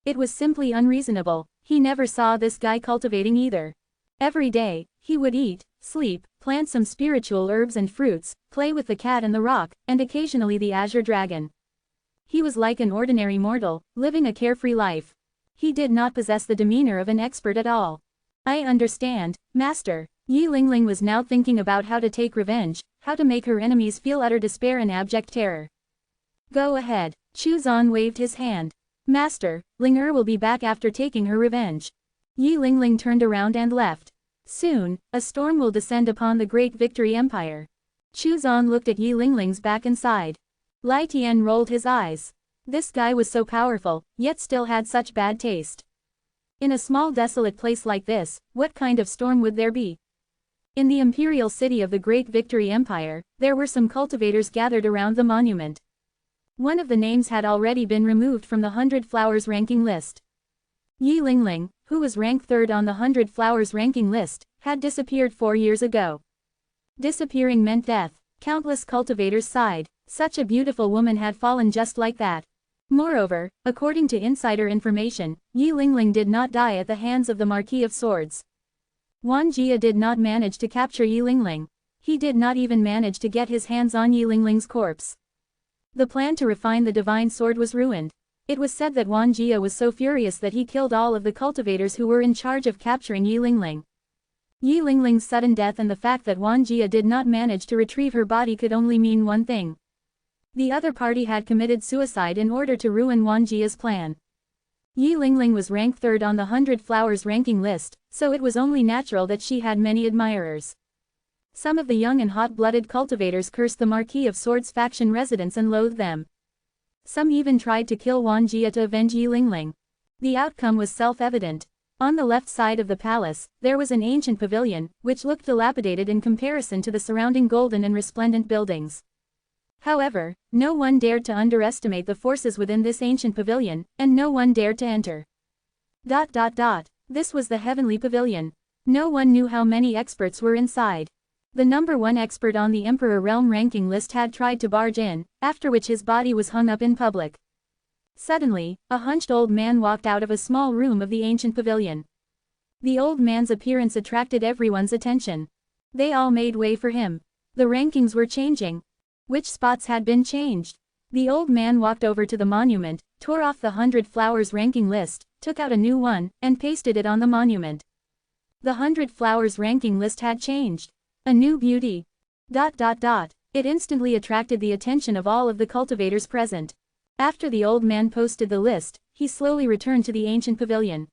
It was simply unreasonable. He never saw this guy cultivating either. Every day, he would eat, sleep, plant some spiritual herbs and fruits, play with the cat and the rock, and occasionally the azure dragon. He was like an ordinary mortal, living a carefree life. He did not possess the demeanor of an expert at all. I understand, Master. Yi Lingling was now thinking about how to take revenge, how to make her enemies feel utter despair and abject terror. Go ahead. Chu Zan waved his hand. Master, Ling will be back after taking her revenge. Yi Lingling turned around and left. Soon, a storm will descend upon the Great Victory Empire. Chu Zan looked at Yi Lingling's back and sighed. Lai Tian rolled his eyes. This guy was so powerful, yet still had such bad taste. In a small desolate place like this, what kind of storm would there be? In the imperial city of the Great Victory Empire, there were some cultivators gathered around the monument. One of the names had already been removed from the 100 Flowers ranking list. Yi Lingling, who was ranked 3rd on the 100 Flowers ranking list, had disappeared 4 years ago. Disappearing meant death. Countless cultivators sighed. Such a beautiful woman had fallen just like that. Moreover, according to insider information, Yi Lingling did not die at the hands of the Marquis of Swords. Wan Jia did not manage to capture Yi Lingling. He did not even manage to get his hands on Yi Lingling's corpse. The plan to refine the divine sword was ruined. It was said that Wan Jia was so furious that he killed all of the cultivators who were in charge of capturing Yi Lingling. Yi Lingling's sudden death and the fact that Wan Jia did not manage to retrieve her body could only mean one thing. The other party had committed suicide in order to ruin Wan Jia's plan. Yi Lingling was ranked 3rd on the 100 Flowers ranking list, so it was only natural that she had many admirers. Some of the young and hot-blooded cultivators cursed the Marquis of Swords faction residents and loathed them. Some even tried to kill Wan Jia to avenge Yi Lingling. The outcome was self-evident. On the left side of the palace, there was an ancient pavilion, which looked dilapidated in comparison to the surrounding golden and resplendent buildings. However, no one dared to underestimate the forces within this ancient pavilion, and no one dared to enter. This was the Heavenly Pavilion. No one knew how many experts were inside. The number 1 expert on the Emperor Realm ranking list had tried to barge in, after which his body was hung up in public. Suddenly, a hunched old man walked out of a small room of the ancient pavilion. The old man's appearance attracted everyone's attention. They all made way for him. The rankings were changing. Which spots had been changed? The old man walked over to the monument, tore off the 100 Flowers ranking list, took out a new one, and pasted it on the monument. The 100 Flowers ranking list had changed. A new beauty. It instantly attracted the attention of all of the cultivators present. After the old man posted the list, he slowly returned to the ancient pavilion.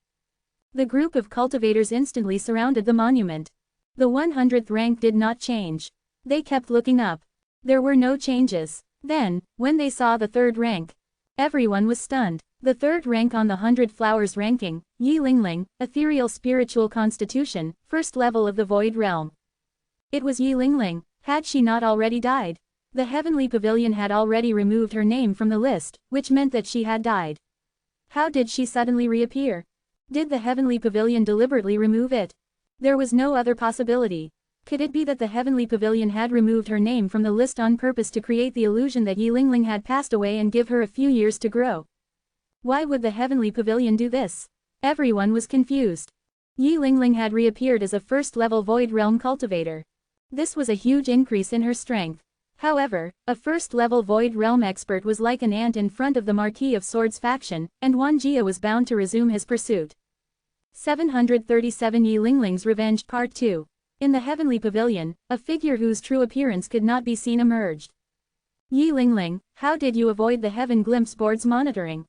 The group of cultivators instantly surrounded the monument. The 100th rank did not change. They kept looking up. There were no changes. Then, when they saw the 3rd rank, everyone was stunned. The third rank on the 100 Flowers ranking, Yi Lingling, ethereal spiritual constitution, first level of the Void Realm. It was Yi Lingling, had she not already died? The Heavenly Pavilion had already removed her name from the list, which meant that she had died. How did she suddenly reappear? Did the Heavenly Pavilion deliberately remove it? There was no other possibility. Could it be that the Heavenly Pavilion had removed her name from the list on purpose to create the illusion that Yi Lingling had passed away and give her a few years to grow? Why would the Heavenly Pavilion do this? Everyone was confused. Yi Lingling had reappeared as a first-level Void Realm cultivator. This was a huge increase in her strength. However, a first-level Void Realm expert was like an ant in front of the Marquis of Swords faction, and Wan Jia was bound to resume his pursuit. 737 Yi Lingling's Revenge Part 2. In the Heavenly Pavilion, a figure whose true appearance could not be seen emerged. Yi Lingling, how did you avoid the Heaven Glimpse Board's monitoring?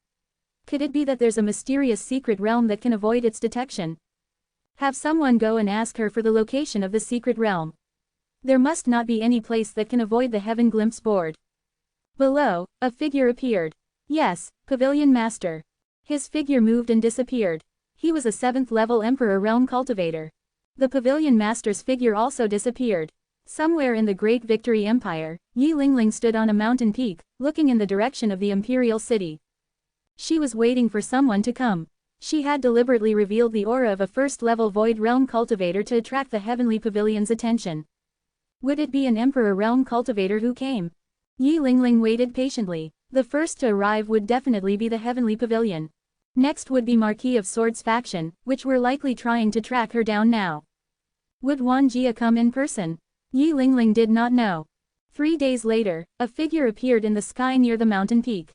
Could it be that there's a mysterious secret realm that can avoid its detection? Have someone go and ask her for the location of the secret realm. There must not be any place that can avoid the Heaven Glimpse Board. Below, a figure appeared. Yes, Pavilion Master. His figure moved and disappeared. He was a 7th level Emperor Realm cultivator. The Pavilion Master's figure also disappeared. Somewhere in the Great Victory Empire, Yi Lingling stood on a mountain peak, looking in the direction of the Imperial City. She was waiting for someone to come. She had deliberately revealed the aura of a first-level Void Realm cultivator to attract the Heavenly Pavilion's attention. Would it be an Emperor Realm cultivator who came? Yi Lingling waited patiently. The first to arrive would definitely be the Heavenly Pavilion. Next would be Marquis of Swords faction, which were likely trying to track her down now. Would Wan Jia come in person? Yi Lingling did not know. 3 days later, a figure appeared in the sky near the mountain peak.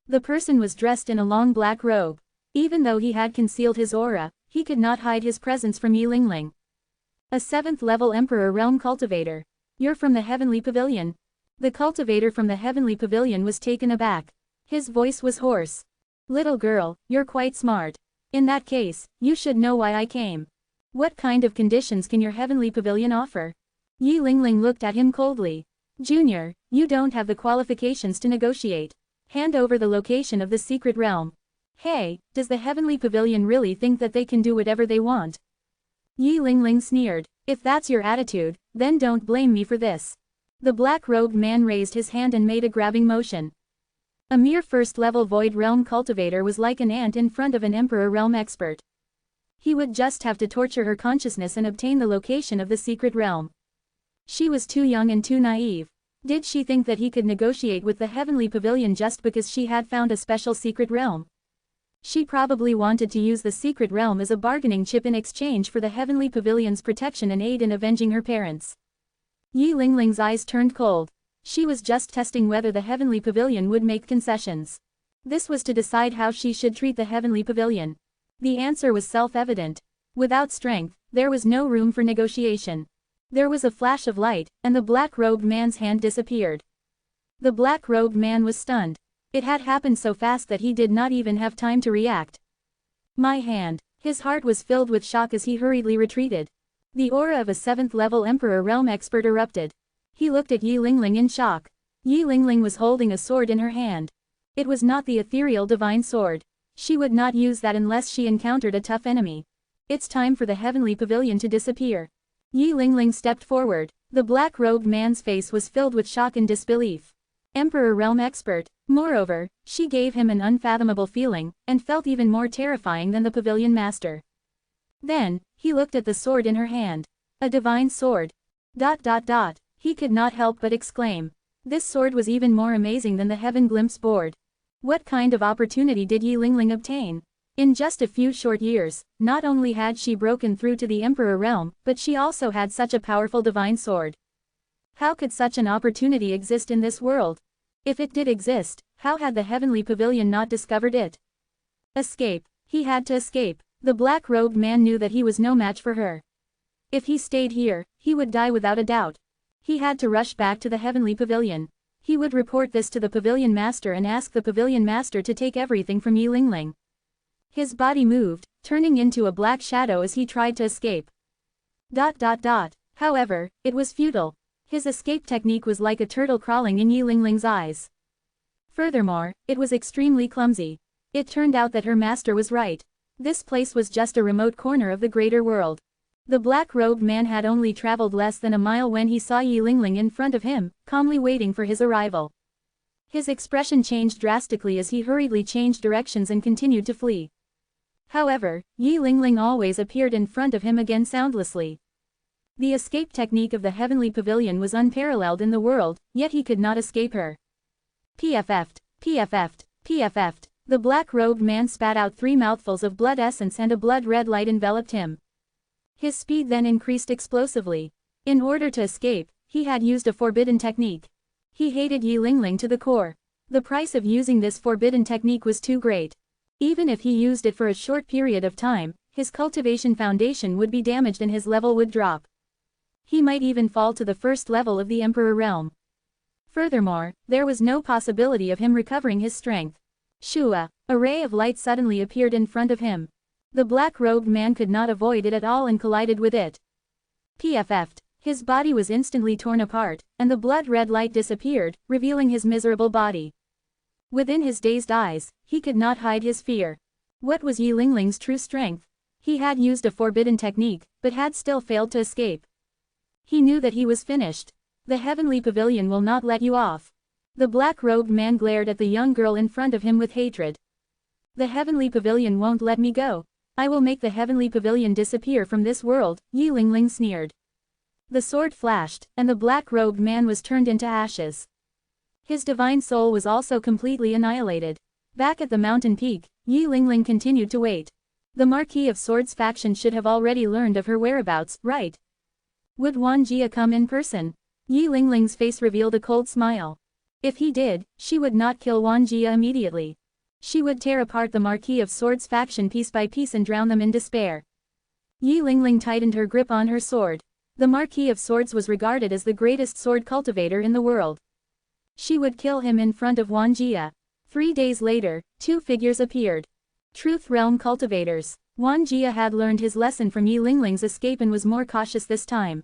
The person was dressed in a long black robe. Even though he had concealed his aura, he could not hide his presence from Yi Lingling. A 7th level Emperor Realm cultivator. You're from the Heavenly Pavilion. The cultivator from the Heavenly Pavilion was taken aback. His voice was hoarse. Little girl, you're quite smart. In that case, you should know why I came. What kind of conditions can your Heavenly Pavilion offer? Yi Lingling looked at him coldly. Junior, you don't have the qualifications to negotiate. Hand over the location of the secret realm. Hey, does the Heavenly Pavilion really think that they can do whatever they want? Yi Lingling sneered. If that's your attitude, then don't blame me for this. The black-robed man raised his hand and made a grabbing motion. A mere first-level Void Realm cultivator was like an ant in front of an Emperor Realm expert. He would just have to torture her consciousness and obtain the location of the secret realm. She was too young and too naive. Did she think that he could negotiate with the Heavenly Pavilion just because she had found a special secret realm? She probably wanted to use the secret realm as a bargaining chip in exchange for the Heavenly Pavilion's protection and aid in avenging her parents. Yi Lingling's eyes turned cold. She was just testing whether the Heavenly Pavilion would make concessions. This was to decide how she should treat the Heavenly Pavilion. The answer was self-evident. Without strength, there was no room for negotiation. There was a flash of light, and the black-robed man's hand disappeared. The black-robed man was stunned. It had happened so fast that he did not even have time to react. My hand. His heart was filled with shock as he hurriedly retreated. The aura of a 7th level Emperor Realm expert erupted. He looked at Yi Lingling in shock. Yi Lingling was holding a sword in her hand. It was not the ethereal divine sword. She would not use that unless she encountered a tough enemy. It's time for the Heavenly Pavilion to disappear. Yi Lingling stepped forward. The black-robed man's face was filled with shock and disbelief. Emperor Realm expert. Moreover, she gave him an unfathomable feeling, and felt even more terrifying than the Pavilion Master. Then, he looked at the sword in her hand. A divine sword. ... He could not help but exclaim. This sword was even more amazing than the Heaven Glimpse Board. What kind of opportunity did Yi Lingling obtain? In just a few short years, not only had she broken through to the Emperor Realm, but she also had such a powerful divine sword. How could such an opportunity exist in this world? If it did exist, how had the Heavenly Pavilion not discovered it? Escape. He had to escape. The black-robed man knew that he was no match for her. If he stayed here, he would die without a doubt. He had to rush back to the Heavenly Pavilion. He would report this to the Pavilion Master and ask the Pavilion Master to take everything from Yi Lingling. His body moved, turning into a black shadow as he tried to escape. However, it was futile. His escape technique was like a turtle crawling in Yi Lingling's eyes. Furthermore, it was extremely clumsy. It turned out that her master was right. This place was just a remote corner of the greater world. The black-robed man had only traveled less than a mile when he saw Yi Lingling in front of him, calmly waiting for his arrival. His expression changed drastically as he hurriedly changed directions and continued to flee. However, Yi Lingling always appeared in front of him again soundlessly. The escape technique of the heavenly pavilion was unparalleled in the world, yet he could not escape her. PFF'd, PFF'd, PFF'd. The black-robed man spat out 3 mouthfuls of blood essence and a blood-red light enveloped him. His speed then increased explosively. In order to escape, he had used a forbidden technique. He hated Yi Lingling to the core. The price of using this forbidden technique was too great. Even if he used it for a short period of time, his cultivation foundation would be damaged and his level would drop. He might even fall to the first level of the Emperor realm. Furthermore, there was no possibility of him recovering his strength. Shua! A ray of light suddenly appeared in front of him. The black-robed man could not avoid it at all and collided with it. PFF'd. His body was instantly torn apart, and the blood-red light disappeared, revealing his miserable body. Within his dazed eyes, he could not hide his fear. What was Yi Lingling's true strength? He had used a forbidden technique, but had still failed to escape. He knew that he was finished. The heavenly pavilion will not let you off. The black-robed man glared at the young girl in front of him with hatred. The heavenly pavilion won't let me go. I will make the heavenly pavilion disappear from this world, Yi Lingling sneered. The sword flashed, and the black-robed man was turned into ashes. His divine soul was also completely annihilated. Back at the mountain peak, Yi Lingling continued to wait. The Marquis of Swords faction should have already learned of her whereabouts, right? Would Wan Jia come in person? Yi Lingling's face revealed a cold smile. If he did, she would not kill Wan Jia immediately. She would tear apart the Marquis of Swords faction piece by piece and drown them in despair. Yi Lingling tightened her grip on her sword. The Marquis of Swords was regarded as the greatest sword cultivator in the world. She would kill him in front of Wan Jia. 3 days later, 2 figures appeared. Truth Realm cultivators. Wan Jia had learned his lesson from Yi Lingling's escape and was more cautious this time.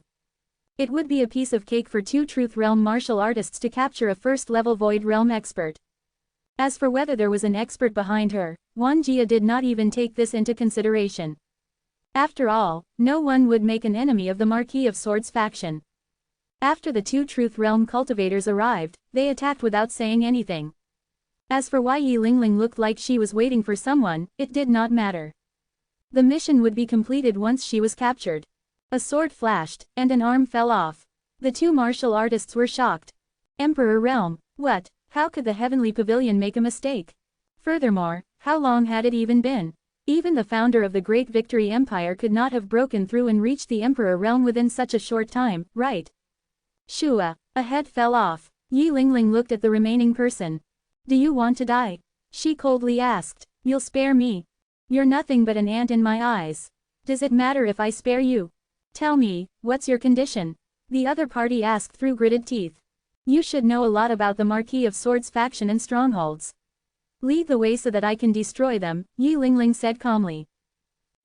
It would be a piece of cake for 2 Truth Realm martial artists to capture a first-level Void Realm expert. As for whether there was an expert behind her, Wan Jia did not even take this into consideration. After all, no one would make an enemy of the Marquis of Swords faction. After the 2 Truth Realm cultivators arrived, they attacked without saying anything. As for why Yi Lingling looked like she was waiting for someone, it did not matter. The mission would be completed once she was captured. A sword flashed, and an arm fell off. The 2 martial artists were shocked. Emperor Realm, what? How could the Heavenly Pavilion make a mistake? Furthermore, how long had it even been? Even the founder of the Great Victory Empire could not have broken through and reached the Emperor Realm within such a short time, right? Shua! A head fell off. Yi Lingling looked at the remaining person. Do you want to die? She coldly asked. You'll spare me. You're nothing but an ant in my eyes. Does it matter if I spare you? Tell me, what's your condition? The other party asked through gritted teeth. You should know a lot about the Marquis of Swords faction and strongholds. Lead the way so that I can destroy them, Yi Lingling said calmly.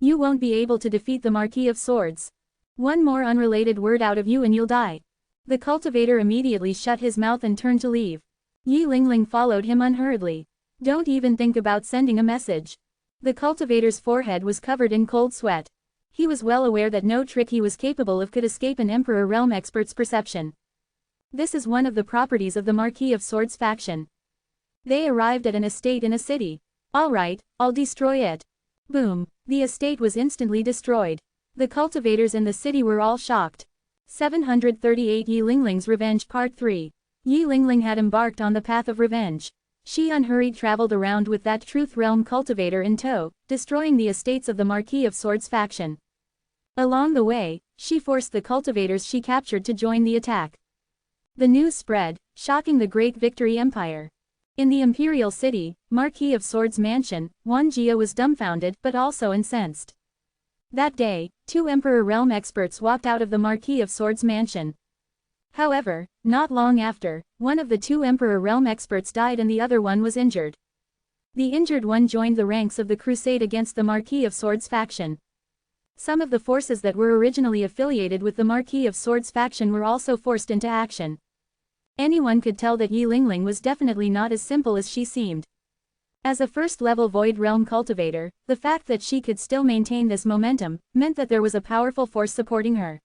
You won't be able to defeat the Marquis of Swords. One more unrelated word out of you and you'll die. The cultivator immediately shut his mouth and turned to leave. Yi Lingling followed him unhurriedly. Don't even think about sending a message. The cultivator's forehead was covered in cold sweat. He was well aware that no trick he was capable of could escape an Emperor Realm expert's perception. This is one of the properties of the Marquis of Swords faction. They arrived at an estate in a city. All right, I'll destroy it. Boom. The estate was instantly destroyed. The cultivators in the city were all shocked. 738 Yi Lingling's Revenge Part 3. Yi Lingling had embarked on the path of revenge. She unhurried traveled around with that Truth Realm cultivator in tow, destroying the estates of the Marquis of Swords faction. Along the way, she forced the cultivators she captured to join the attack. The news spread, shocking the Great Victory Empire. In the Imperial City, Marquis of Swords Mansion, Wan Jia was dumbfounded but also incensed. That day, 2 Emperor Realm experts walked out of the Marquis of Swords Mansion. However, not long after, one of the 2 Emperor Realm experts died and the other one was injured. The injured one joined the ranks of the crusade against the Marquis of Swords faction. Some of the forces that were originally affiliated with the Marquis of Swords faction were also forced into action. Anyone could tell that Yi Lingling was definitely not as simple as she seemed. As a first-level Void Realm cultivator, the fact that she could still maintain this momentum meant that there was a powerful force supporting her.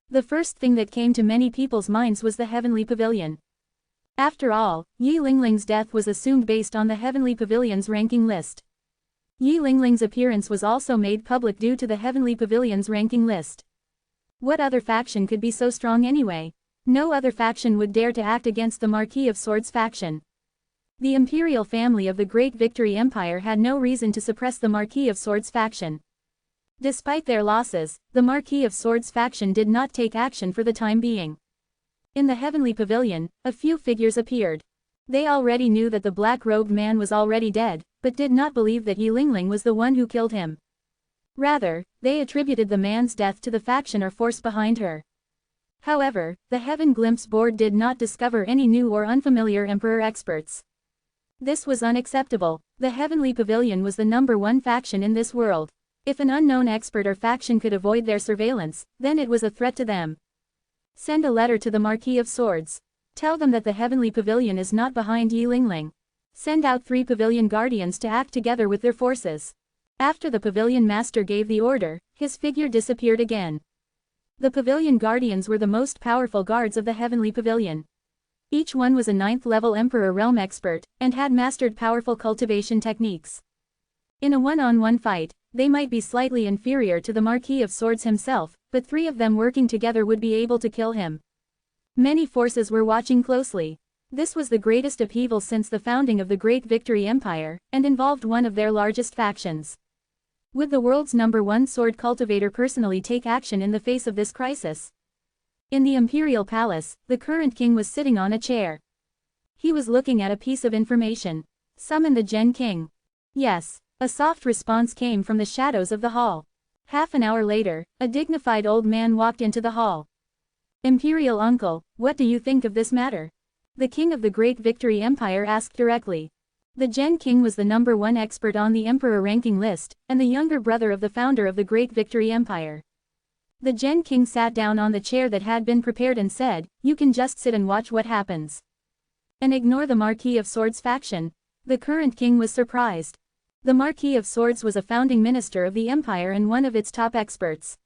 The first thing that came to many people's minds was the Heavenly Pavilion. After all, Yi Lingling's death was assumed based on the Heavenly Pavilion's ranking list. Yi Lingling's appearance was also made public due to the Heavenly Pavilion's ranking list. What other faction could be so strong anyway? No other faction would dare to act against the Marquis of Swords faction. The imperial family of the Great Victory Empire had no reason to suppress the Marquis of Swords faction. Despite their losses, the Marquis of Swords faction did not take action for the time being. In the Heavenly Pavilion, a few figures appeared. They already knew that the black-robed man was already dead, but did not believe that Yi Lingling was the one who killed him. Rather, they attributed the man's death to the faction or force behind her. However, the Heaven Glimpse board did not discover any new or unfamiliar Emperor experts. This was unacceptable. The Heavenly Pavilion was the #1 faction in this world. If an unknown expert or faction could avoid their surveillance, then it was a threat to them. Send a letter to the Marquis of Swords. Tell them that the Heavenly Pavilion is not behind Yi Lingling. Send out 3 Pavilion Guardians to act together with their forces. After the Pavilion Master gave the order, his figure disappeared again. The Pavilion Guardians were the most powerful guards of the Heavenly Pavilion. Each one was a 9th-level Emperor Realm expert, and had mastered powerful cultivation techniques. In a one-on-one fight, they might be slightly inferior to the Marquis of Swords himself, but 3 of them working together would be able to kill him. Many forces were watching closely. This was the greatest upheaval since the founding of the Great Victory Empire, and involved one of their largest factions. Would the world's #1 sword cultivator personally take action in the face of this crisis? In the Imperial Palace, the current king was sitting on a chair. He was looking at a piece of information. Summon the Gen King. Yes. A soft response came from the shadows of the hall. Half an hour later, a dignified old man walked into the hall. Imperial Uncle, what do you think of this matter? The king of the Great Victory Empire asked directly. The Gen King was the #1 expert on the Emperor ranking list, and the younger brother of the founder of the Great Victory Empire. The Gen King sat down on the chair that had been prepared and said, "You can just sit and watch what happens. And ignore the Marquis of Swords faction." The current king was surprised. The Marquis of Swords was a founding minister of the Empire and one of its top experts.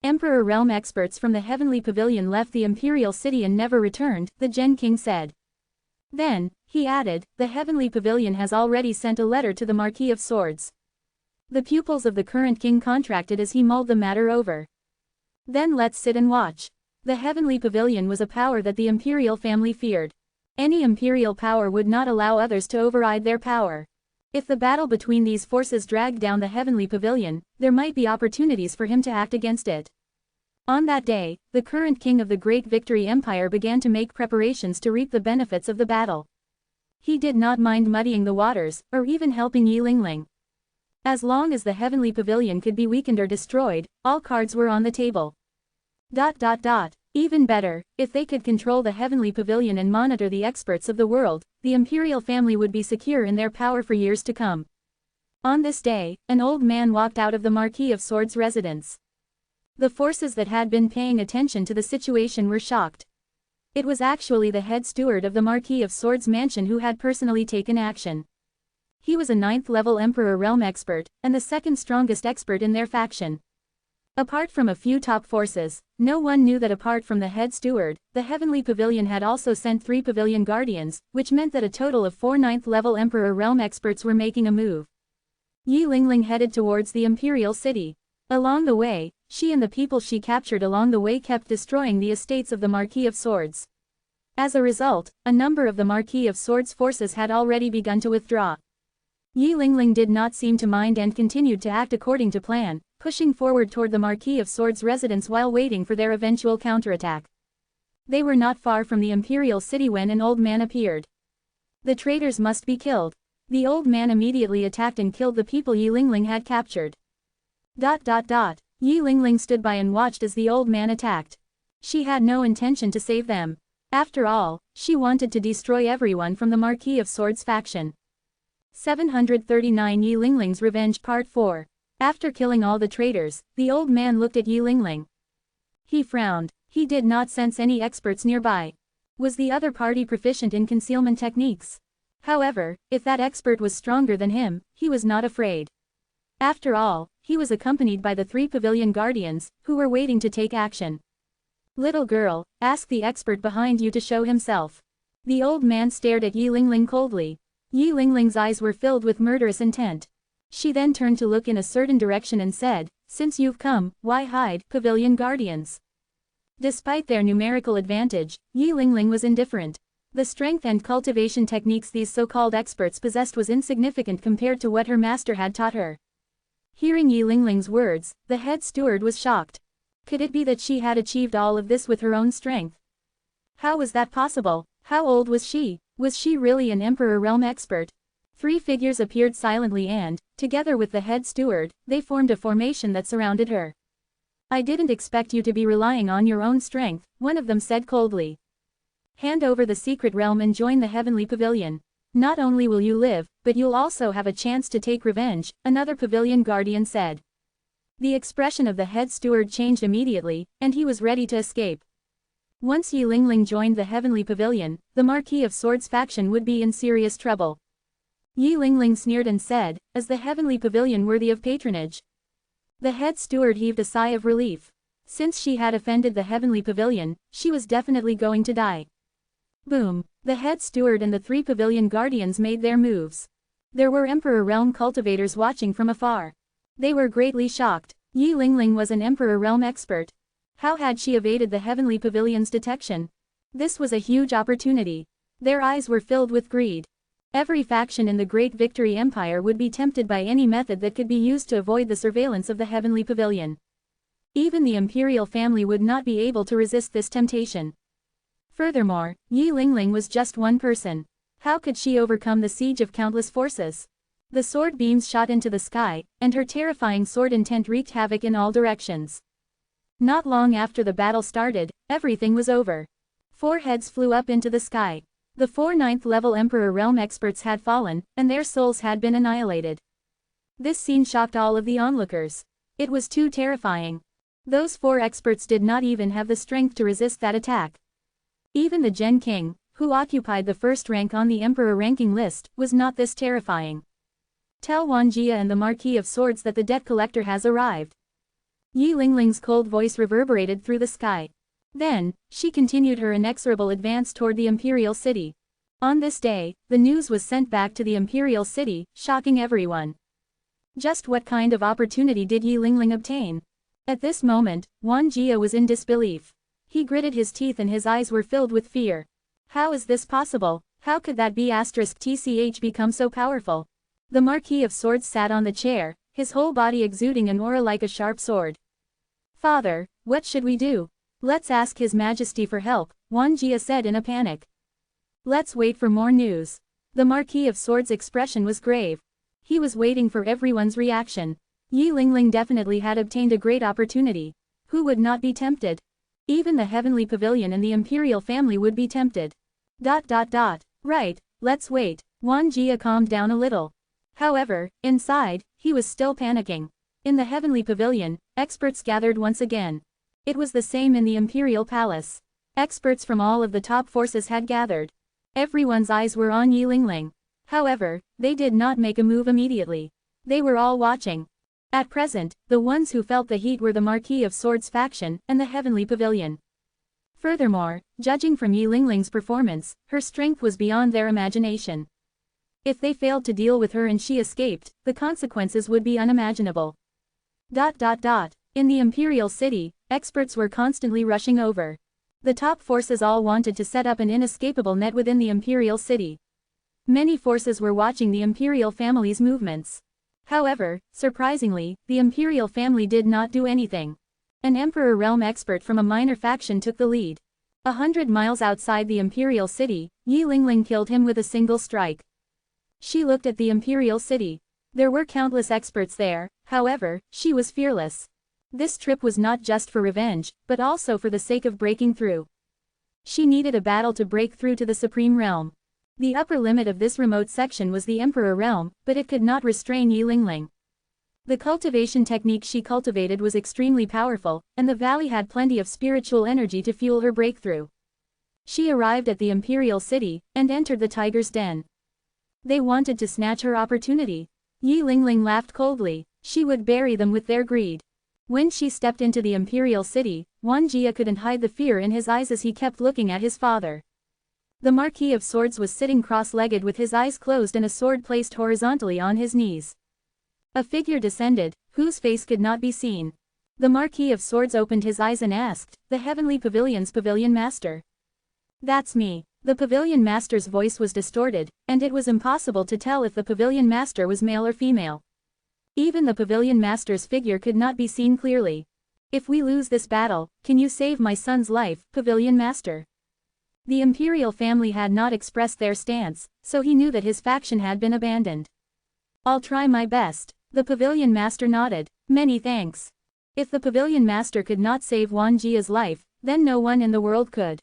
Emperor Realm experts from the Heavenly Pavilion left the Imperial City and never returned, the Gen King said. Then, he added, the Heavenly Pavilion has already sent a letter to the Marquis of Swords. The pupils of the current king contracted as he mulled the matter over. Then let's sit and watch. The Heavenly Pavilion was a power that the Imperial family feared. Any Imperial power would not allow others to override their power. If the battle between these forces dragged down the Heavenly Pavilion, there might be opportunities for him to act against it. On that day, the current king of the Great Victory Empire began to make preparations to reap the benefits of the battle. He did not mind muddying the waters, or even helping Yi Lingling. As long as the Heavenly Pavilion could be weakened or destroyed, all cards were on the table. Even better, if they could control the Heavenly Pavilion and monitor the experts of the world, the Imperial family would be secure in their power for years to come. On this day, an old man walked out of the Marquis of Swords' residence. The forces that had been paying attention to the situation were shocked. It was actually the head steward of the Marquis of Swords' mansion who had personally taken action. He was a 9th-level Emperor Realm expert, and the second strongest expert in their faction. Apart from a few top forces, no one knew that apart from the head steward, the Heavenly Pavilion had also sent 3 Pavilion Guardians, which meant that a total of 4 9th-level Emperor Realm experts were making a move. Yi Lingling headed towards the Imperial City. Along the way, she and the people she captured along the way kept destroying the estates of the Marquis of Swords. As a result, a number of the Marquis of Swords forces had already begun to withdraw. Yi Lingling did not seem to mind and continued to act according to plan, pushing forward toward the Marquis of Swords' residence while waiting for their eventual counterattack. They were not far from the Imperial City when an old man appeared. The traitors must be killed. The old man immediately attacked and killed the people Yi Lingling had captured. Yi Lingling stood by and watched as the old man attacked. She had no intention to save them. After all, she wanted to destroy everyone from the Marquis of Swords faction. 739 Yi Lingling's Revenge Part 4. After killing all the traitors, the old man looked at Yi Lingling. He frowned. He did not sense any experts nearby. Was the other party proficient in concealment techniques? However, if that expert was stronger than him, he was not afraid. After all, he was accompanied by the 3 pavilion guardians, who were waiting to take action. Little girl, ask the expert behind you to show himself. The old man stared at Yi Lingling coldly. Yi Lingling's eyes were filled with murderous intent. She then turned to look in a certain direction and said, since you've come, why hide, pavilion guardians? Despite their numerical advantage, Yi Lingling was indifferent. The strength and cultivation techniques these so-called experts possessed was insignificant compared to what her master had taught her. Hearing Yi Lingling's words, the head steward was shocked. Could it be that she had achieved all of this with her own strength? How was that possible? How old was she? Was she really an Emperor Realm expert? 3 figures appeared silently and, together with the head steward, they formed a formation that surrounded her. I didn't expect you to be relying on your own strength, one of them said coldly. Hand over the secret realm and join the heavenly pavilion. Not only will you live, but you'll also have a chance to take revenge, another pavilion guardian said. The expression of the head steward changed immediately, and he was ready to escape. Once Yi Lingling joined the heavenly pavilion, the Marquis of Swords faction would be in serious trouble. Yi Lingling sneered and said, is the heavenly pavilion worthy of patronage? The head steward heaved a sigh of relief. Since she had offended the heavenly pavilion, she was definitely going to die. Boom! The head steward and the 3 pavilion guardians made their moves. There were Emperor Realm cultivators watching from afar. They were greatly shocked. Yi Lingling was an Emperor Realm expert. How had she evaded the heavenly pavilion's detection? This was a huge opportunity. Their eyes were filled with greed. Every faction in the Great Victory Empire would be tempted by any method that could be used to avoid the surveillance of the heavenly pavilion. Even the imperial family would not be able to resist this temptation. Furthermore, Yi Lingling was just one person. How could she overcome the siege of countless forces? The sword beams shot into the sky, and her terrifying sword intent wreaked havoc in all directions. Not long after the battle started, everything was over. 4 heads flew up into the sky. The 4 9th-level Emperor Realm experts had fallen, and their souls had been annihilated. This scene shocked all of the onlookers. It was too terrifying. Those 4 experts did not even have the strength to resist that attack. Even the Gen King, who occupied the first rank on the Emperor ranking list, was not this terrifying. Tell Wanjia and the Marquis of Swords that the debt collector has arrived. Yi Lingling's cold voice reverberated through the sky. Then, she continued her inexorable advance toward the Imperial City. On this day, the news was sent back to the Imperial City, shocking everyone. Just what kind of opportunity did Yi Lingling obtain? At this moment, Wanjia was in disbelief. He gritted his teeth and his eyes were filled with fear. How is this possible? How could that be *tch become so powerful? The Marquis of Swords sat on the chair, his whole body exuding an aura like a sharp sword. Father, what should we do? Let's ask His Majesty for help, Wanjia said in a panic. Let's wait for more news. The Marquis of Swords' expression was grave. He was waiting for everyone's reaction. Yi Lingling definitely had obtained a great opportunity. Who would not be tempted? Even the Heavenly Pavilion and the Imperial family would be tempted. Right, let's wait. Wanjia calmed down a little. However, inside, he was still panicking. In the Heavenly Pavilion, experts gathered once again. It was the same in the Imperial Palace. Experts from all of the top forces had gathered. Everyone's eyes were on Yi Lingling. However, they did not make a move immediately. They were all watching. At present, the ones who felt the heat were the Marquis of Swords faction and the Heavenly Pavilion. Furthermore, judging from Yi Lingling's performance, her strength was beyond their imagination. If they failed to deal with her and she escaped, the consequences would be unimaginable. In the Imperial City, experts were constantly rushing over. The top forces all wanted to set up an inescapable net within the Imperial City. Many forces were watching the Imperial family's movements. However, surprisingly, the Imperial family did not do anything. An Emperor Realm expert from a minor faction took the lead. 100 miles outside the Imperial City, Yi Lingling killed him with a single strike. She looked at the Imperial City. There were countless experts there, however, she was fearless. This trip was not just for revenge, but also for the sake of breaking through. She needed a battle to break through to the Supreme Realm. The upper limit of this remote section was the Emperor Realm, but it could not restrain Yi Lingling. The cultivation technique she cultivated was extremely powerful, and the valley had plenty of spiritual energy to fuel her breakthrough. She arrived at the Imperial City, and entered the Tiger's Den. They wanted to snatch her opportunity. Yi Lingling laughed coldly. She would bury them with their greed. When she stepped into the imperial city, Wan Jia couldn't hide the fear in his eyes as he kept looking at his father. The Marquis of Swords was sitting cross-legged with his eyes closed and a sword placed horizontally on his knees. A figure descended, whose face could not be seen. The Marquis of Swords opened his eyes and asked, "The Heavenly Pavilion's Pavilion Master?" "That's me." The Pavilion Master's voice was distorted, and it was impossible to tell if the Pavilion Master was male or female. Even the Pavilion Master's figure could not be seen clearly. "If we lose this battle, can you save my son's life, Pavilion Master?" The imperial family had not expressed their stance, so he knew that his faction had been abandoned. "I'll try my best." The Pavilion Master nodded. "Many thanks." If the Pavilion Master could not save Wan Jia's life, then no one in the world could.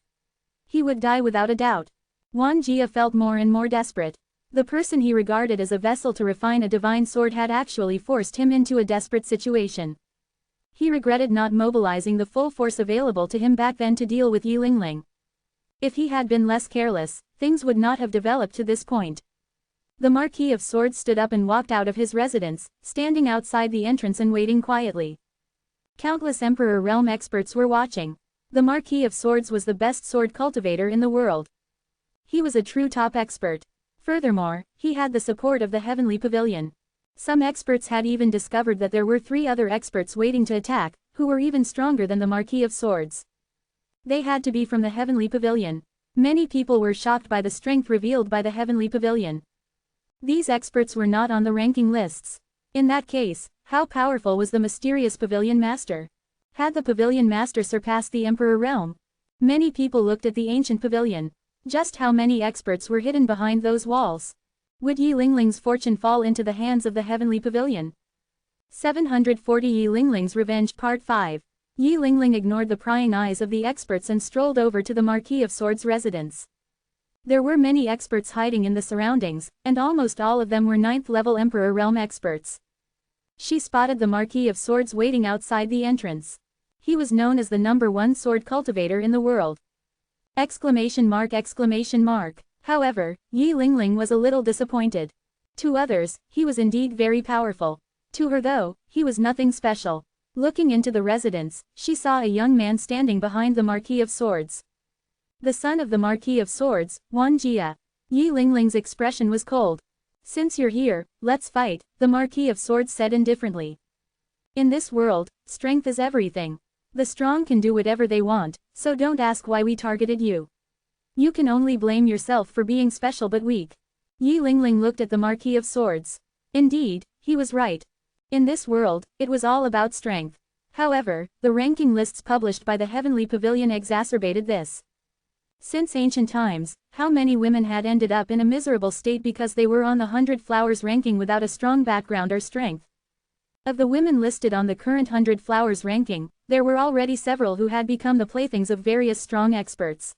He would die without a doubt. Wan Jia felt more and more desperate. The person he regarded as a vessel to refine a divine sword had actually forced him into a desperate situation. He regretted not mobilizing the full force available to him back then to deal with Yi Lingling. If he had been less careless, things would not have developed to this point. The Marquis of Swords stood up and walked out of his residence, standing outside the entrance and waiting quietly. Countless Emperor Realm experts were watching. The Marquis of Swords was the best sword cultivator in the world. He was a true top expert. Furthermore, he had the support of the Heavenly Pavilion. Some experts had even discovered that there were 3 other experts waiting to attack, who were even stronger than the Marquis of Swords. They had to be from the Heavenly Pavilion. Many people were shocked by the strength revealed by the Heavenly Pavilion. These experts were not on the ranking lists. In that case, how powerful was the mysterious Pavilion Master? Had the Pavilion Master surpassed the Emperor Realm? Many people looked at the ancient pavilion. Just how many experts were hidden behind those walls? Would Yi Lingling's fortune fall into the hands of the Heavenly Pavilion? 740 Yi Lingling's Revenge Part 5. Yi Lingling ignored the prying eyes of the experts and strolled over to the Marquis of Swords' residence. There were many experts hiding in the surroundings, and almost all of them were 9th-level Emperor Realm experts. She spotted the Marquis of Swords waiting outside the entrance. He was known as the #1 sword cultivator in the world. Exclamation mark! However, Yi Lingling was a little disappointed. To others, he was indeed very powerful. To her though, he was nothing special. Looking into the residence, she saw a young man standing behind the Marquis of Swords. The son of the Marquis of Swords, Wan Jia. Yi Lingling's expression was cold. "Since you're here, let's fight," the Marquis of Swords said indifferently. "In this world, strength is everything. The strong can do whatever they want, so don't ask why we targeted you. You can only blame yourself for being special but weak." Yi Lingling looked at the Marquis of Swords. Indeed, he was right. In this world, it was all about strength. However, the ranking lists published by the Heavenly Pavilion exacerbated this. Since ancient times, how many women had ended up in a miserable state because they were on the 100 Flowers ranking without a strong background or strength? Of the women listed on the current 100 Flowers ranking, there were already several who had become the playthings of various strong experts.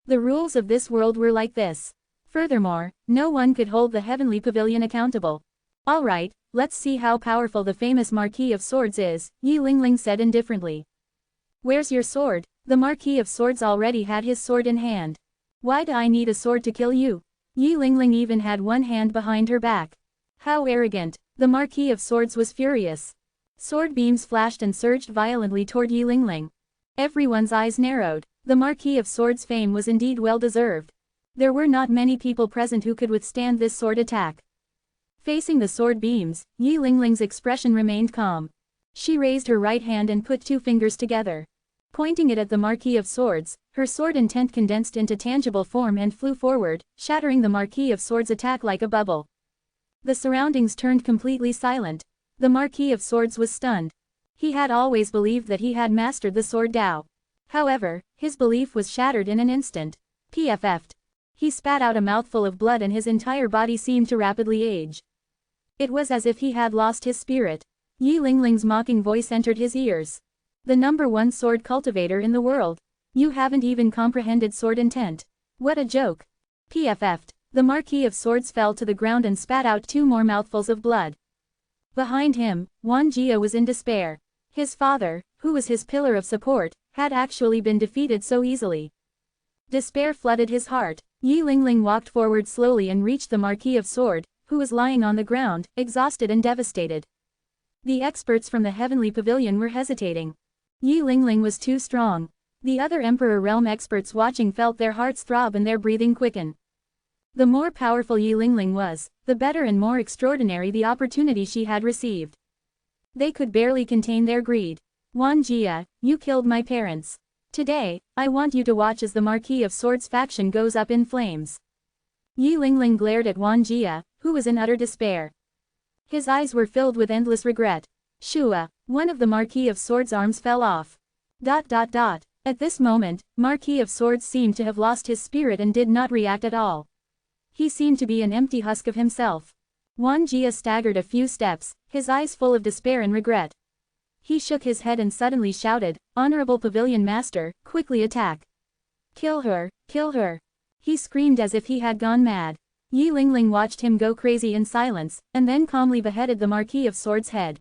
The rules of this world were like this. Furthermore, no one could hold the Heavenly Pavilion accountable. "Alright, let's see how powerful the famous Marquis of Swords is," Yi Lingling said indifferently. "Where's your sword?" The Marquis of Swords already had his sword in hand. "Why do I need a sword to kill you?" Yi Lingling even had one hand behind her back. How arrogant! The Marquis of Swords was furious. Sword beams flashed and surged violently toward Yi Lingling. Everyone's eyes narrowed. The Marquis of Swords' fame was indeed well deserved. There were not many people present who could withstand this sword attack. Facing the sword beams, Yi Lingling's expression remained calm. She raised her right hand and put 2 fingers together. Pointing it at the Marquis of Swords, her sword intent condensed into tangible form and flew forward, shattering the Marquis of Swords' attack like a bubble. The surroundings turned completely silent. The Marquis of Swords was stunned. He had always believed that he had mastered the sword Dao. However, his belief was shattered in an instant. PFF'd. He spat out a mouthful of blood and his entire body seemed to rapidly age. It was as if he had lost his spirit. Yi Lingling's mocking voice entered his ears. "The #1 sword cultivator in the world. You haven't even comprehended sword intent. What a joke." PFF'd. The Marquis of Swords fell to the ground and spat out 2 more mouthfuls of blood. Behind him, Wan Jia was in despair. His father, who was his pillar of support, had actually been defeated so easily. Despair flooded his heart. Yi Lingling walked forward slowly and reached the Marquis of Sword, who was lying on the ground, exhausted and devastated. The experts from the Heavenly Pavilion were hesitating. Yi Lingling was too strong. The other Emperor Realm experts watching felt their hearts throb and their breathing quicken. The more powerful Yi Lingling was, the better and more extraordinary the opportunity she had received. They could barely contain their greed. Wan Jia, you killed my parents. Today, I want you to watch as the Marquis of Swords faction goes up in flames. Yi Lingling glared at Wan Jia, who was in utter despair. His eyes were filled with endless regret. Shua, one of the Marquis of Swords' arms fell off. At this moment, Marquis of Swords seemed to have lost his spirit and did not react at all. He seemed to be an empty husk of himself. Wan Jia staggered a few steps, his eyes full of despair and regret. He shook his head and suddenly shouted, "Honorable Pavilion Master, quickly attack! Kill her, kill her!" He screamed as if he had gone mad. Yi Lingling watched him go crazy in silence, and then calmly beheaded the Marquis of Swords' head.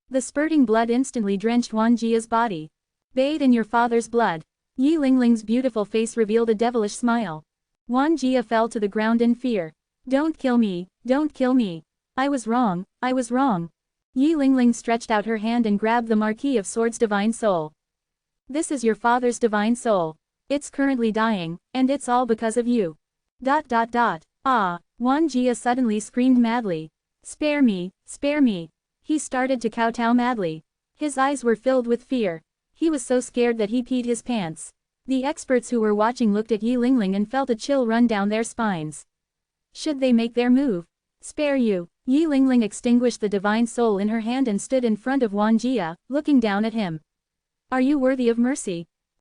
The spurting blood instantly drenched Wan Jia's body. Bathe in your father's blood. Yi Lingling's beautiful face revealed a devilish smile. Wan Jia fell to the ground in fear. Don't kill me, don't kill me. I was wrong, I was wrong. Yi Lingling stretched out her hand and grabbed the Marquis of Swords' divine soul. This is your father's divine soul. It's currently dying, and it's all because of you. Ah! Wan Jia suddenly screamed madly. Spare me, spare me. He started to kowtow madly. His eyes were filled with fear. He was so scared that he peed his pants. The experts who were watching looked at Yi Lingling and felt a chill run down their spines. Should they make their move? Spare you. Yi Lingling extinguished the divine soul in her hand and stood in front of Wan Jia, looking down at him. Are you worthy of mercy?